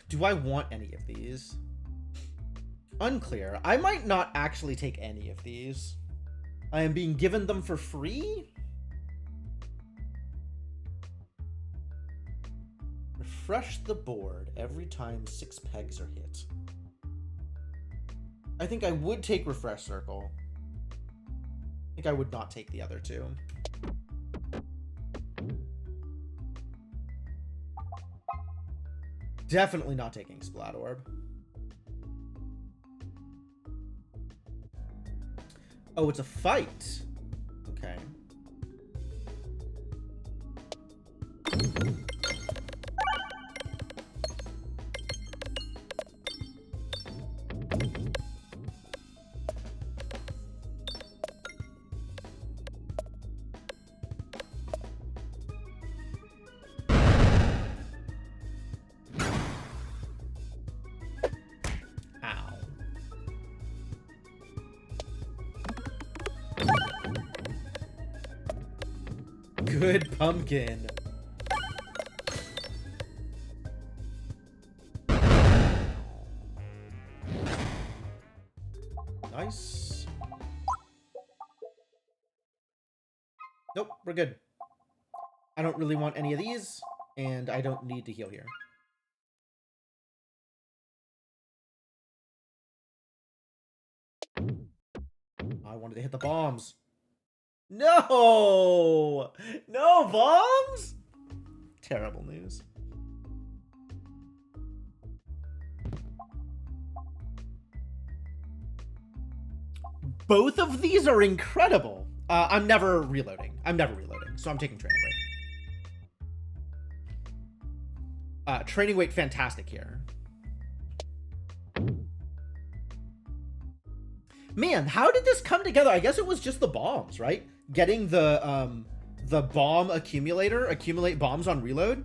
Do I want any of these? Unclear. I might not actually take any of these. I am being given them for free? Refresh the board every time 6 pegs are hit. I think I would take Refresh Circle. I think I would not take the other two. Definitely not taking Splat Orb. Oh, it's a fight. Okay. Good pumpkin. Nice. Nope, we're good. I don't really want any of these, and I don't need to heal here. I wanted to hit the bombs. No! No bombs? Terrible news. Both of these are incredible. I'm never reloading. So I'm taking training weight. Training weight, fantastic here. Man, how did this come together? I guess it was just the bombs, right? Getting the bomb accumulator, accumulate bombs on reload.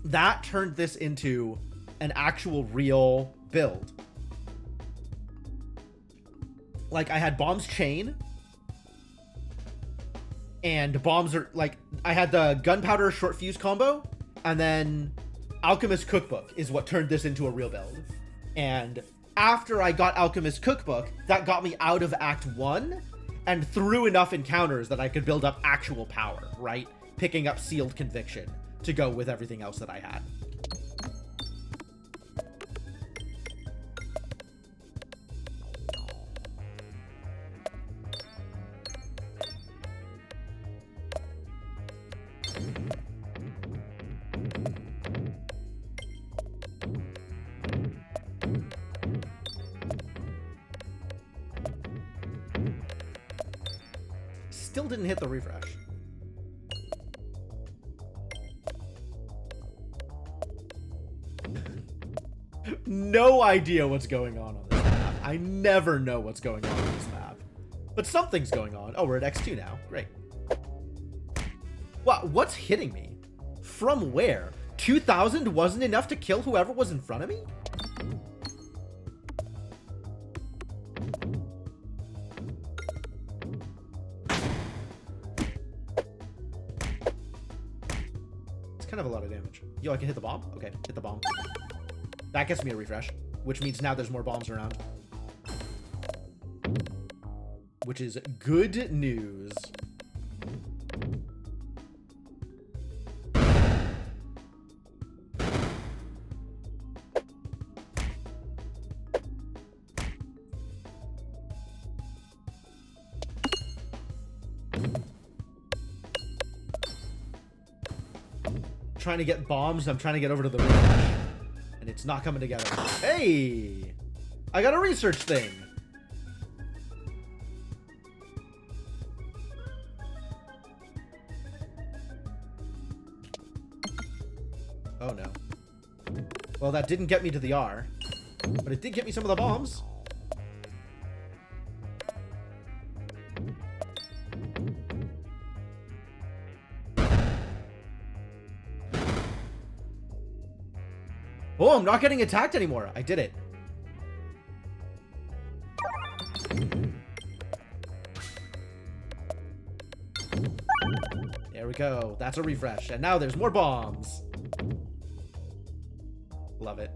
That turned this into an actual real build. Like, I had bombs chain, and bombs are like, I had the gunpowder short fuse combo, and then Alchemist Cookbook is what turned this into a real build. And after I got Alchemist Cookbook, that got me out of Act 1 and through enough encounters that I could build up actual power, right? Picking up Sealed Conviction to go with everything else that I had. Still didn't hit the refresh. No idea what's going on this map. I never know what's going on this map. But something's going on. Oh, we're at X2 now. Great. Wow, what's hitting me? From where? 2,000 wasn't enough to kill whoever was in front of me? Kind of a lot of damage. Yo, I can hit the bomb? Okay, hit the bomb. That gets me a refresh, which means now there's more bombs around. Which is good news. Trying to get bombs. I'm trying to get over to the refresh, and it's not coming together. Hey, I got a research thing. Oh no. Well, that didn't get me to the R, but it did get me some of the bombs. Oh, I'm not getting attacked anymore. I did it. There we go. That's a refresh. And now there's more bombs. Love it.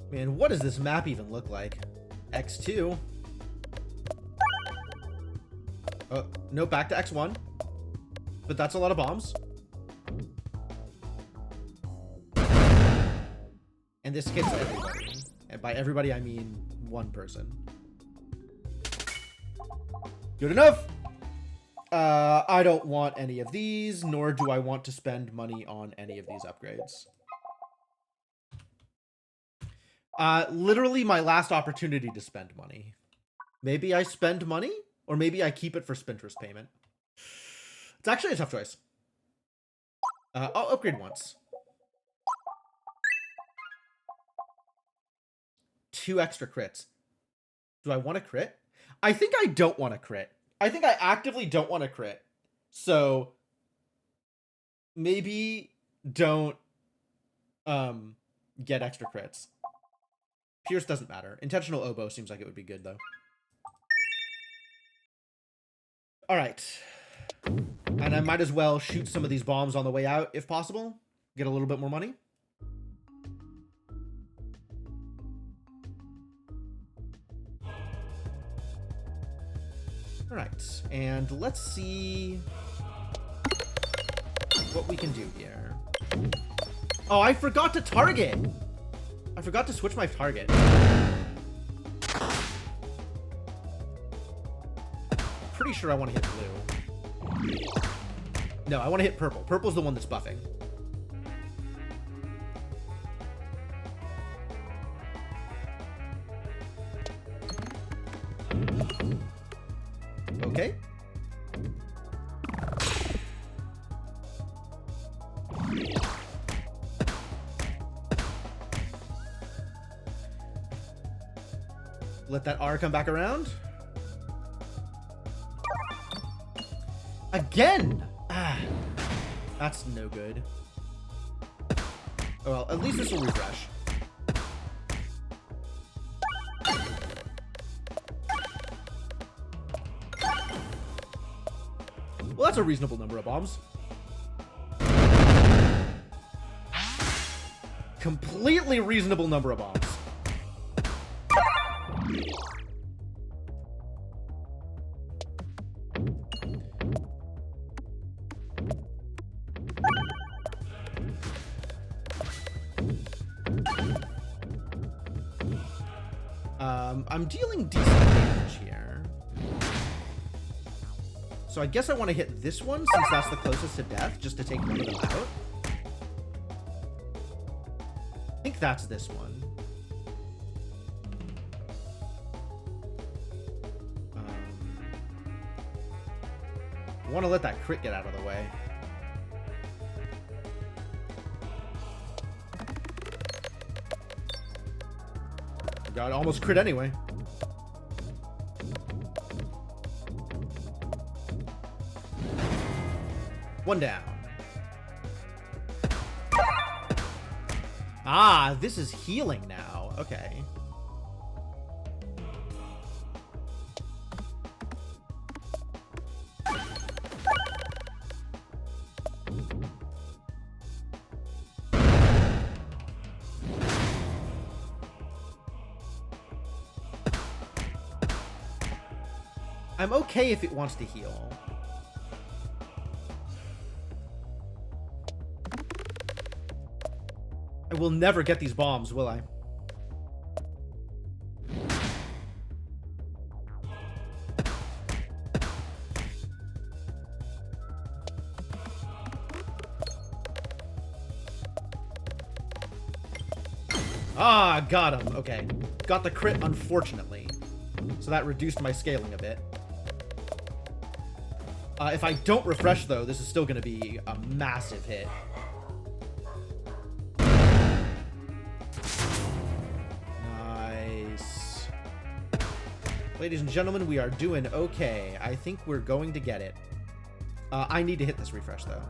Man, what does this map even look like? X2. Oh, no, back to X1. But that's a lot of bombs. And this hits everybody. And by everybody, I mean one person. Good enough! I don't want any of these, nor do I want to spend money on any of these upgrades. Literally my last opportunity to spend money. Maybe I spend money, or maybe I keep it for Spinterest payment. It's actually a tough choice. I'll upgrade once. 2 extra crits. Do I want to crit? I think I don't want to crit. I think I actively don't want to crit. So maybe don't get extra crits. Pierce doesn't matter. Intentional oboe seems like it would be good though. All right. And I might as well shoot some of these bombs on the way out if possible. Get a little bit more money. All right. And let's see what we can do here. Oh, I forgot to target. I forgot to switch my target. Pretty sure I want to hit blue. No, I want to hit purple. Purple's the one that's buffing. Okay. Let that R come back around. Again! Ah, that's no good. Oh, well, at least this will refresh. Well, that's a reasonable number of bombs. Completely reasonable number of bombs. I'm dealing decent damage here. So I guess I want to hit this one since that's the closest to death, just to take one of them out. I think that's this one. I want to let that crit get out of the way. God, almost crit anyway. One down. Ah, this is healing now. Okay. I'm okay if it wants to heal. I will never get these bombs, will I? Ah, got him. Okay. Got the crit, unfortunately. So that reduced my scaling a bit. If I don't refresh, though, this is still going to be a massive hit. Nice. Ladies and gentlemen, we are doing okay. I think we're going to get it. I need to hit this refresh, though.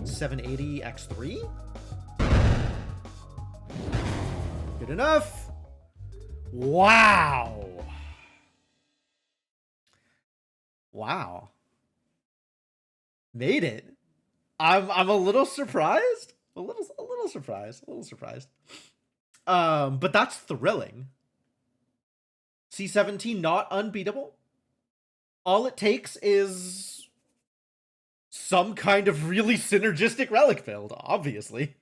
$780 X3? Good enough. Wow. Wow. Made it. I'm a little surprised. A little surprised. But that's thrilling. C17 not unbeatable. All it takes is some kind of really synergistic relic build, obviously.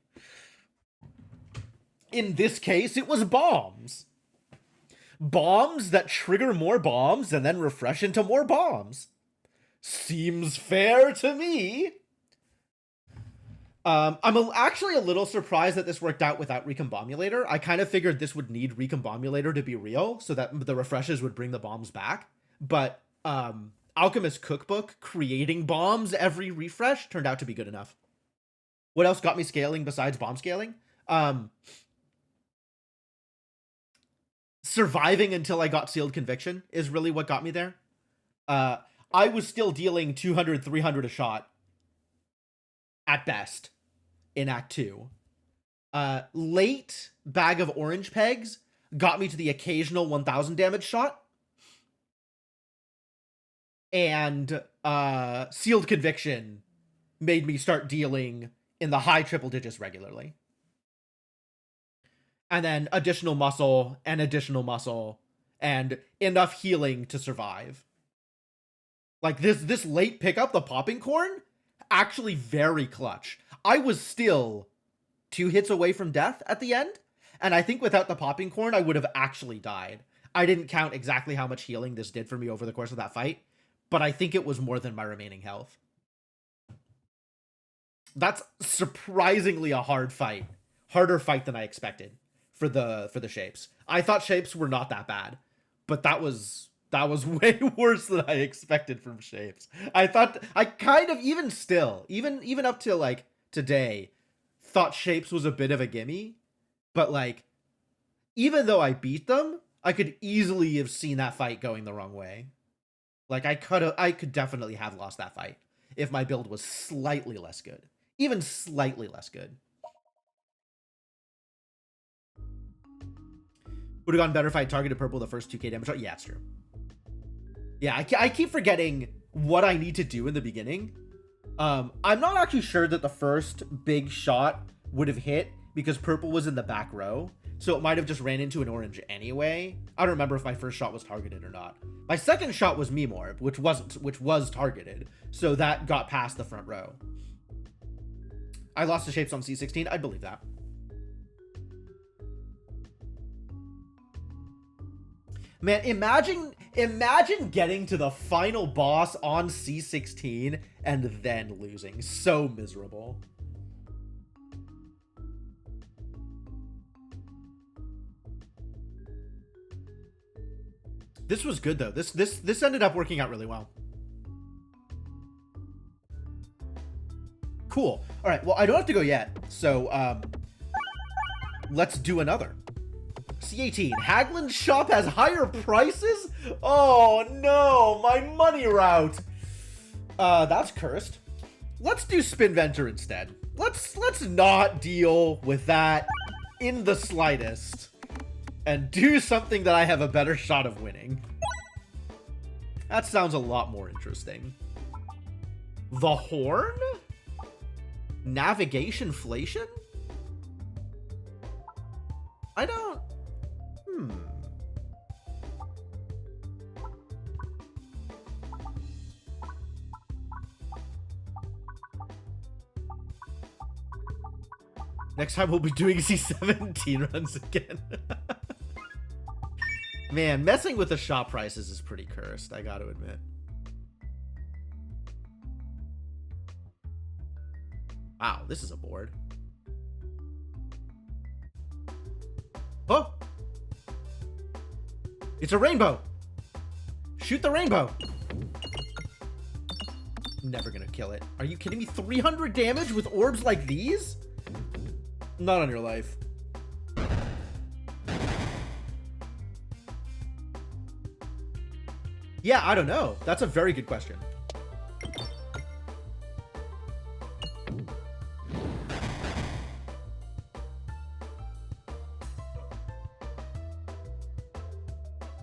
In this case, it was bombs. Bombs that trigger more bombs and then refresh into more bombs. Seems fair to me. I'm actually a little surprised that this worked out without Recombobulator. I kind of figured this would need Recombobulator to be real, so that the refreshes would bring the bombs back. But Alchemist Cookbook creating bombs every refresh turned out to be good enough. What else got me scaling besides bomb scaling? Surviving until I got Sealed Conviction is really what got me there. I was still dealing 200, 300 a shot at best in Act 2. Late Bag of Orange Pegs got me to the occasional 1000 damage shot. And Sealed Conviction made me start dealing in the high triple digits regularly. And then additional muscle and enough healing to survive. Like this late pickup, the popping corn, actually very clutch. I was still 2 hits away from death at the end, and I think without the popping corn, I would have actually died. I didn't count exactly how much healing this did for me over the course of that fight, but I think it was more than my remaining health. That's surprisingly a hard fight. Harder fight than I expected for the shapes. I thought shapes were not that bad, but that was way worse than I expected from shapes. I thought I kind of even up to like today thought shapes was a bit of a gimme, but like even though I beat them, I could easily have seen that fight going the wrong way. Like I could definitely have lost that fight if my build was slightly less good. Even slightly less good. Would have gone better if I targeted purple the first 2k damage. Yeah, it's true. Yeah, I keep forgetting what I need to do in the beginning. I'm not actually sure that the first big shot would have hit because purple was in the back row. So it might have just ran into an orange anyway. I don't remember if my first shot was targeted or not. My second shot was Memorb, which was targeted. So that got past the front row. I lost the shapes on C16. I'd believe that. Man, imagine getting to the final boss on C16 and then losing. So miserable. This was good though. This ended up working out really well. Cool. All right, well, I don't have to go yet. So, let's do another. C18, Haglin's shop has higher prices? Oh no, my money route. That's cursed. Let's do Spinventor instead. Let's not deal with that in the slightest and do something that I have a better shot of winning. That sounds a lot more interesting. The Horn? Navigationflation? I don't... Next time we'll be doing C17 runs again. Man, messing with the shop prices is pretty cursed, I gotta admit. Wow, this is a board. Oh! It's a rainbow! Shoot the rainbow! I'm never gonna kill it. Are you kidding me? 300 damage with orbs like these? Not on your life. Yeah, I don't know. That's a very good question.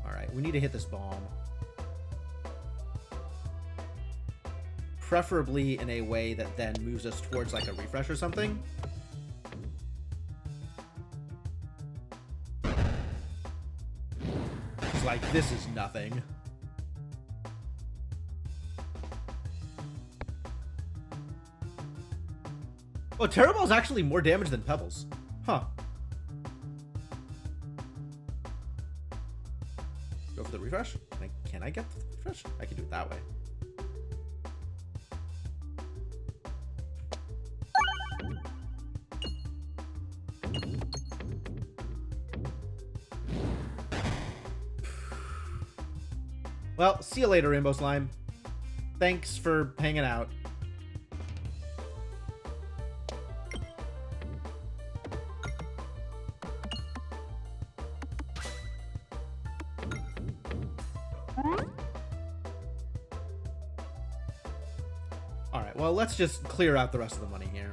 All right, we need to hit this bomb. Preferably in a way that then moves us towards like a refresh or something. It's like, this is nothing. Oh, Terra Ball is actually more damage than Pebbles. Huh. Go for the refresh? Can I get the refresh? I can do it that way. Well, see you later, Rainbow Slime. Thanks for hanging out. Alright, well, let's just clear out the rest of the money here.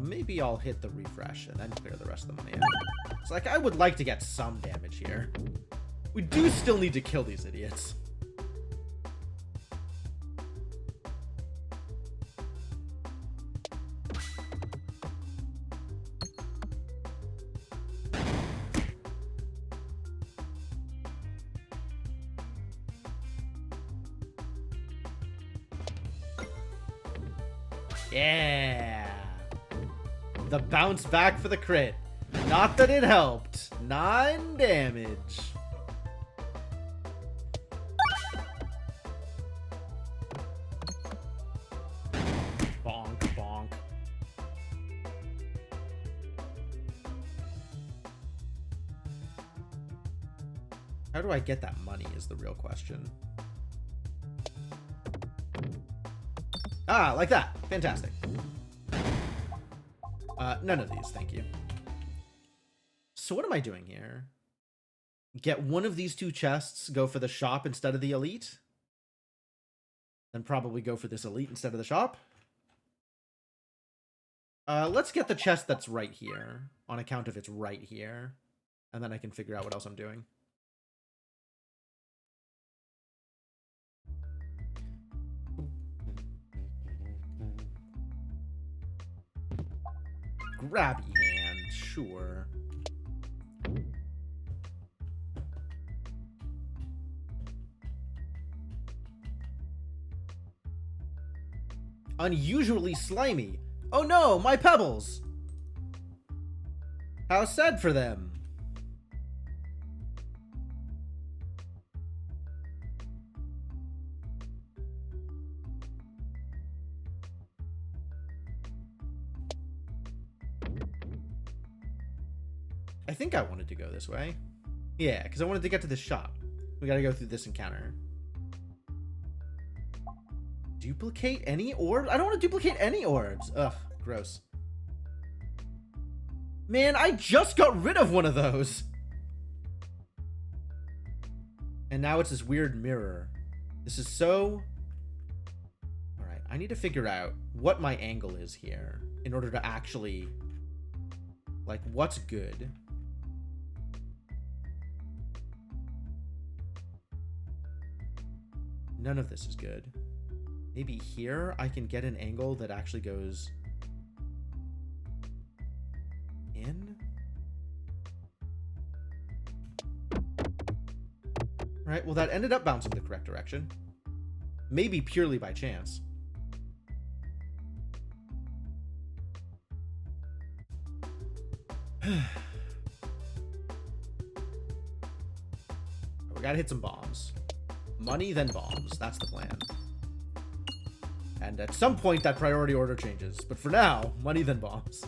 Maybe I'll hit the refresh and then clear the rest of the money out. It's like, I would like to get some damage here. We do still need to kill these idiots. Yeah. The bounce back for the crit. Not that it helped. 9 damage. Bonk, bonk. How do I get that money is the real question. Ah, like that. Fantastic. None of these, thank you. So what am I doing here? Get one of these 2 chests, go for the shop instead of the elite? Then probably go for this elite instead of the shop? Let's get the chest that's right here, on account of it's right here. And then I can figure out what else I'm doing. Grabby hand, sure. Unusually slimy. Oh no, my pebbles! How sad for them. I think I wanted to go this way. Yeah, because I wanted to get to the shop. We gotta go through this encounter. Duplicate any orbs? I don't want to duplicate any orbs. Ugh, gross. Man, I just got rid of one of those. And now it's this weird mirror. This is so... Alright, I need to figure out what my angle is here in order to actually... Like, what's good? None of this is good. Maybe here I can get an angle that actually goes in. Right, well that ended up bouncing the correct direction. Maybe purely by chance. We gotta hit some bombs. Money, then bombs. That's the plan. And at some point, that priority order changes. But for now, money, then bombs.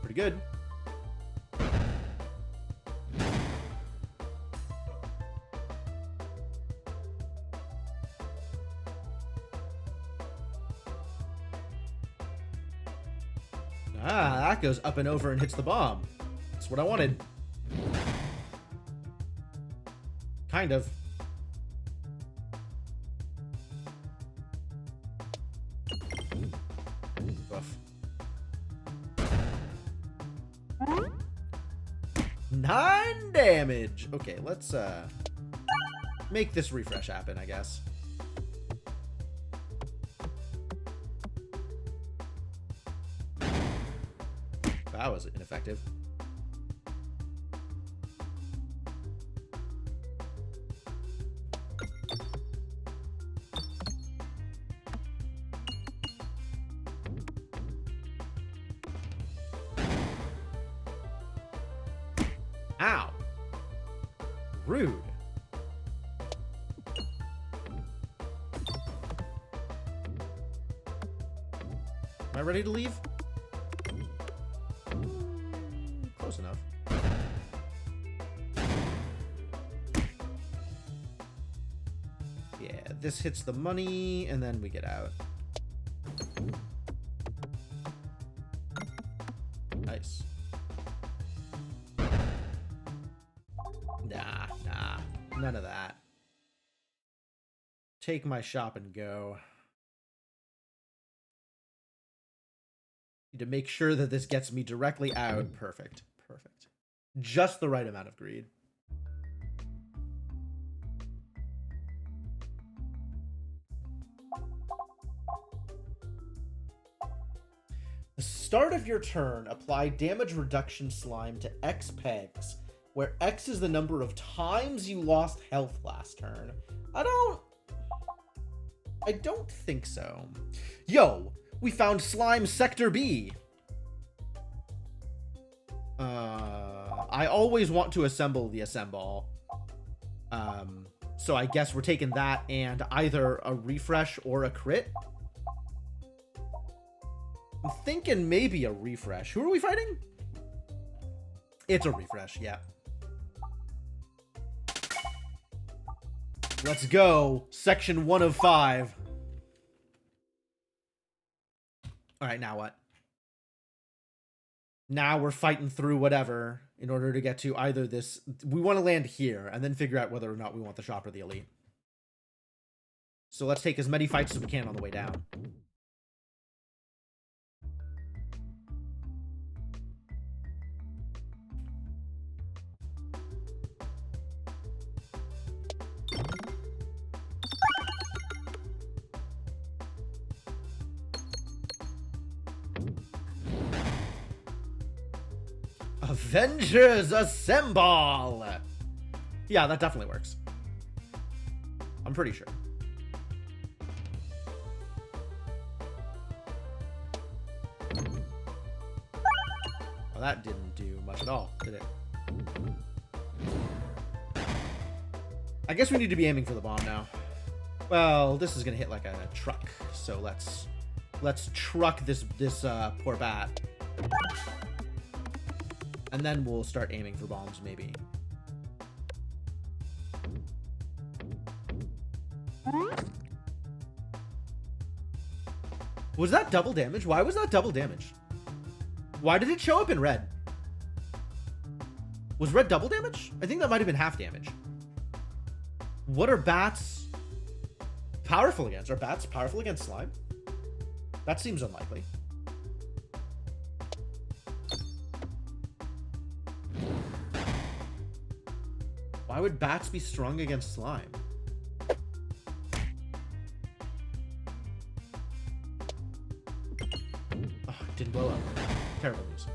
Pretty good. Ah, that goes up and over and hits the bomb. That's what I wanted. Kind of. Oof. 9 damage. Okay, let's make this refresh happen, I guess. That was ineffective. Ow. Rude. Am I ready to leave? Close enough. Yeah, this hits the money, and then we get out. Nice. Nah. None of that. Take my shop and go. Need to make sure that this gets me directly out. Perfect. Perfect. Just the right amount of greed. The start of your turn, apply damage reduction slime to X pegs, where X is the number of times you lost health last turn. I don't think so. Yo, we found slime sector B. I always want to assemble the assemble. So I guess we're taking that and either a refresh or a crit. I'm thinking maybe a refresh. Who are we fighting? It's a refresh, yeah. Let's go. Section 1 of 5. Alright, now what? Now we're fighting through whatever in order to get to either this. We want to land here and then figure out whether or not we want the shop or the elite. So let's take as many fights as we can on the way down. Avengers assemble! Yeah, that definitely works. I'm pretty sure. Well, that didn't do much at all, did it? I guess we need to be aiming for the bomb now. Well, this is gonna hit like a truck, so let's truck this poor bat. And then we'll start aiming for bombs, maybe. Was that double damage? Why was that double damage? Why did it show up in red? Was red double damage? I think that might have been half damage. What are bats powerful against? Are bats powerful against slime? That seems unlikely. Why would bats be strong against slime? Oh, it didn't blow up. Terrible news.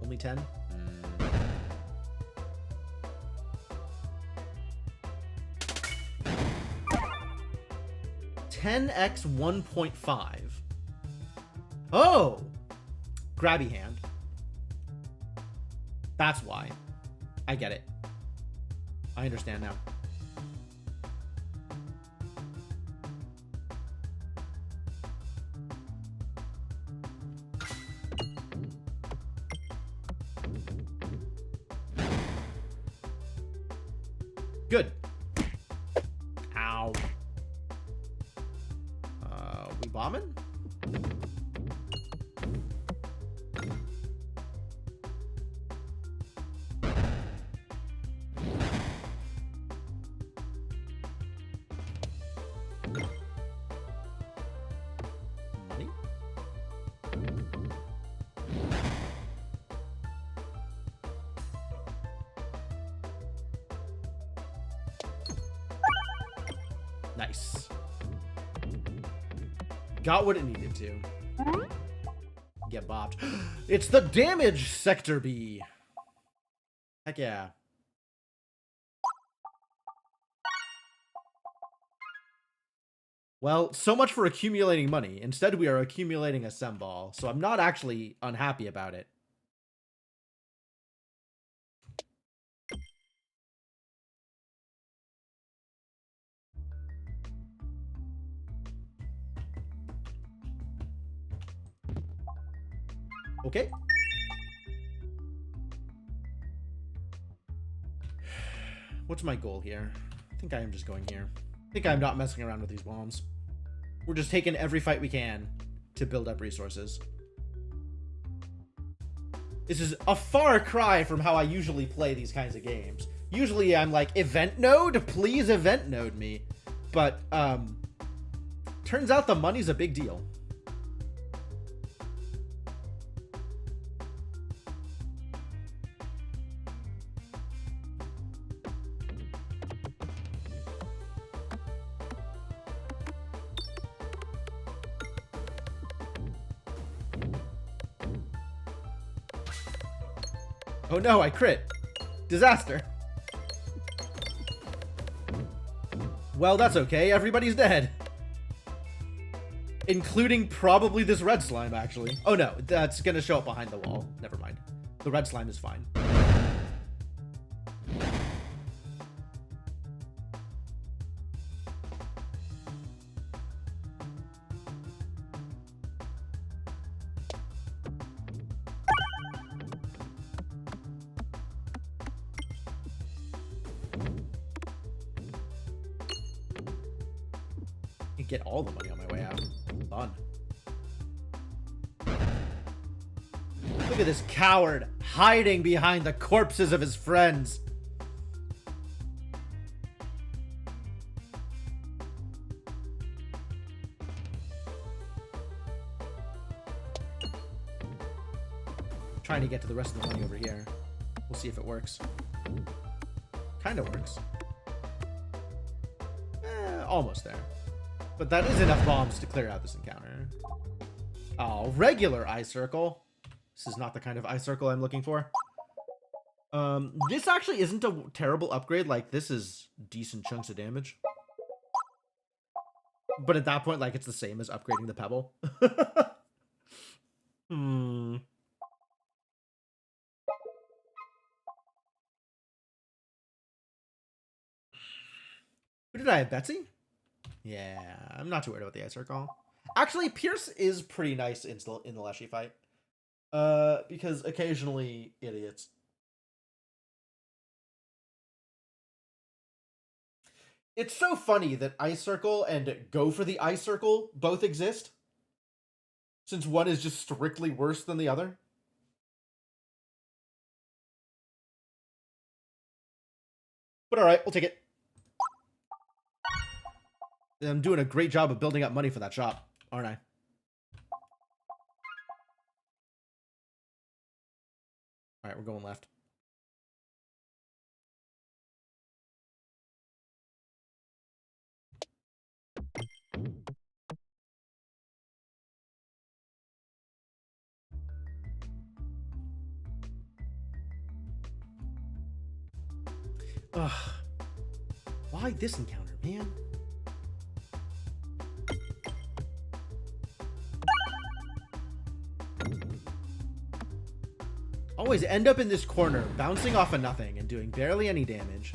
Only 10? 10x 1.5. Oh! Grabby hand. That's why. I get it. I understand now. Good. Ow. We bombing? Money? Nice. Got what it needed to. Get bopped. It's the damage sector B. Heck yeah. Well, so much for accumulating money. Instead, we are accumulating a semball, so I'm not actually unhappy about it. Okay. What's my goal here? I think I am just going here. I think I'm not messing around with these bombs. We're just taking every fight we can to build up resources. This is a far cry from how I usually play these kinds of games. Usually I'm like, event node? Please event node me. But, turns out the money's a big deal. Oh no, I crit. Disaster. Well, that's okay. Everybody's dead. Including probably this red slime, actually. Oh no, that's gonna show up behind the wall. Never mind. The red slime is fine. Get all the money on my way out. Fun. Look at this coward hiding behind the corpses of his friends. Trying to get to the rest of the money over here. We'll see if it works. Kind of works. Almost there. But that is enough bombs to clear out this encounter. Oh, regular eye circle. This is not the kind of eye circle I'm looking for. This actually isn't a terrible upgrade. Like, this is decent chunks of damage. But at that point, like, it's the same as upgrading the pebble. Who did I have? Betsy? Yeah, I'm not too worried about the eye circle. Actually, Pierce is pretty nice in the Leshy fight. Because occasionally, idiots. It's so funny that Ice Circle and Go for the Ice Circle both exist. Since one is just strictly worse than the other. But alright, we'll take it. I'm doing a great job of building up money for that shop, aren't I? Alright, we're going left. Ugh. Why this encounter, man? Always end up in this corner, bouncing off of nothing and doing barely any damage.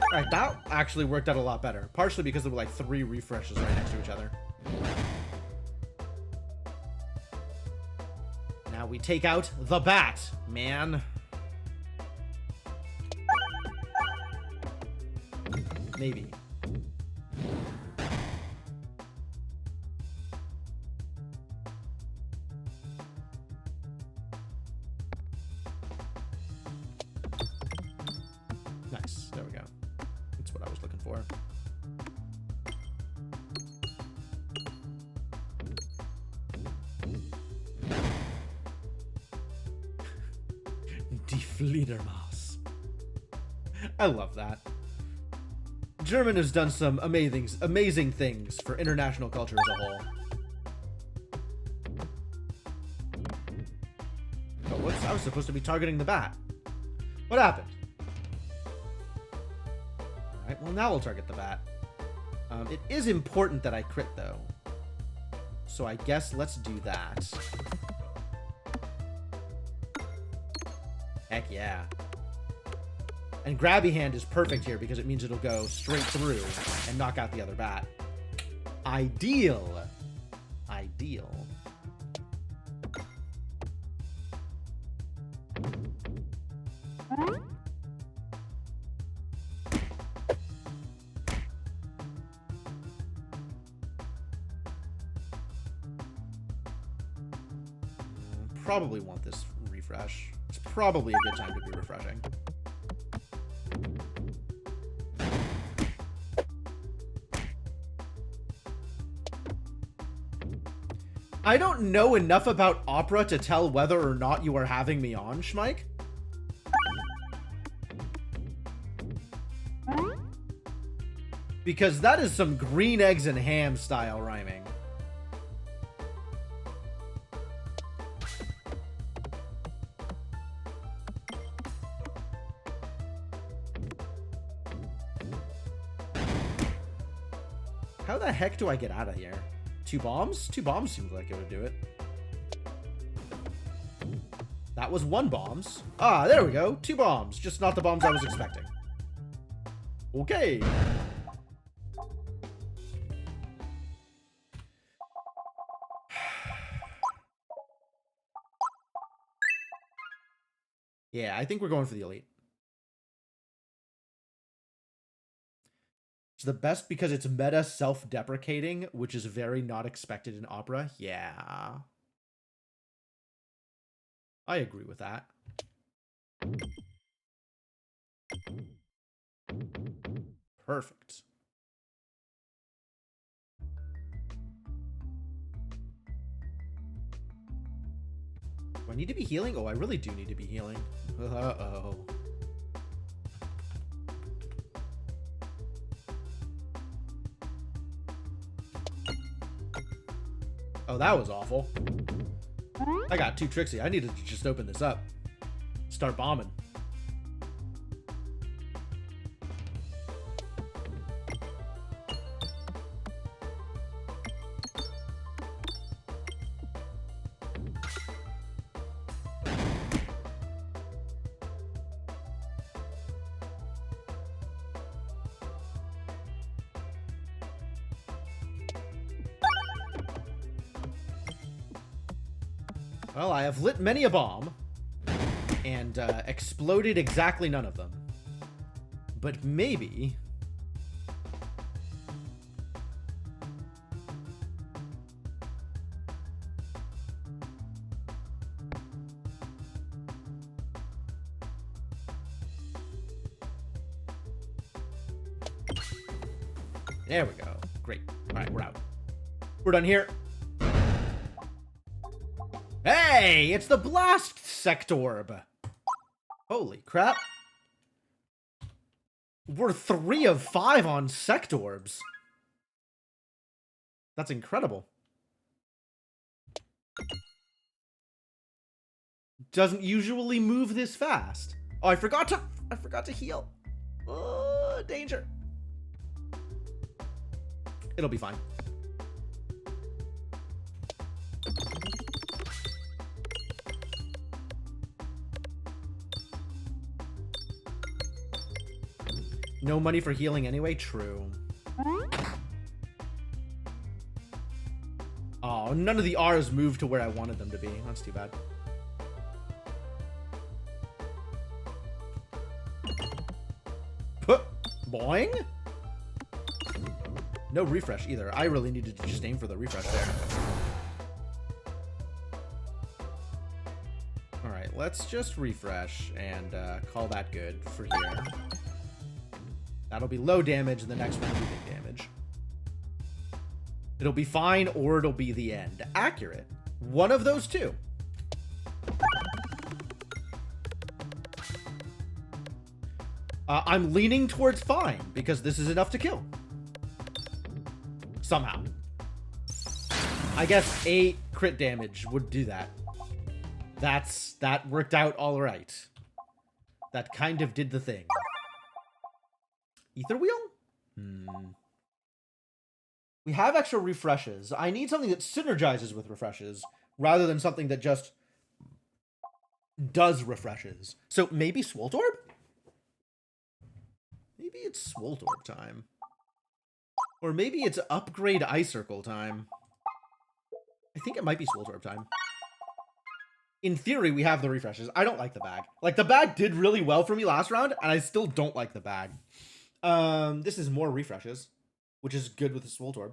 Alright, that actually worked out a lot better. Partially because there were like 3 refreshes right next to each other. Now we take out the bat, man. Maybe. Nice. There we go. That's what I was looking for. Die Fledermaus. I love that. German has done some amazing things for international culture as a whole. I was supposed to be targeting the bat. What happened? Alright, well now we'll target the bat. It is important that I crit, though. So I guess let's do that. Heck yeah. And Grabby Hand is perfect here because it means it'll go straight through and knock out the other bat. Ideal. Ideal. Probably want this refresh. It's probably a good time to be refreshing. I don't know enough about Opera to tell whether or not you are having me on, Schmike. Because that is some green eggs and ham style rhyming. How the heck do I get out of here? 2 bombs? 2 bombs seems like it would do it. That was 1 bombs. Ah, there we go. 2 bombs. Just not the bombs I was expecting. Okay. Yeah, I think we're going for the elite. It's the best because it's meta self-deprecating, which is very not expected in Opera. Yeah. I agree with that. Perfect. Do I need to be healing? Oh, I really do need to be healing. Uh-oh. Oh, that was awful. I got too tricksy. I needed to just open this up. Start bombing. Well, I have lit many a bomb, and exploded exactly none of them. But maybe... There we go. Great. All right, we're out. We're done here. Hey, it's the Blast Sectorb. Holy crap. We're 3 of 5 on Sectorbs. That's incredible. Doesn't usually move this fast. Oh, I forgot to heal. Oh, danger. It'll be fine. No money for healing anyway? True. Oh, none of the R's moved to where I wanted them to be. That's too bad. Boing? No refresh either. I really needed to just aim for the refresh there. Alright, let's just refresh and call that good for here. That'll be low damage, and the next one will be big damage. It'll be fine, or it'll be the end. Accurate. One of those two. I'm leaning towards fine, because this is enough to kill. Somehow. I guess 8 crit damage would do that. That worked out all right. That kind of did the thing. Ether wheel? We have extra refreshes. I need something that synergizes with refreshes rather than something that just does refreshes. So maybe Swoltorb? Maybe it's Swoltorb time. Or maybe it's upgrade Icircle time. I think it might be Swoltorb time. In theory, we have the refreshes. I don't like the bag. Like, the bag did really well for me last round, and I still don't like the bag. This is more refreshes, which is good with the Swoltorb.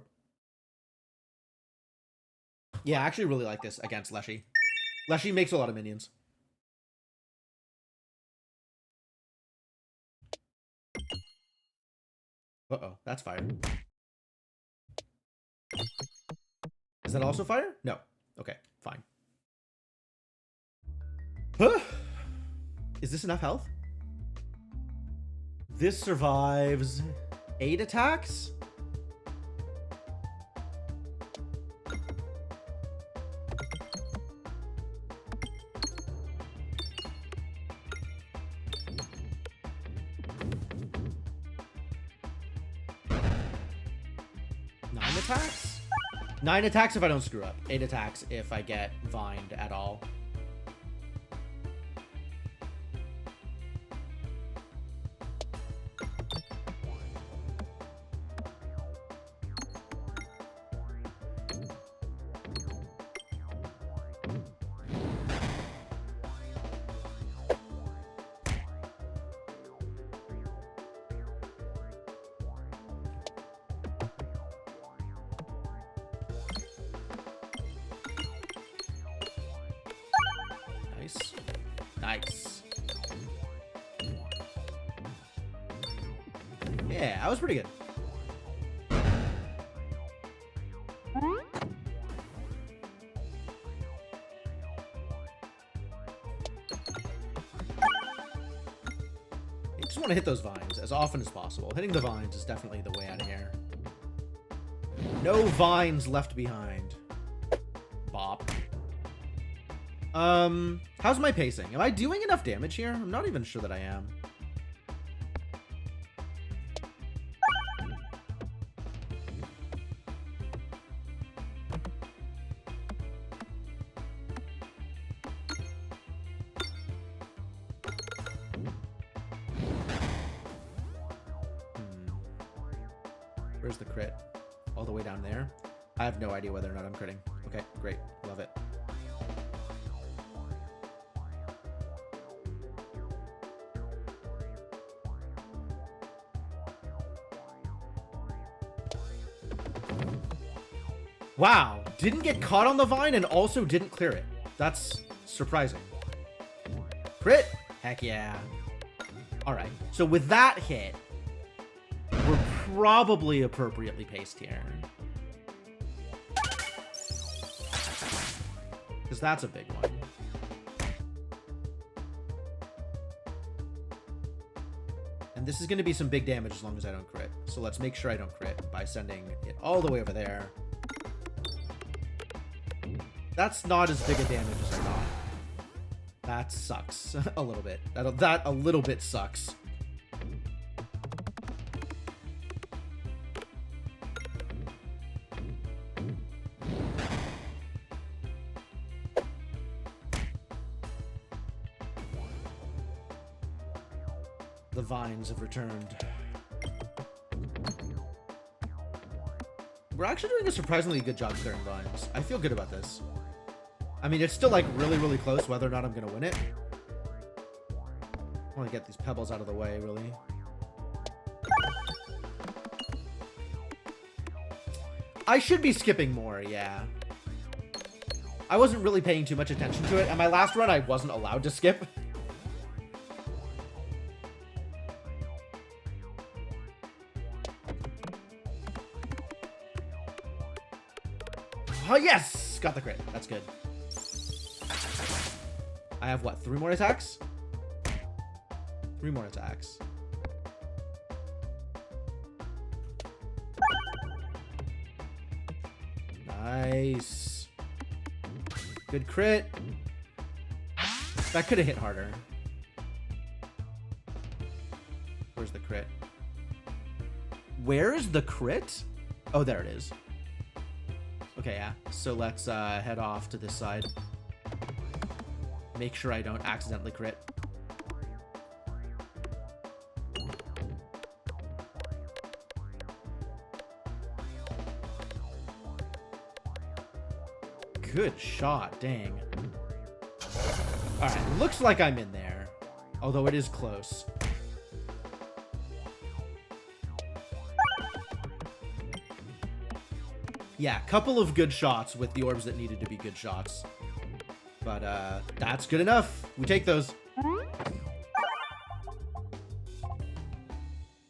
Yeah, I actually really like this against Leshy. Leshy makes a lot of minions. Uh-oh, that's fire. Is that also fire? No. Okay, fine. Huh? Is this enough health? This survives 8 attacks? Attacks? 9 attacks if I don't screw up. 8 attacks if I get vined at all. Nice. Yeah, that was pretty good. You just want to hit those vines as often as possible. Hitting the vines is definitely the way out of here. No vines left behind. Bop. How's my pacing? Am I doing enough damage here? I'm not even sure that I am. Where's the crit? All the way down there? I have no idea whether or not I'm critting. Okay, great. Love it. Wow, didn't get caught on the vine and also didn't clear it. That's surprising. Crit? Heck yeah. All right, so with that hit, we're probably appropriately paced here. Because that's a big one. And this is going to be some big damage as long as I don't crit. So let's make sure I don't crit by sending it all the way over there. That's not as big a damage as I thought. That sucks a little bit. That a little bit sucks. The vines have returned. We're actually doing a surprisingly good job clearing vines. I feel good about this. I mean, it's still like really, really close whether or not I'm going to win it. I want to get these pebbles out of the way, really. I should be skipping more, yeah. I wasn't really paying too much attention to it. And my last run, I wasn't allowed to skip. Oh, yes! Got the crit. That's good. I have, what, 3 more attacks? 3 more attacks. Nice. Good crit. That could have hit harder. Where's the crit? Where's the crit? Oh, there it is. Okay, yeah. So let's head off to this side. Make sure I don't accidentally crit. Good shot, dang. Alright, looks like I'm in there. Although it is close. Yeah, couple of good shots with the orbs that needed to be good shots. But, that's good enough. We take those.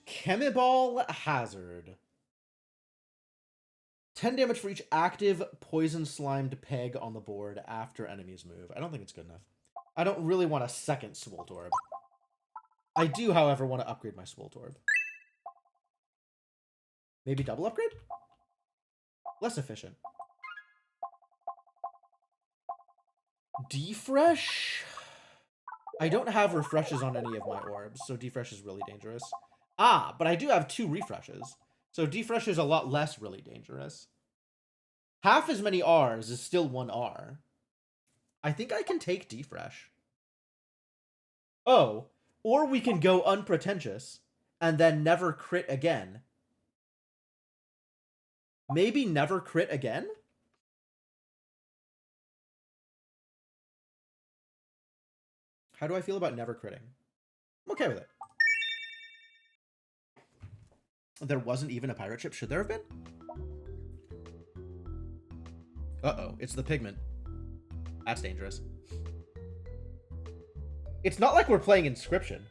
Chemiball Hazard. 10 damage for each active poison slimed peg on the board after enemies move. I don't think it's good enough. I don't really want a second Swolt Orb. I do, however, want to upgrade my Swolt Orb. Maybe double upgrade? Less efficient. Defresh? I don't have refreshes on any of my orbs, so defresh is really dangerous. Ah, but I do have 2 refreshes. So defresh is a lot less really dangerous. Half as many R's is still 1 R. I think I can take defresh. Oh, or we can go unpretentious and then never crit again. Maybe never crit again? How do I feel about never critting? I'm okay with it. There wasn't even a pirate ship. Should there have been? Uh-oh, it's the pigment. That's dangerous. It's not like we're playing Inscription.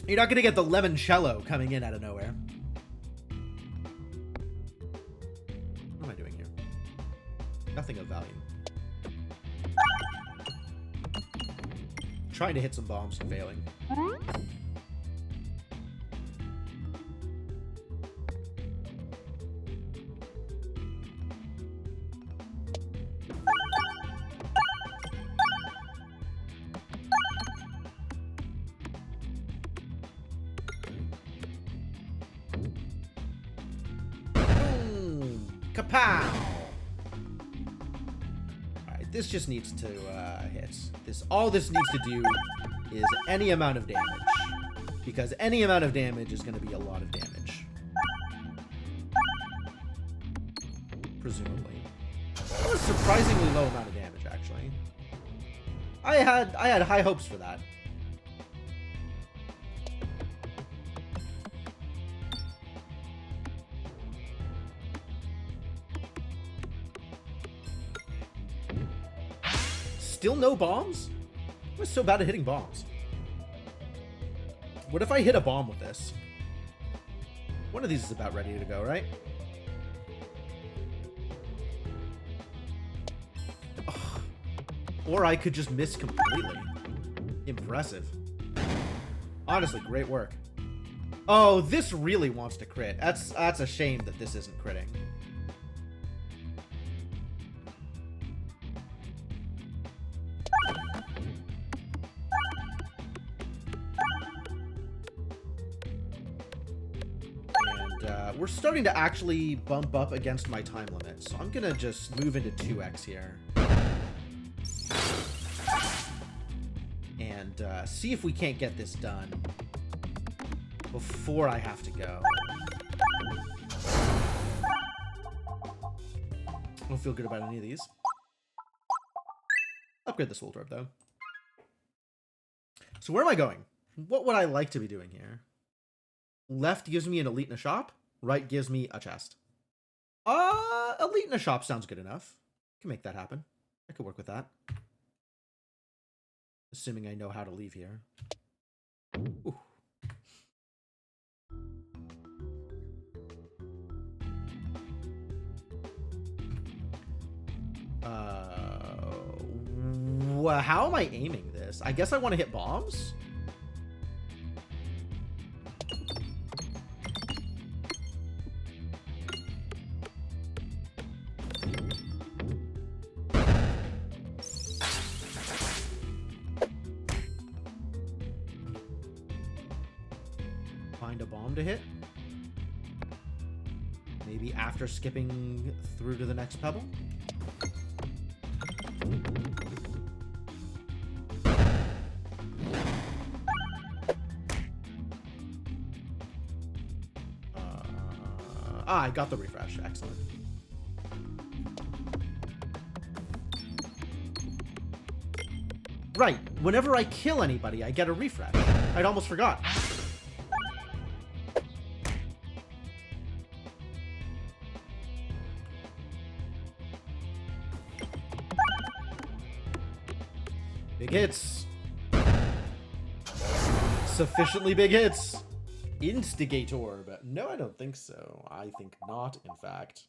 You're not gonna get the limoncello coming in out of nowhere. What am I doing here? Nothing of value. Trying to hit some bombs and failing. Kapow! Alright, this just needs to hit. All this needs to do is any amount of damage. Because any amount of damage is going to be a lot of damage. Presumably. That was a surprisingly low amount of damage, actually. I had high hopes for that. Still no bombs? I was so bad at hitting bombs. What if I hit a bomb with this? One of these is about ready to go, right? Ugh. Or I could just miss completely. Impressive. Honestly, great work. Oh, this really wants to crit. That's a shame that this isn't critting. We're starting to actually bump up against my time limit, so I'm gonna just move into 2x here. And see if we can't get this done before I have to go. I don't feel good about any of these. Upgrade the Swolt Orb, though. So where am I going? What would I like to be doing here? Left gives me an elite in a shop. Right gives me a chest. Elite in a shop sounds good enough. I can make that happen. I could work with that. Assuming I know how to leave here. Ooh. How am I aiming this? I guess I want to hit bombs? Find a bomb to hit. Maybe after skipping through to the next pebble. I got the refresh. Excellent. Right. Whenever I kill anybody, I get a refresh. I'd almost forgot. Big hits. Sufficiently big hits. Instigator, but no, I don't think so. I think not, in fact.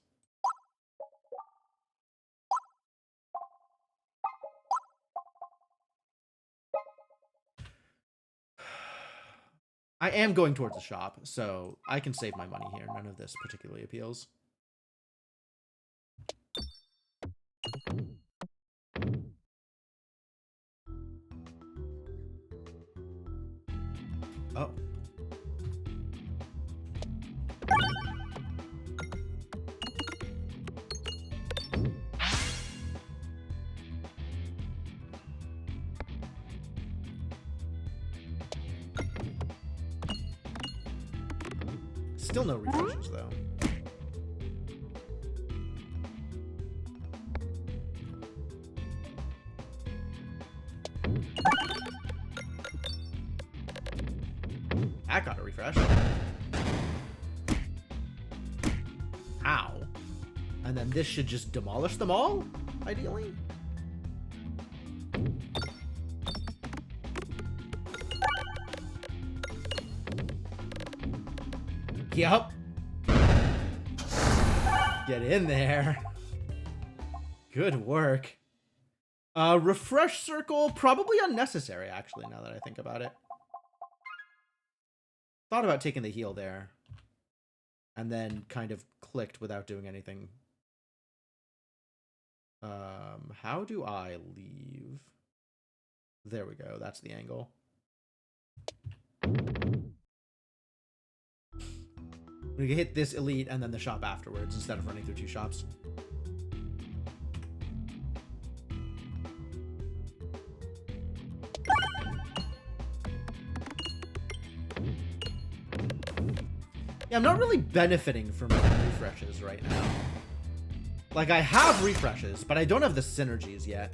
I am going towards the shop, so I can save my money here. None of this particularly appeals. Oh. Still no refreshes, though. That got a refresh. Ow. And then this should just demolish them all, ideally. Yup. Get in there. Good work. Refresh circle, probably unnecessary, actually, now that I think about it. Thought about taking the heal there. And then kind of clicked without doing anything. How do I leave? There we go, that's the angle. We can hit this elite and then the shop afterwards instead of running through two shops. Yeah, I'm not really benefiting from refreshes right now. Like, I have refreshes, but I don't have the synergies yet.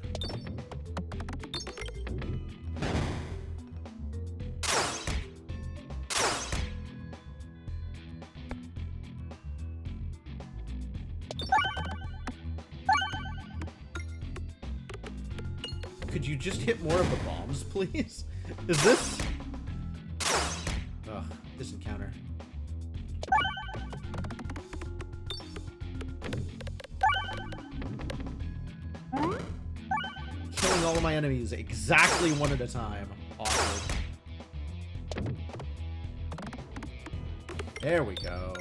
Could you just hit more of the bombs, please? Is this... Ugh, this encounter. Killing all of my enemies exactly one at a time. Awkward. There we go.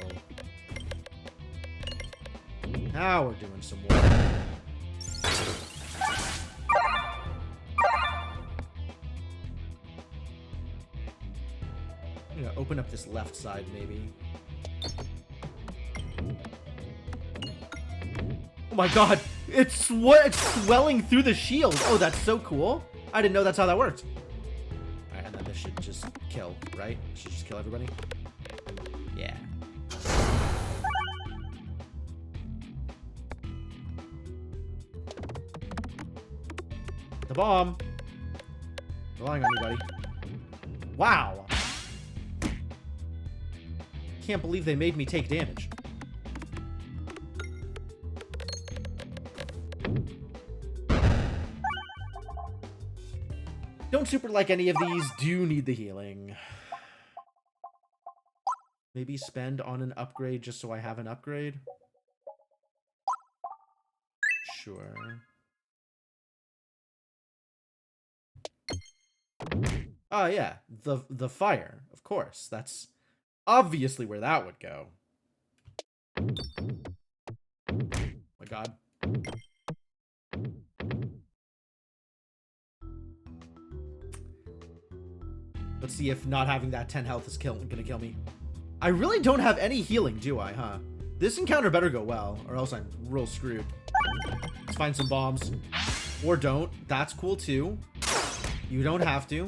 Now we're doing some work. I'm gonna open up this left side, maybe. Oh my god! It's swelling through the shield! Oh, that's so cool! I didn't know that's how that worked. Alright, and then this should just kill, right? It should just kill everybody. Yeah. The bomb! Relying on you, buddy. Wow! Can't believe they made me take damage. Don't super like any of these. Do need the healing. Maybe spend on an upgrade just so I have an upgrade. Sure. Oh yeah, the fire, of course. That's obviously where that would go. Oh my god. Let's see if not having that 10 health is gonna kill me. I really don't have any healing, do I, huh? This encounter better go well, or else I'm real screwed. Let's find some bombs. Or don't. That's cool, too. You don't have to.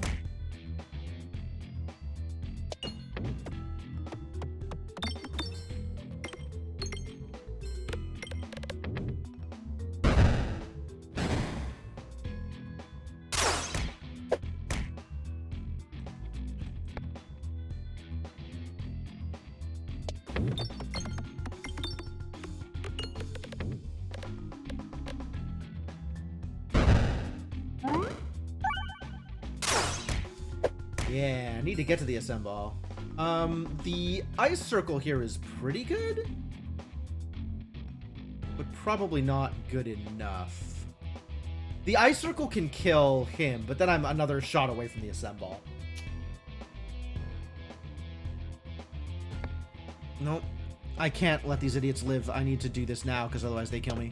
Yeah, I need to get to the assemble. The ice circle here is pretty good, but probably not good enough. The ice circle can kill him, but then I'm another shot away from the assemble. Nope. I can't let these idiots live. I need to do this now, because otherwise they kill me.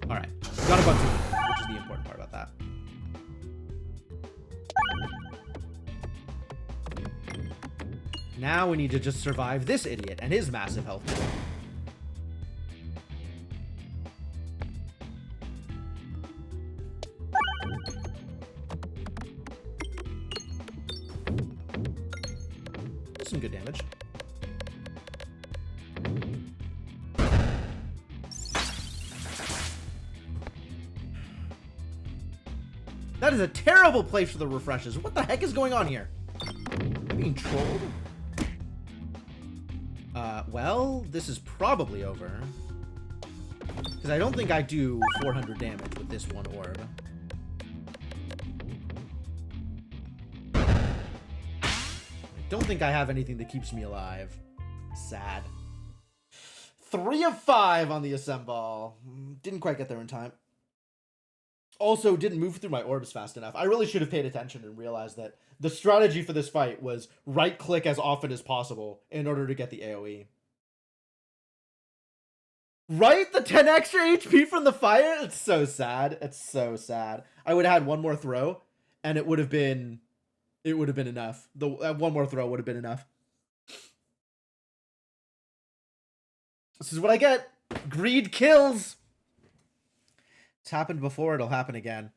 Alright. Got a bunch of them, which is the important part about that. Now we need to just survive this idiot and his massive health pool. Some good damage. That is a terrible place for the refreshes. What the heck is going on here? Am I being trolled? Well, this is probably over. Because I don't think I do 400 damage with this one orb. I don't think I have anything that keeps me alive. Sad. 3 of 5 on the assemble. Didn't quite get there in time. Also, didn't move through my orbs fast enough. I really should have paid attention and realized that the strategy for this fight was right-click as often as possible in order to get the AoE. Right? The 10 extra HP from the fire? It's so sad. It's so sad. I would have had one more throw, and it would have been enough. The one more throw would have been enough. This is what I get. Greed kills. It's happened before, it'll happen again.